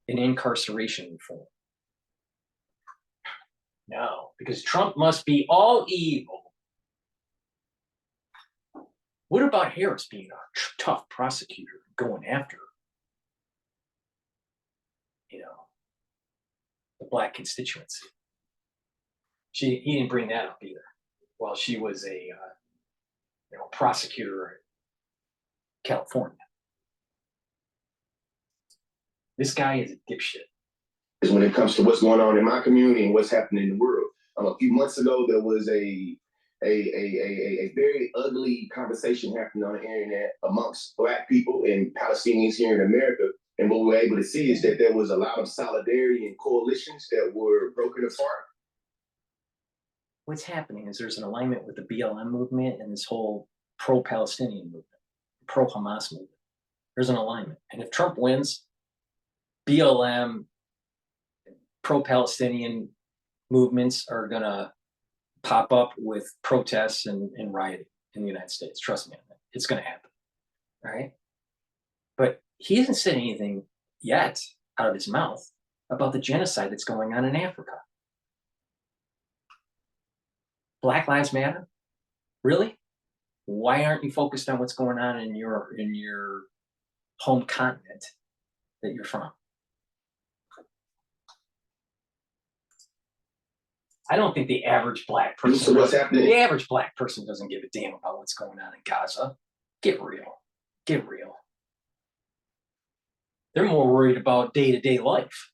and incarceration reform. No, because Trump must be all evil. What about Harris being a tough prosecutor going after, the Black constituency? He didn't bring that up either. While she was a prosecutor in California. This guy is a dipshit. When it comes to what's going on in my community and what's happening in the world. A few months ago, there was a very ugly conversation happening on the internet amongst Black people and Palestinians here in America. And what we were able to see is that there was a lot of solidarity and coalitions that were broken apart. What's happening is there's an alignment with the BLM movement and this whole pro-Palestinian movement, pro-Hamas movement. There's an alignment. And if Trump wins, BLM, pro-Palestinian movements are going to pop up with protests and rioting in the United States. Trust me on that. It's going to happen. All right? But he hasn't said anything yet out of his mouth about the genocide that's going on in Africa. Black Lives Matter? Really? Why aren't you focused on what's going on in your home continent that you're from? I don't think the average Black person. So what's happening? The average Black person doesn't give a damn about what's going on in Gaza. Get real. Get real. They're more worried about day-to-day life,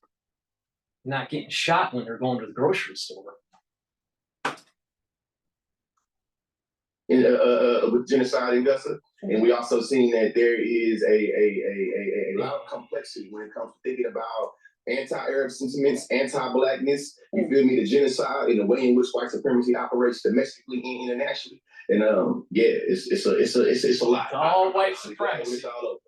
not getting shot when they're going to the grocery store. With genocide in Gaza, and we also seen that there is a lot of complexity when it comes to thinking about anti-Arab sentiments, anti-Blackness. You feel me? The genocide and the way in which white supremacy operates domestically and internationally. And it's a lot. It's all white supremacy. It's all over.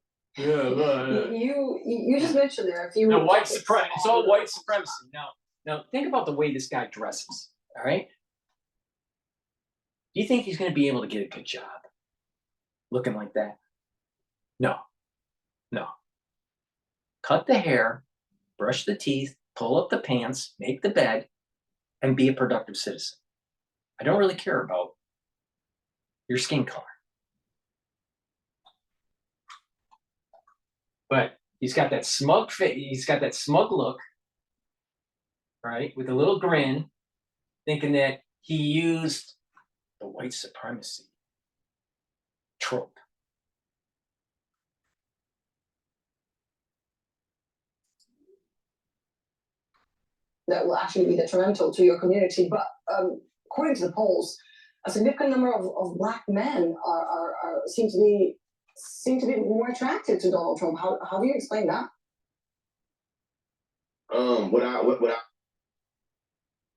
You just mentioned there a few. No, white supremacy. It's all white supremacy. Now, Now, think about the way this guy dresses, all right? Do you think he's going to be able to get a good job looking like that? No, no. Cut the hair, brush the teeth, pull up the pants, make the bed, and be a productive citizen. I don't really care about your skin color. But he's got that smug face, he's got that smug look, right? With a little grin, thinking that he used the white supremacy trope. That will actually be detrimental to your community. But according to the polls, a significant number of Black men seem to be more attracted to Donald Trump. How do you explain that?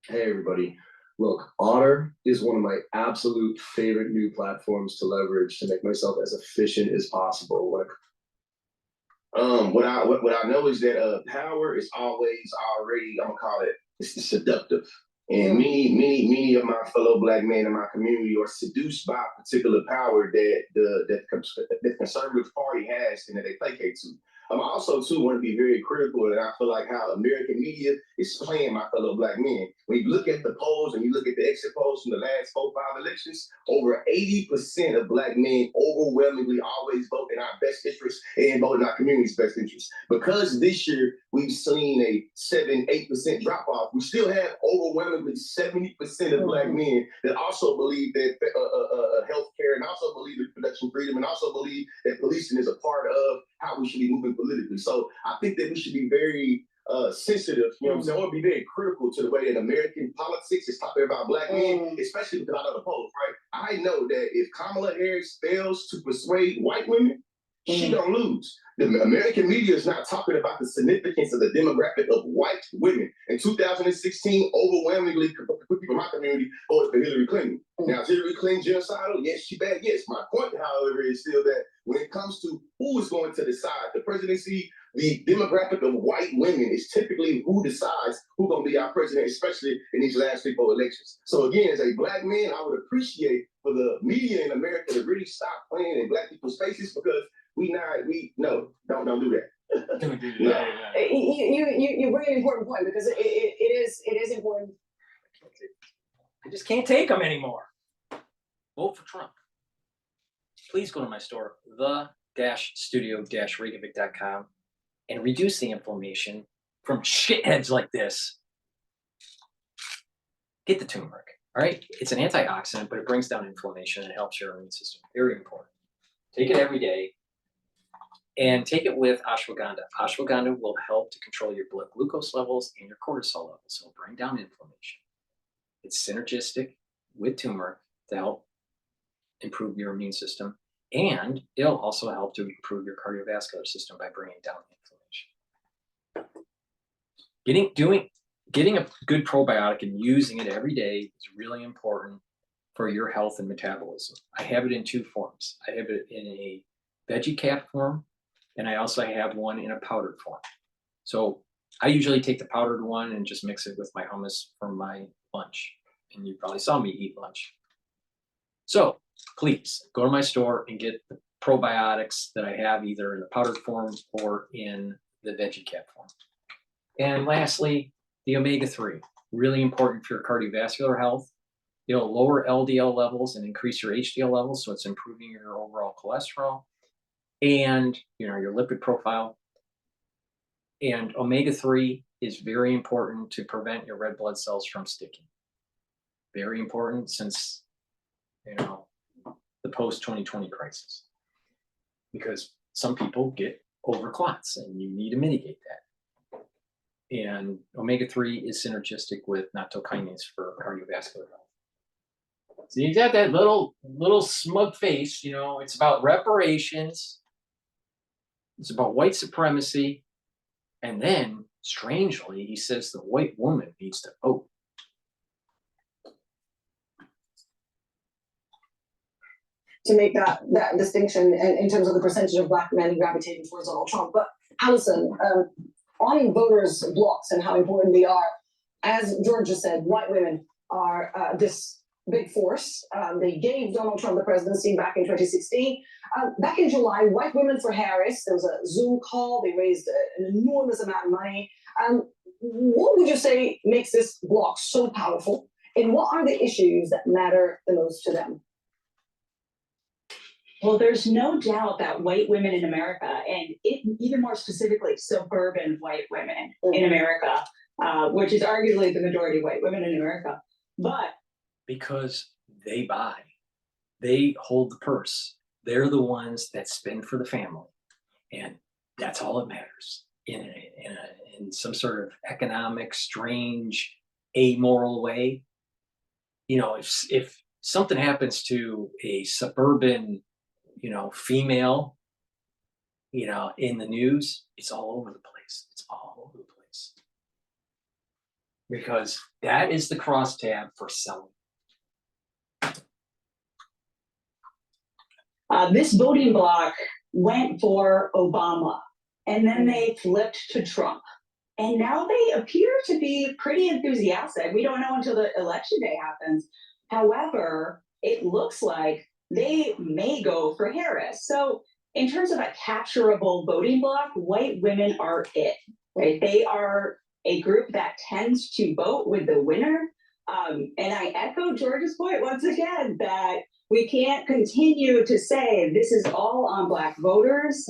Hey everybody, look, Otter is one of my absolute favorite new platforms to leverage to make myself as efficient as possible. Like, what I know is that power is always already, I'm gonna call it, it's seductive. And many of my fellow Black men in my community are seduced by a particular power that the conservative party has and that they placate to. I'm also too want to be very critical, and I feel like how American media is playing my fellow Black men. When you look at the polls and you look at the exit polls from the last 4-5 elections, over 80% of Black men overwhelmingly always vote in our best interest and vote in our community's best interest. Because this year we've seen a 7-8% drop off, we still have overwhelmingly 70% of Black men that also believe that healthcare, and also believe in production freedom, and also believe that policing is a part of how we should be moving politically. So I think that we should be very sensitive, you know what I'm saying, or be very critical to the way that American politics is talking about Black men, especially because I know the polls, right? I know that if Kamala Harris fails to persuade white women, she gonna lose. The American media is not talking about the significance of the demographic of white women. In 2016, overwhelmingly, people in my community voted for Hillary Clinton. Now, is Hillary Clinton genocidal? Yes, she bad. Yes. My point, however, is still that when it comes to who is going to decide the presidency, the demographic of white women is typically who decides who's going to be our president, especially in these last 3-4 elections. So again, as a Black man, I would appreciate for the media in America to really stop playing in Black people's faces, because don't do that. You bring an important point, because it is important. I just can't take them anymore. Vote for Trump. Please go to my store, the-studio-reykjavik.com, and reduce the inflammation from shitheads like this. Get the turmeric, all right? It's an antioxidant, but it brings down inflammation and helps your immune system. Very important. Take it every day, and take it with ashwagandha. Ashwagandha will help to control your blood glucose levels and your cortisol levels, so it'll bring down inflammation. It's synergistic with turmeric to help improve your immune system, and it'll also help to improve your cardiovascular system by bringing down inflammation. Getting a good probiotic and using it every day is really important for your health and metabolism. I have it in 2 forms. I have it in a veggie cap form, and I also have one in a powdered form. So I usually take the powdered one and just mix it with my hummus for my lunch. And you probably saw me eat lunch. So please go to my store and get the probiotics that I have either in the powdered form or in the veggie cap form. And lastly, the omega-3, really important for your cardiovascular health. It'll lower LDL levels and increase your HDL levels, so it's improving your overall cholesterol and your lipid profile. And omega-3 is very important to prevent your red blood cells from sticking. Very important since the post-2020 crisis, because some people get overclots and you need to mitigate that. And omega-3 is synergistic with nattokinase for cardiovascular health. So you got that little smug face, it's about reparations, it's about white supremacy, and then strangely he says the white woman needs to vote. To make that distinction in terms of the percentage of Black men gravitating towards Donald Trump. But Allison, on voters' blocks and how important they are, as George just said, white women are this big force. They gave Donald Trump the presidency back in 2016. Back in July, White Women for Harris, there was a Zoom call. They raised an enormous amount of money. What would you say makes this bloc so powerful? And what are the issues that matter the most to them? Well, there's no doubt that white women in America, and even more specifically, suburban white women in America, which is arguably the majority of white women in America, but because they buy, they hold the purse. They're the ones that spend for the family, and that's all that matters in some sort of economic, strange, amoral way. You know, if something happens to a suburban, you know, female, you know, in the news, it's all over the place. It's all over the place. Because that is the crosstab for selling. This voting bloc went for Obama, and then they flipped to Trump. And now they appear to be pretty enthusiastic. We don't know until the election day happens. However, it looks like they may go for Harris. So in terms of a capturable voting bloc, white women are it, right? They are a group that tends to vote with the winner. And I echo George's point once again that we can't continue to say this is all on Black voters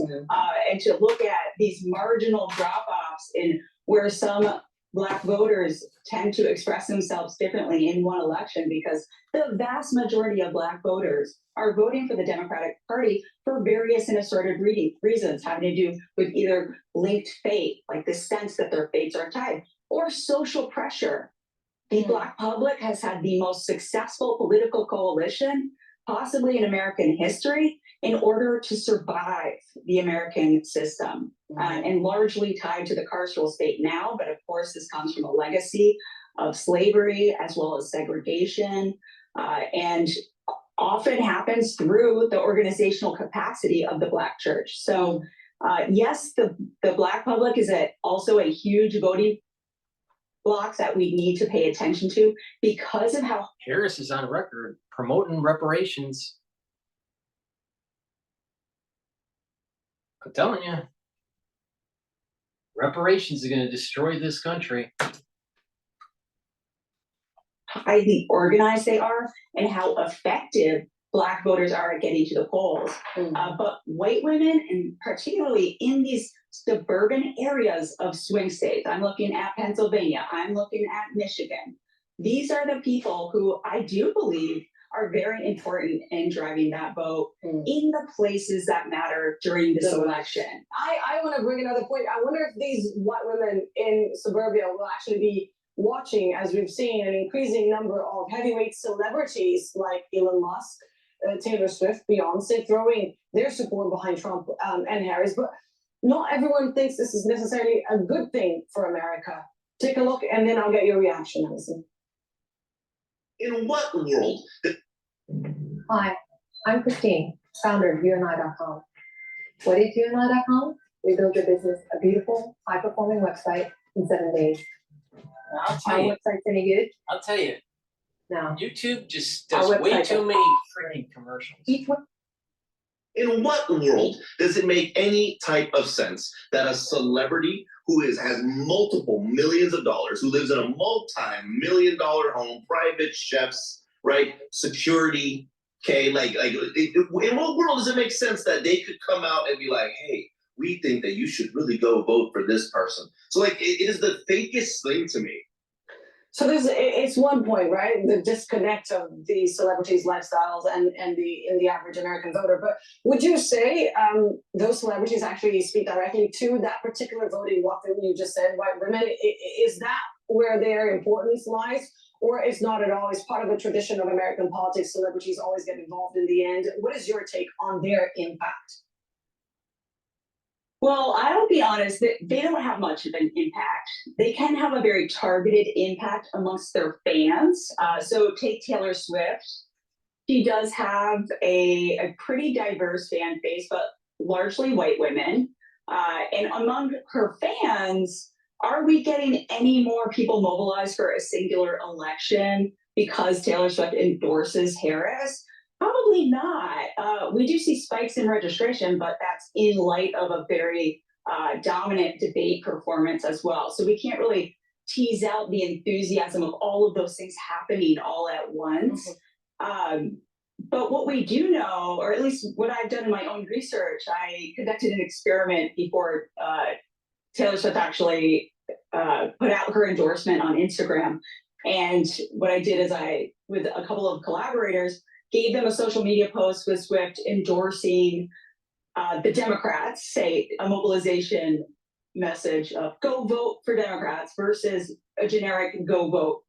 and to look at these marginal drop-offs in where some Black voters tend to express themselves differently in one election, because the vast majority of Black voters are voting for the Democratic Party for various and assorted reasons having to do with either linked fate, like the sense that their fates are tied, or social pressure. The Black public has had the most successful political coalition possibly in American history in order to survive the American system, and largely tied to the carceral state now. But of course, this comes from a legacy of slavery as well as segregation, and often happens through the organizational capacity of the Black church. So yes, the Black public is also a huge voting bloc that we need to pay attention to because of how Harris is on record promoting reparations. I'm telling you, reparations are going to destroy this country. highly organized they are and how effective Black voters are at getting to the polls. But white women, and particularly in these suburban areas of swing states, I'm looking at Pennsylvania, I'm looking at Michigan. These are the people who I do believe are very important in driving that vote in the places that matter during this election. I want to bring another point. I wonder if these white women in suburbia will actually be watching, as we've seen, an increasing number of heavyweight celebrities like Elon Musk, Taylor Swift, Beyonce, throwing their support behind Trump and Harris. But not everyone thinks this is necessarily a good thing for America. Take a look, and then I'll get your reaction, Alison. In what world? Hi, I'm Christine, founder of YouandI.com. What is YouandI.com? We build your business a beautiful, high-performing website in 7 days. I'll tell you. Our website's any good? I'll tell you. No. YouTube just Our does way website too is many freaking commercials. In what world does it make any type of sense that a celebrity who has multiple millions of dollars, who lives in a multi-million-dollar home, private chefs, right, security, okay, in what world does it make sense that they could come out and be like, hey, we think that you should really go vote for this person? So it is the fakest thing to me. So it's one point, right? The disconnect of the celebrities' lifestyles and the average American voter. But would you say those celebrities actually speak directly to that particular voting bloc that you just said, white women? Is that where their importance lies? Or is not at all? It's part of the tradition of American politics. Celebrities always get involved in the end. What is your take on their impact? Well, I'll be honest, they don't have much of an impact. They can have a very targeted impact amongst their fans. So take Taylor Swift. She does have a pretty diverse fan base, but largely white women. And among her fans, Are we getting any more people mobilized for a singular election because Taylor Swift endorses Harris? Probably not. We do see spikes in registration, but that's in light of a very dominant debate performance as well. So we can't really tease out the enthusiasm of all of those things happening all at once. But what we do know, or at least what I've done in my own research, I conducted an experiment before Taylor Swift actually put out her endorsement on Instagram. And what I did is I, with a couple of collaborators, gave them a social media post with Swift endorsing the Democrats, say a mobilization message of go vote for Democrats versus a generic go vote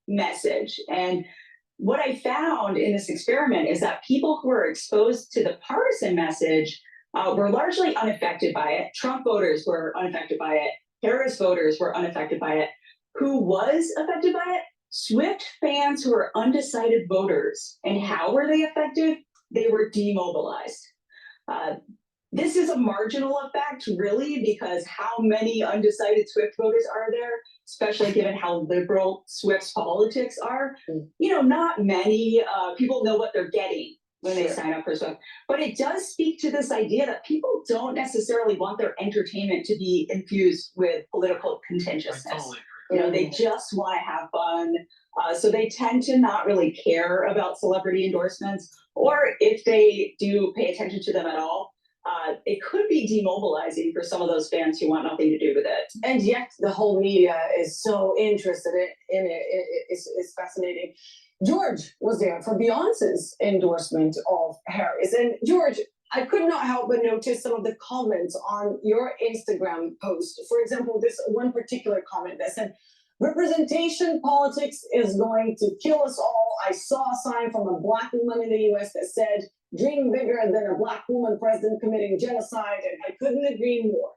message. And what I found in this experiment is that people who were exposed to the partisan message were largely unaffected by it. Trump voters were unaffected by it. Harris voters were unaffected by it. Who was affected by it? Swift fans who were undecided voters. And how were they affected? They were demobilized. This is a marginal effect, really, because how many undecided Swift voters are there, especially given how liberal Swift's politics are? You know, not many people know what they're getting when they sign up for Swift. But it does speak to this idea that people don't necessarily want their entertainment to be infused with political contentiousness. You know, they just want to have fun. So they tend to not really care about celebrity endorsements, or if they do pay attention to them at all, it could be demobilizing for some of those fans who want nothing to do with it. And yet the whole media is so interested in it. It's fascinating. George was there for Beyonce's endorsement of Harris. And George, I could not help but notice some of the comments on your Instagram post. For example, this one particular comment that said, "Representation politics is going to kill us all. I saw a sign from a Black woman in the US that said, dream bigger than a Black woman president committing genocide, and I couldn't agree more."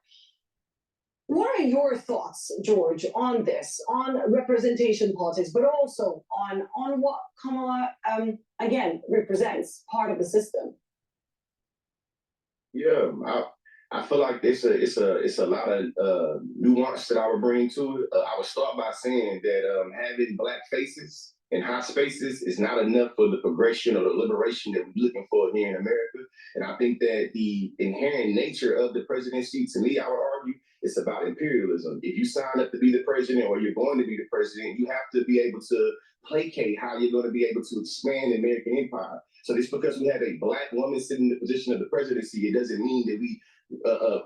What are your thoughts, George, on this, on representation politics, but also on what Kamala, again, represents, part of the system? Yeah, I feel like it's a lot of nuance that I would bring to it. I would start by saying that having Black faces in high spaces is not enough for the progression or the liberation that we're looking for here in America. And I think that the inherent nature of the presidency, to me, I would argue, it's about imperialism. If you sign up to be the president or you're going to be the president, you have to be able to placate how you're going to be able to expand the American empire. So just because we have a Black woman sitting in the position of the presidency, it doesn't mean that we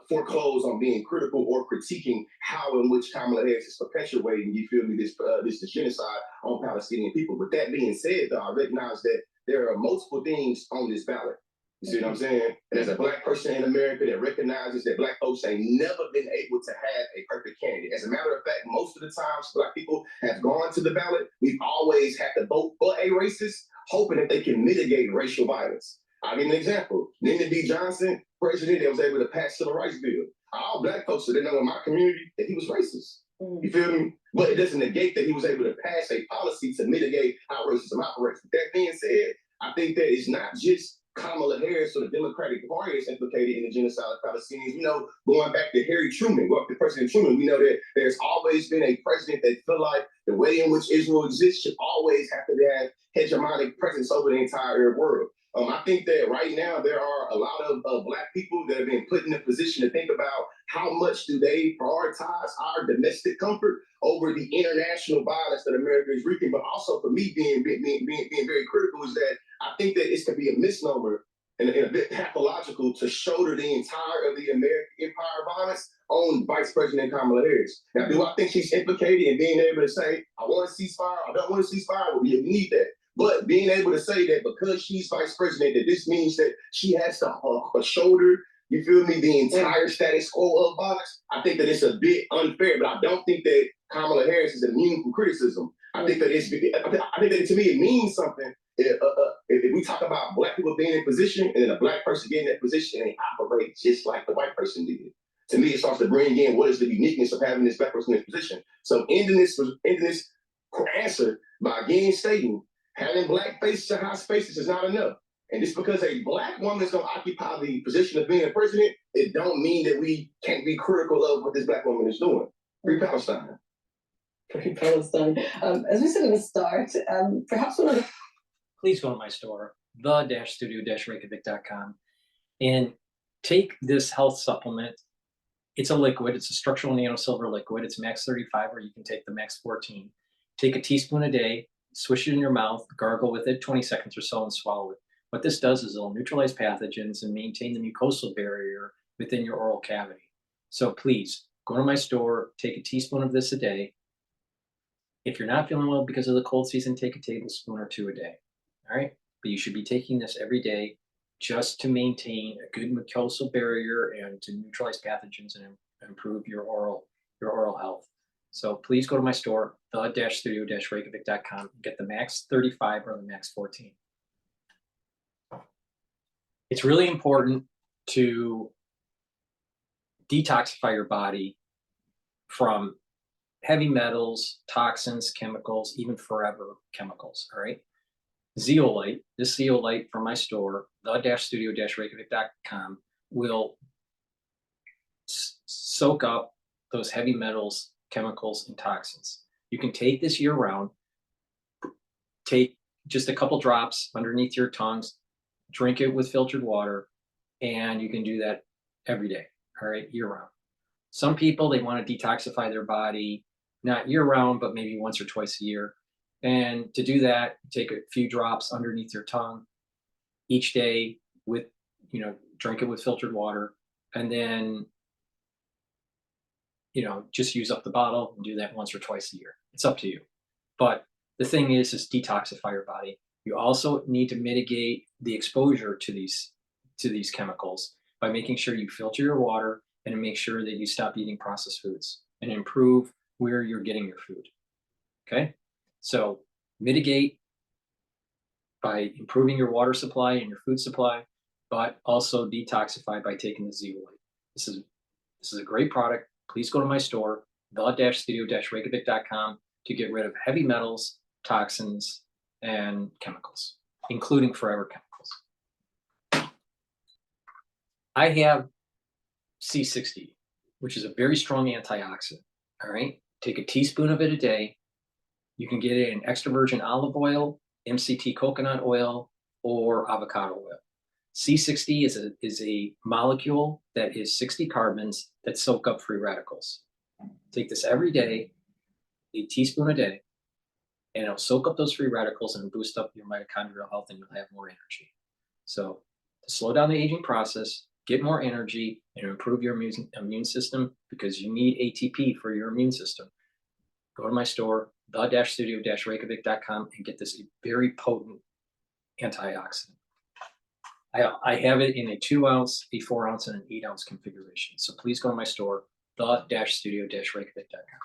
foreclose on being critical or critiquing how in which Kamala Harris is perpetuating, you feel me, this genocide on Palestinian people. But that being said, though, I recognize that there are multiple things on this ballot. You see what I'm saying? And as a Black person in America that recognizes that Black folks ain't never been able to have a perfect candidate. As a matter of fact, most of the times Black people have gone to the ballot, we've always had to vote for a racist, hoping that they can mitigate racial violence. I'll give you an example. Lyndon B. Johnson, president that was able to pass civil rights bill. All Black folks didn't know in my community that he was racist. You feel me? But it doesn't negate that he was able to pass a policy to mitigate how racism operates. With that being said, I think that it's not just Kamala Harris or the Democratic Party is implicated in the genocide of Palestinians. You know, going back to Harry Truman, going up to President Truman, we know that there's always been a president that feel like the way in which Israel exists should always have to have hegemonic presence over the entire world. I think that right now there are a lot of Black people that have been put in a position to think about how much do they prioritize our domestic comfort over the international violence that America is wreaking. But also for me being very critical is that I think that it's going to be a misnomer and a bit pathological to shoulder the entire of the American empire violence on Vice President Kamala Harris. Now, do I think she's implicated in being able to say, I want a ceasefire, I don't want a ceasefire? Well, we need that. But being able to say that because she's vice president, that this means that she has to shoulder, you feel me, the entire status quo of violence, I think that it's a bit unfair. But I don't think that Kamala Harris is immune from criticism. I think that to me it means something. If we talk about Black people being in position and then a Black person getting in that position and they operate just like the white person did. To me, it starts to bring in what is the uniqueness of having this Black person in this position. So ending this answer by again stating having Black faces in high spaces is not enough. And just because a Black woman is going to occupy the position of being a president, it don't mean that we can't be critical of what this Black woman is doing. Free Palestine. Free Palestine. As we said at the start, perhaps one of the Please go to my store, the-studio-reykjavik.com, and take this health supplement. It's a liquid. It's a structural nanosilver liquid. It's max 35, or you can take the max 14. Take a teaspoon a day, swish it in your mouth, gargle with it 20 seconds or so, and swallow it. What this does is it'll neutralize pathogens and maintain the mucosal barrier within your oral cavity. So please go to my store, take a teaspoon of this a day. If you're not feeling well because of the cold season, take a tablespoon or 2 a day. All right, but you should be taking this every day just to maintain a good mucosal barrier and to neutralize pathogens and improve your oral health. So please go to my store, the-studio-reykjavik.com, and get the max 35 or the max 14. It's really important to detoxify your body from heavy metals, toxins, chemicals, even forever chemicals, all right? Zeolite, this zeolite from my store, the-studio-reykjavik.com, will soak up those heavy metals, chemicals, and toxins. You can take this year round, take just a couple drops underneath your tongues, drink it with filtered water, and you can do that every day, all right, year round. Some people, they want to detoxify their body, not year round, but maybe once or twice a year. And to do that, take a few drops underneath your tongue each day with, drink it with filtered water, and then, just use up the bottle and do that once or twice a year. It's up to you. But the thing is detoxify your body. You also need to mitigate the exposure to these chemicals by making sure you filter your water and make sure that you stop eating processed foods and improve where you're getting your food. Okay? So mitigate by improving your water supply and your food supply, but also detoxify by taking the zeolite. This is a great product. Please go to my store, the-studio-reykjavik.com, to get rid of heavy metals, toxins, and chemicals, including forever chemicals. I have C60, which is a very strong antioxidant. All right, take a teaspoon of it a day. You can get it in extra virgin olive oil, MCT coconut oil, or avocado oil. C60 is a molecule that is 60 carbons that soak up free radicals. Take this every day, a teaspoon a day, and it'll soak up those free radicals and boost up your mitochondrial health, and you'll have more energy. So to slow down the aging process, get more energy, and improve your immune system, because you need ATP for your immune system, go to my store, the-studio-reykjavik.com, and get this very potent antioxidant. I have it in a 2-ounce, a 4-ounce, and an 8-ounce configuration. So please go to my store, the-studio-reykjavik.com.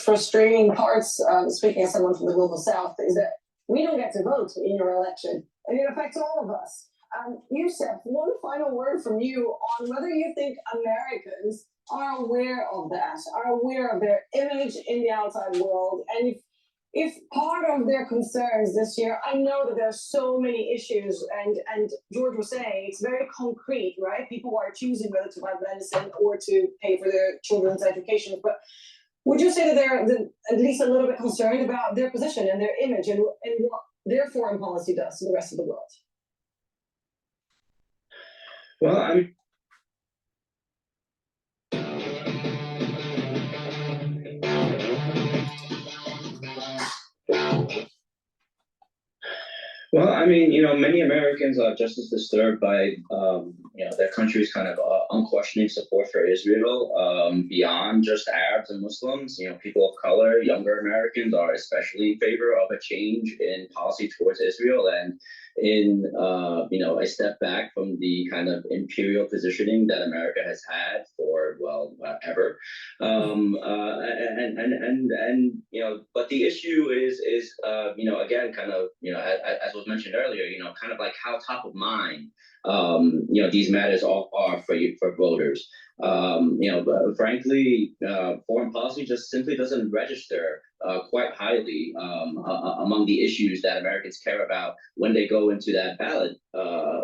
frustrating parts, speaking as someone from the global south, is that we don't get to vote in your election, and it affects all of us. Yusef, one final word from you on whether you think Americans are aware of that, are aware of their image in the outside world, and if part of their concerns this year, I know that there's so many issues, and George was saying it's very concrete, right? People are choosing whether to buy medicine or to pay for their children's education, but would you say that they're at least a little bit concerned about their position and their image and what their foreign policy does to the rest of the world? Well, many Americans are just as disturbed by, their country's kind of unquestioning support for Israel, beyond just Arabs and Muslims. People of color, younger Americans are especially in favor of a change in policy towards Israel and in, a step back from the kind of imperial positioning that America has had for, ever. But the issue is again, kind of, as was mentioned earlier, kind of like how top of mind, these matters all are for for voters. But frankly, foreign policy just simply doesn't register quite highly among the issues that Americans care about when they go into that ballot,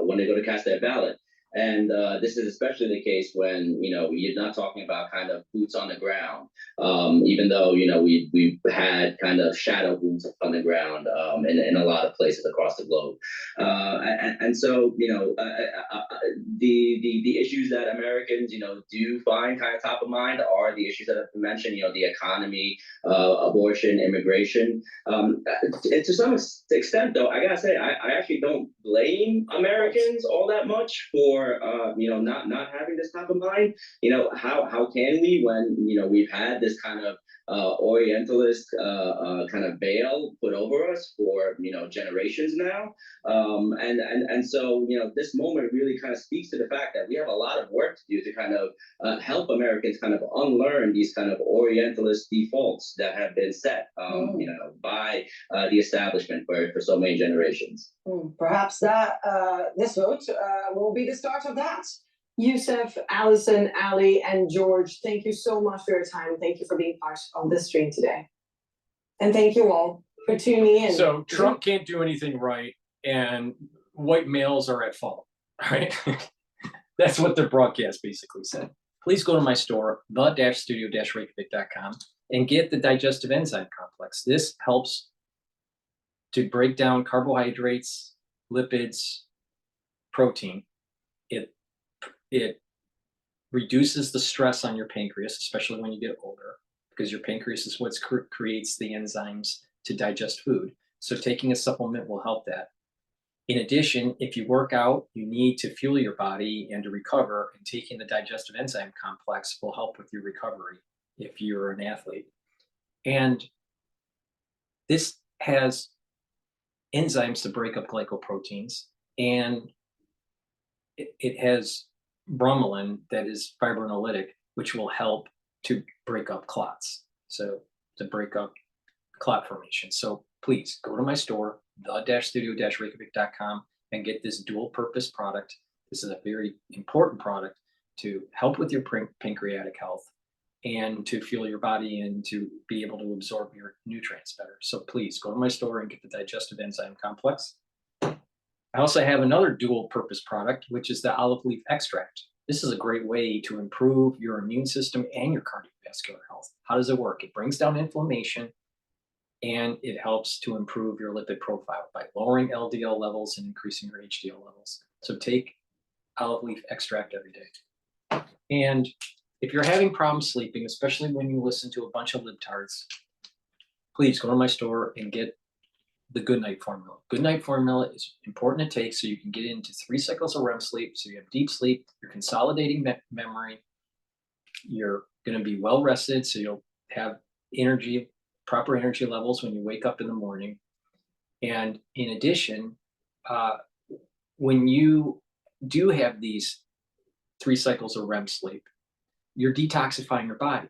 when they go to cast their ballot. And this is especially the case when, you're not talking about kind of boots on the ground, even though, we've had kind of shadow boots on the ground in a lot of places across the globe. And so, the issues that Americans, do find kind of top of mind are the issues that I've mentioned, the economy, abortion, immigration. And to some extent, though, I gotta say, I actually don't blame Americans all that much for not having this top of mind. How can we when we've had this kind of Orientalist kind of veil put over us for generations now, and so this moment really kind of speaks to the fact that we have a lot of work to do to kind of help Americans kind of unlearn these kind of Orientalist defaults that have been set by the establishment for so many generations. Perhaps that this vote will be the start of that. Yusuf, Allison, Ali, and George, thank you so much for your time. Thank you for being part of this stream today. And thank you all for tuning in. So Trump can't do anything right, and white males are at fault, right? That's what the broadcast basically said. Please go to my store, the-studio-reykjavik.com, and get the digestive enzyme complex. This helps to break down carbohydrates, lipids, protein. It reduces the stress on your pancreas, especially when you get older, because your pancreas is what creates the enzymes to digest food. So taking a supplement will help that. In addition, if you work out, you need to fuel your body and to recover, and taking the digestive enzyme complex will help with your recovery if you're an athlete. And this has enzymes to break up glycoproteins, and it has bromelain that is fibrinolytic, which will help to break up clots. So to break up clot formation. So please go to my store, the-studio-reykjavik.com, and get this dual purpose product. This is a very important product to help with your pancreatic health and to fuel your body and to be able to absorb your nutrients better. So please go to my store and get the digestive enzyme complex. I also have another dual purpose product, which is the olive leaf extract. This is a great way to improve your immune system and your cardiovascular health. How does it work? It brings down inflammation, and it helps to improve your lipid profile by lowering LDL levels and increasing your HDL levels. So take olive leaf extract every day. And if you're having problems sleeping, especially when you listen to a bunch of libtards, please go to my store and get the Good Night Formula. Good Night Formula is important to take so you can get into 3 cycles of REM sleep, so you have deep sleep, you're consolidating memory, you're going to be well rested, so you'll have energy, proper energy levels when you wake up in the morning. And in addition, when you do have these 3 cycles of REM sleep, you're detoxifying your body.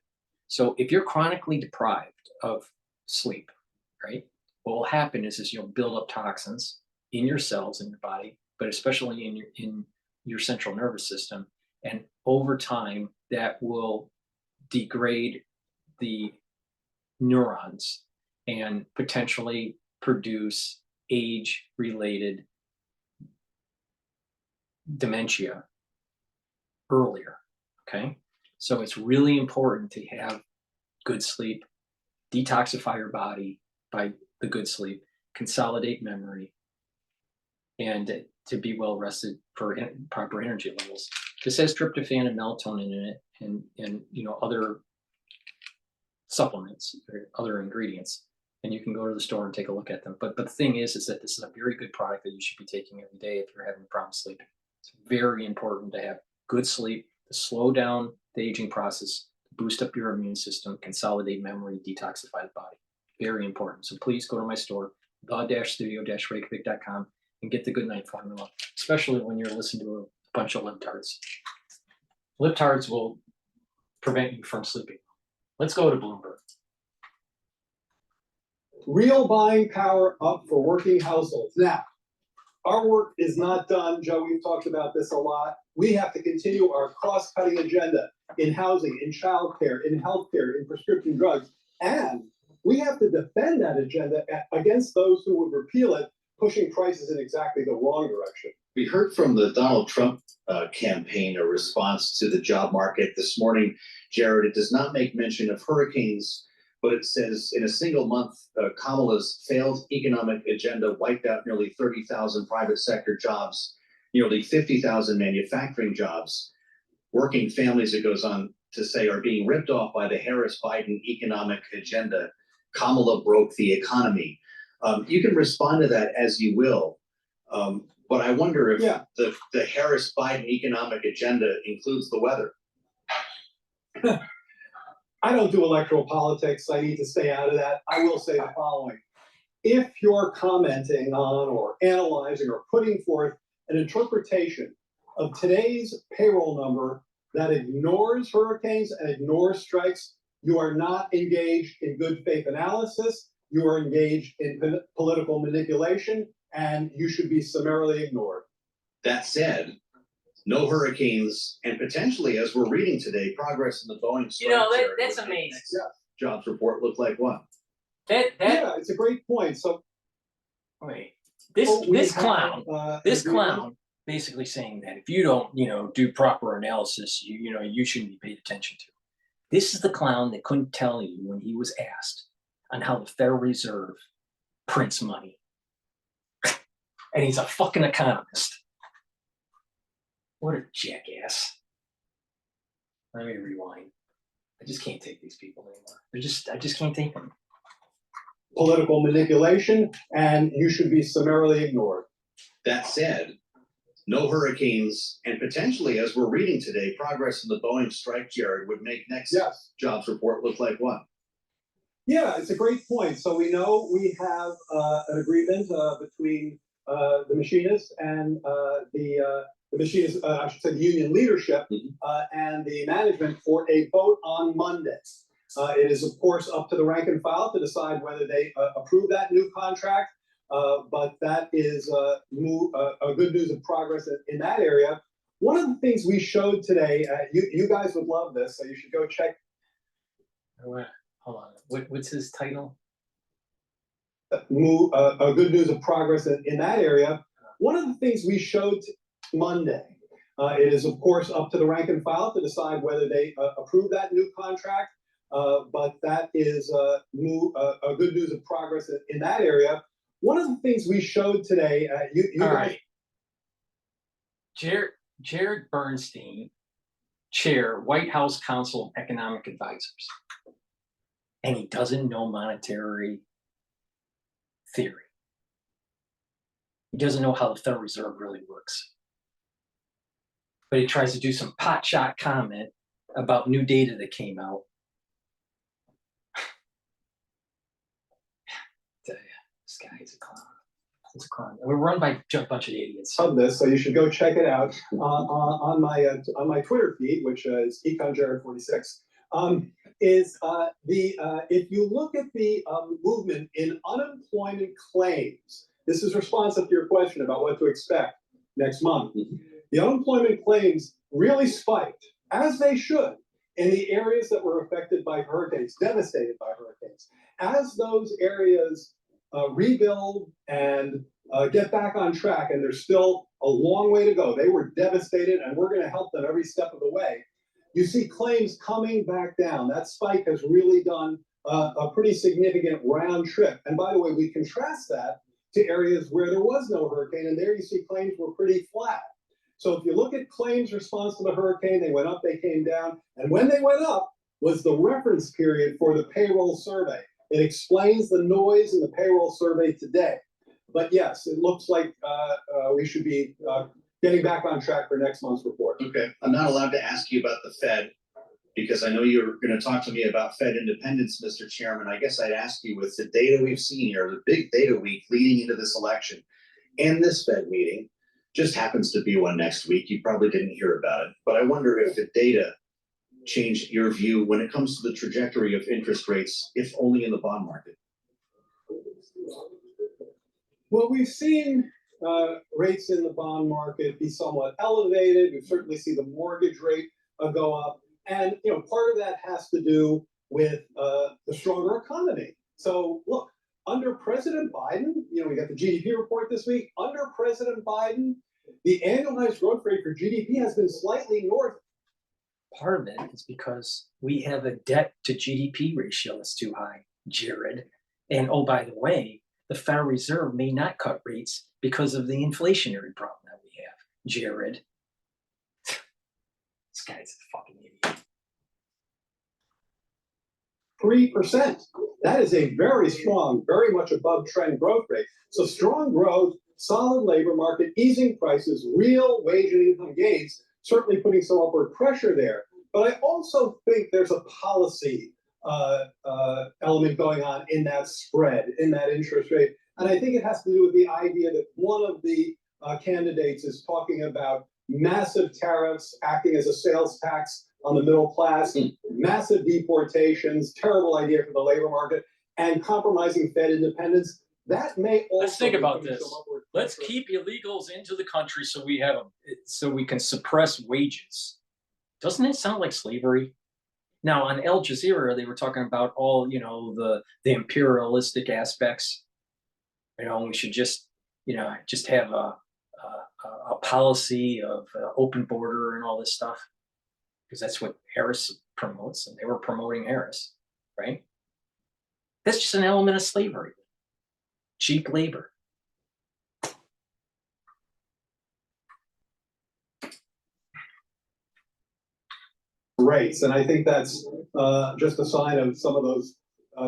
So if you're chronically deprived of sleep, right, what will happen is you'll build up toxins in your cells in your body, but especially in your central nervous system. And over time, that will degrade the neurons and potentially produce age-related dementia earlier, okay? So it's really important to have good sleep, detoxify your body by the good sleep, consolidate memory, and to be well rested for proper energy levels. This has tryptophan and melatonin in it, and other supplements or other ingredients. And you can go to the store and take a look at them. But the thing is that this is a very good product that you should be taking every day if you're having a problem sleeping. It's very important to have good sleep, to slow down the aging process, boost up your immune system, consolidate memory, detoxify the body. Very important. So please go to my store, the-studio-reykjavik.com, and get the Good Night Formula, especially when you're listening to a bunch of libtards. Libtards will prevent you from sleeping. Let's go to Bloomberg. Real buying power up for working households. Now, our work is not done, Joe. We've talked about this a lot. We have to continue our cost-cutting agenda in housing, in childcare, in healthcare, in prescription drugs, and we have to defend that agenda against those who would repeal it, pushing prices in exactly the wrong direction. We heard from the Donald Trump campaign a response to the job market this morning. Jared, it does not make mention of hurricanes, but it says in a single month, Kamala's failed economic agenda wiped out nearly 30,000 private sector jobs, nearly 50,000 manufacturing jobs. Working families, it goes on to say, are being ripped off by the Harris-Biden economic agenda. Kamala broke the economy. You can respond to that as you will. But I wonder if the Harris-Biden economic agenda includes the weather. I don't do electoral politics. I need to stay out of that. I will say the following. If you're commenting on or analyzing or putting forth an interpretation of today's payroll number that ignores hurricanes and ignores strikes, you are not engaged in good faith analysis. You are engaged in political manipulation, and you should be summarily ignored. That said, no hurricanes, and potentially, as we're reading today, progress in the Boeing strike. That's amazing. Jobs report look like what? Yeah, it's a great point. So, wait, this clown basically saying that if you don't, do proper analysis, you shouldn't be paid attention to. This is the clown that couldn't tell you when he was asked on how the Federal Reserve prints money, and he's a fucking economist. What a jackass. Let me rewind. I just can't take these people anymore. I just can't take them. Political manipulation, and you should be summarily ignored. That said, no hurricanes, and potentially, as we're reading today, progress in the Boeing strike, Jared, would make next jobs report look like what? Yeah, it's a great point. So we know we have an agreement between the machinists and the machinists, I should say the union leadership and the management for a vote on Monday. It is, of course, up to the rank and file to decide whether they approve that new contract, but that is a good news of progress in that area. One of the things we showed today, you guys would love this, so you should go check. Hold on. What's his title? A good news of progress in that area. One of the things we showed Monday, it is, of course, up to the rank and file to decide whether they approve that new contract, but that is a good news of progress in that area. One of the things we showed today, Jared Bernstein, Chair, White House Council of Economic Advisors, and he doesn't know monetary theory. He doesn't know how the Federal Reserve really works. But he tries to do some potshot comment about new data that came out. This guy is a clown. He's a clown. We're run by a bunch of idiots. Of this, so you should go check it out on my Twitter feed, which is econjared46. If you look at the movement in unemployment claims, this is responsive to your question about what to expect next month. The unemployment claims really spiked, as they should, in the areas that were affected by hurricanes, devastated by hurricanes. As those areas rebuild and get back on track, and there's still a long way to go. They were devastated, and we're going to help them every step of the way. You see claims coming back down. That spike has really done a pretty significant round trip. And by the way, we contrast that to areas where there was no hurricane, and there you see claims were pretty flat. So if you look at claims response to the hurricane, they went up, they came down, and when they went up was the reference period for the payroll survey. It explains the noise in the payroll survey today. But yes, it looks like we should be getting back on track for next month's report. Okay, I'm not allowed to ask you about the Fed because I know you're going to talk to me about Fed independence, Mr. Chairman. I guess I'd ask you with the data we've seen here, the big data week leading into this election and this Fed meeting, just happens to be one next week. You probably didn't hear about it, but I wonder if the data change your view when it comes to the trajectory of interest rates, if only in the bond market. Well, we've seen rates in the bond market be somewhat elevated. We certainly see the mortgage rate go up. And, part of that has to do with the stronger economy. So look, under President Biden, we got the GDP report this week. Under President Biden, the annualized growth rate for GDP has been slightly north. Part of it is because we have a debt to GDP ratio that's too high, Jared. And oh, by the way, the Federal Reserve may not cut rates because of the inflationary problem that we have, Jared. This guy's a fucking idiot. 3%. That is a very strong, very much above trend growth rate. So strong growth, solid labor market, easing prices, real wage and income gains, certainly putting some upward pressure there. But I also think there's a policy element going on in that spread, in that interest rate. And I think it has to do with the idea that one of the candidates is talking about massive tariffs acting as a sales tax on the middle class, massive deportations, terrible idea for the labor market, and compromising Fed independence. That may also Let's think about this. Let's keep illegals into the country so we can suppress wages. Doesn't it sound like slavery? Now on Al Jazeera, they were talking about all the imperialistic aspects. We should just have a policy of open border and all this stuff, because that's what Harris promotes, and they were promoting Harris, right? That's just an element of slavery, cheap labor. Rates, and I think that's just a sign of some of those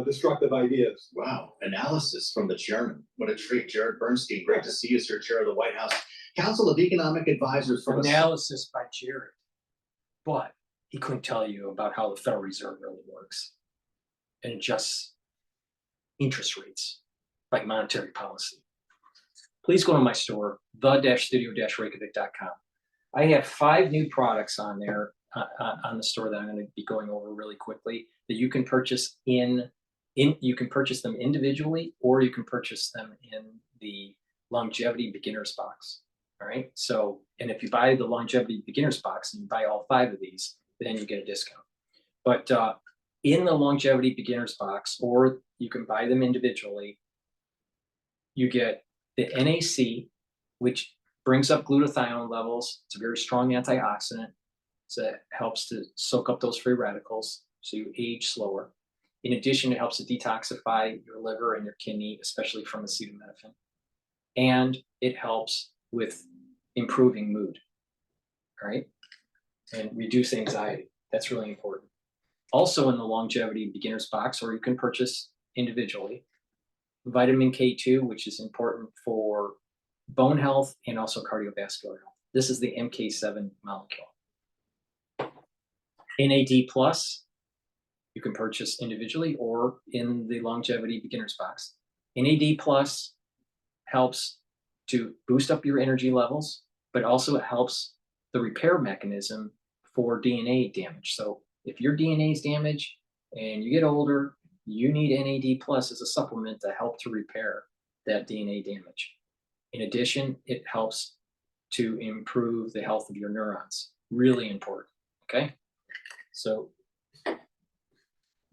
destructive ideas. Wow, analysis from the chairman. What a treat, Jared Bernstein. Great to see you, sir, Chair of the White House Council of Economic Advisors. From Analysis by Jared, but he couldn't tell you about how the Federal Reserve really works and adjusts interest rates by monetary policy. Please go to my store, the-studio-reykjavik.com. I have 5 new products on there on the store that I'm going to be going over really quickly that you can purchase you can purchase them individually, or you can purchase them in the Longevity Beginners Box. All right. So, and if you buy the Longevity Beginners Box and you buy all 5 of these, then you get a discount. But in the Longevity Beginners Box, or you can buy them individually, you get the NAC, which brings up glutathione levels. It's a very strong antioxidant. So it helps to soak up those free radicals so you age slower. In addition, it helps to detoxify your liver and your kidney, especially from acetaminophen. And it helps with improving mood, all right? And reduce anxiety. That's really important. Also in the Longevity Beginners Box, or you can purchase individually, vitamin K2, which is important for bone health and also cardiovascular health. This is the MK7 molecule. NAD+, you can purchase individually or in the Longevity Beginners Box. NAD+ helps to boost up your energy levels, but also it helps the repair mechanism for DNA damage. So if your DNA is damaged and you get older, you need NAD+ as a supplement to help to repair that DNA damage. In addition, it helps to improve the health of your neurons. Really important, okay? So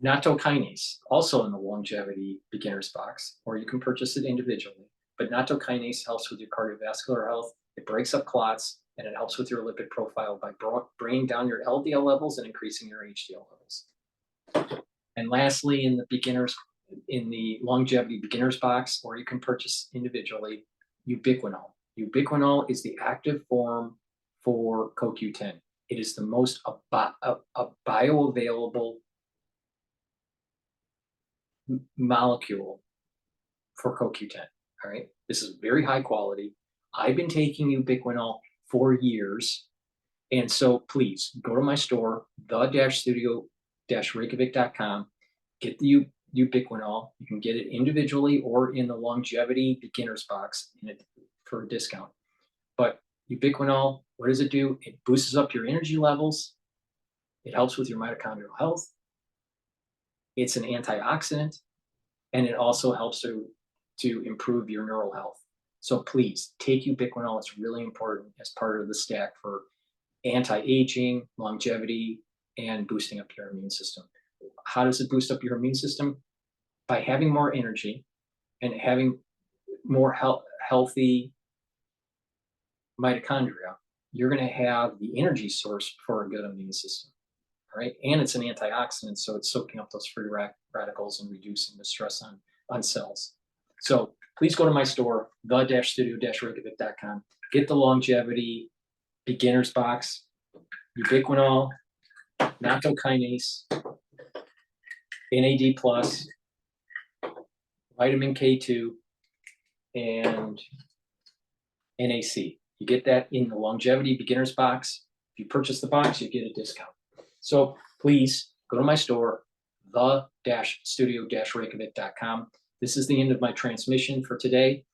nattokinase, also in the Longevity Beginners Box, or you can purchase it individually. But nattokinase helps with your cardiovascular health. It breaks up clots, and it helps with your lipid profile by bringing down your LDL levels and increasing your HDL levels. And lastly, in the Longevity Beginners Box, or you can purchase individually, ubiquinol. Ubiquinol is the active form for CoQ10. It is the most bioavailable molecule for CoQ10. All right, this is very high quality. I've been taking ubiquinol for years, and so please go to my store, the-studio-reykjavik.com. Get the ubiquinol. You can get it individually or in the Longevity Beginners Box for a discount. But ubiquinol, what does it do? It boosts up your energy levels. It helps with your mitochondrial health. It's an antioxidant, and it also helps to improve your neural health. So please take ubiquinol. It's really important as part of the stack for anti-aging, longevity, and boosting up your immune system. How does it boost up your immune system? By having more energy and having more healthy mitochondria, you're going to have the energy source for a good immune system. All right. And it's an antioxidant, so it's soaking up those free radicals and reducing the stress on cells. So please go to my store, the-studio-reykjavik.com. Get the longevity beginner's box, ubiquinol, nattokinase, NAD+, vitamin K2, and NAC. You get that in the longevity beginner's box. If you purchase the box, you get a discount. So please go to my store, the-studio-reykjavik.com. This is the end of my transmission for today.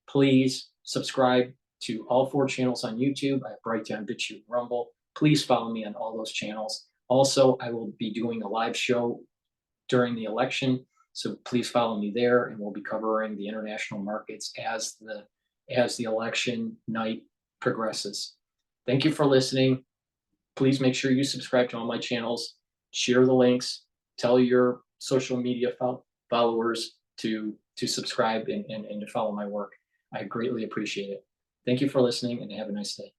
Please subscribe to all 4 channels on YouTube. I have Brighteon, Bitchute, Rumble. Please follow me on all those channels. Also, I will be doing a live show during the election, so please follow me there, and we'll be covering the international markets as the election night progresses. Thank you for listening. Please make sure you subscribe to all my channels, share the links, tell your social media followers to subscribe and to follow my work. I greatly appreciate it. Thank you for listening, and have a nice day.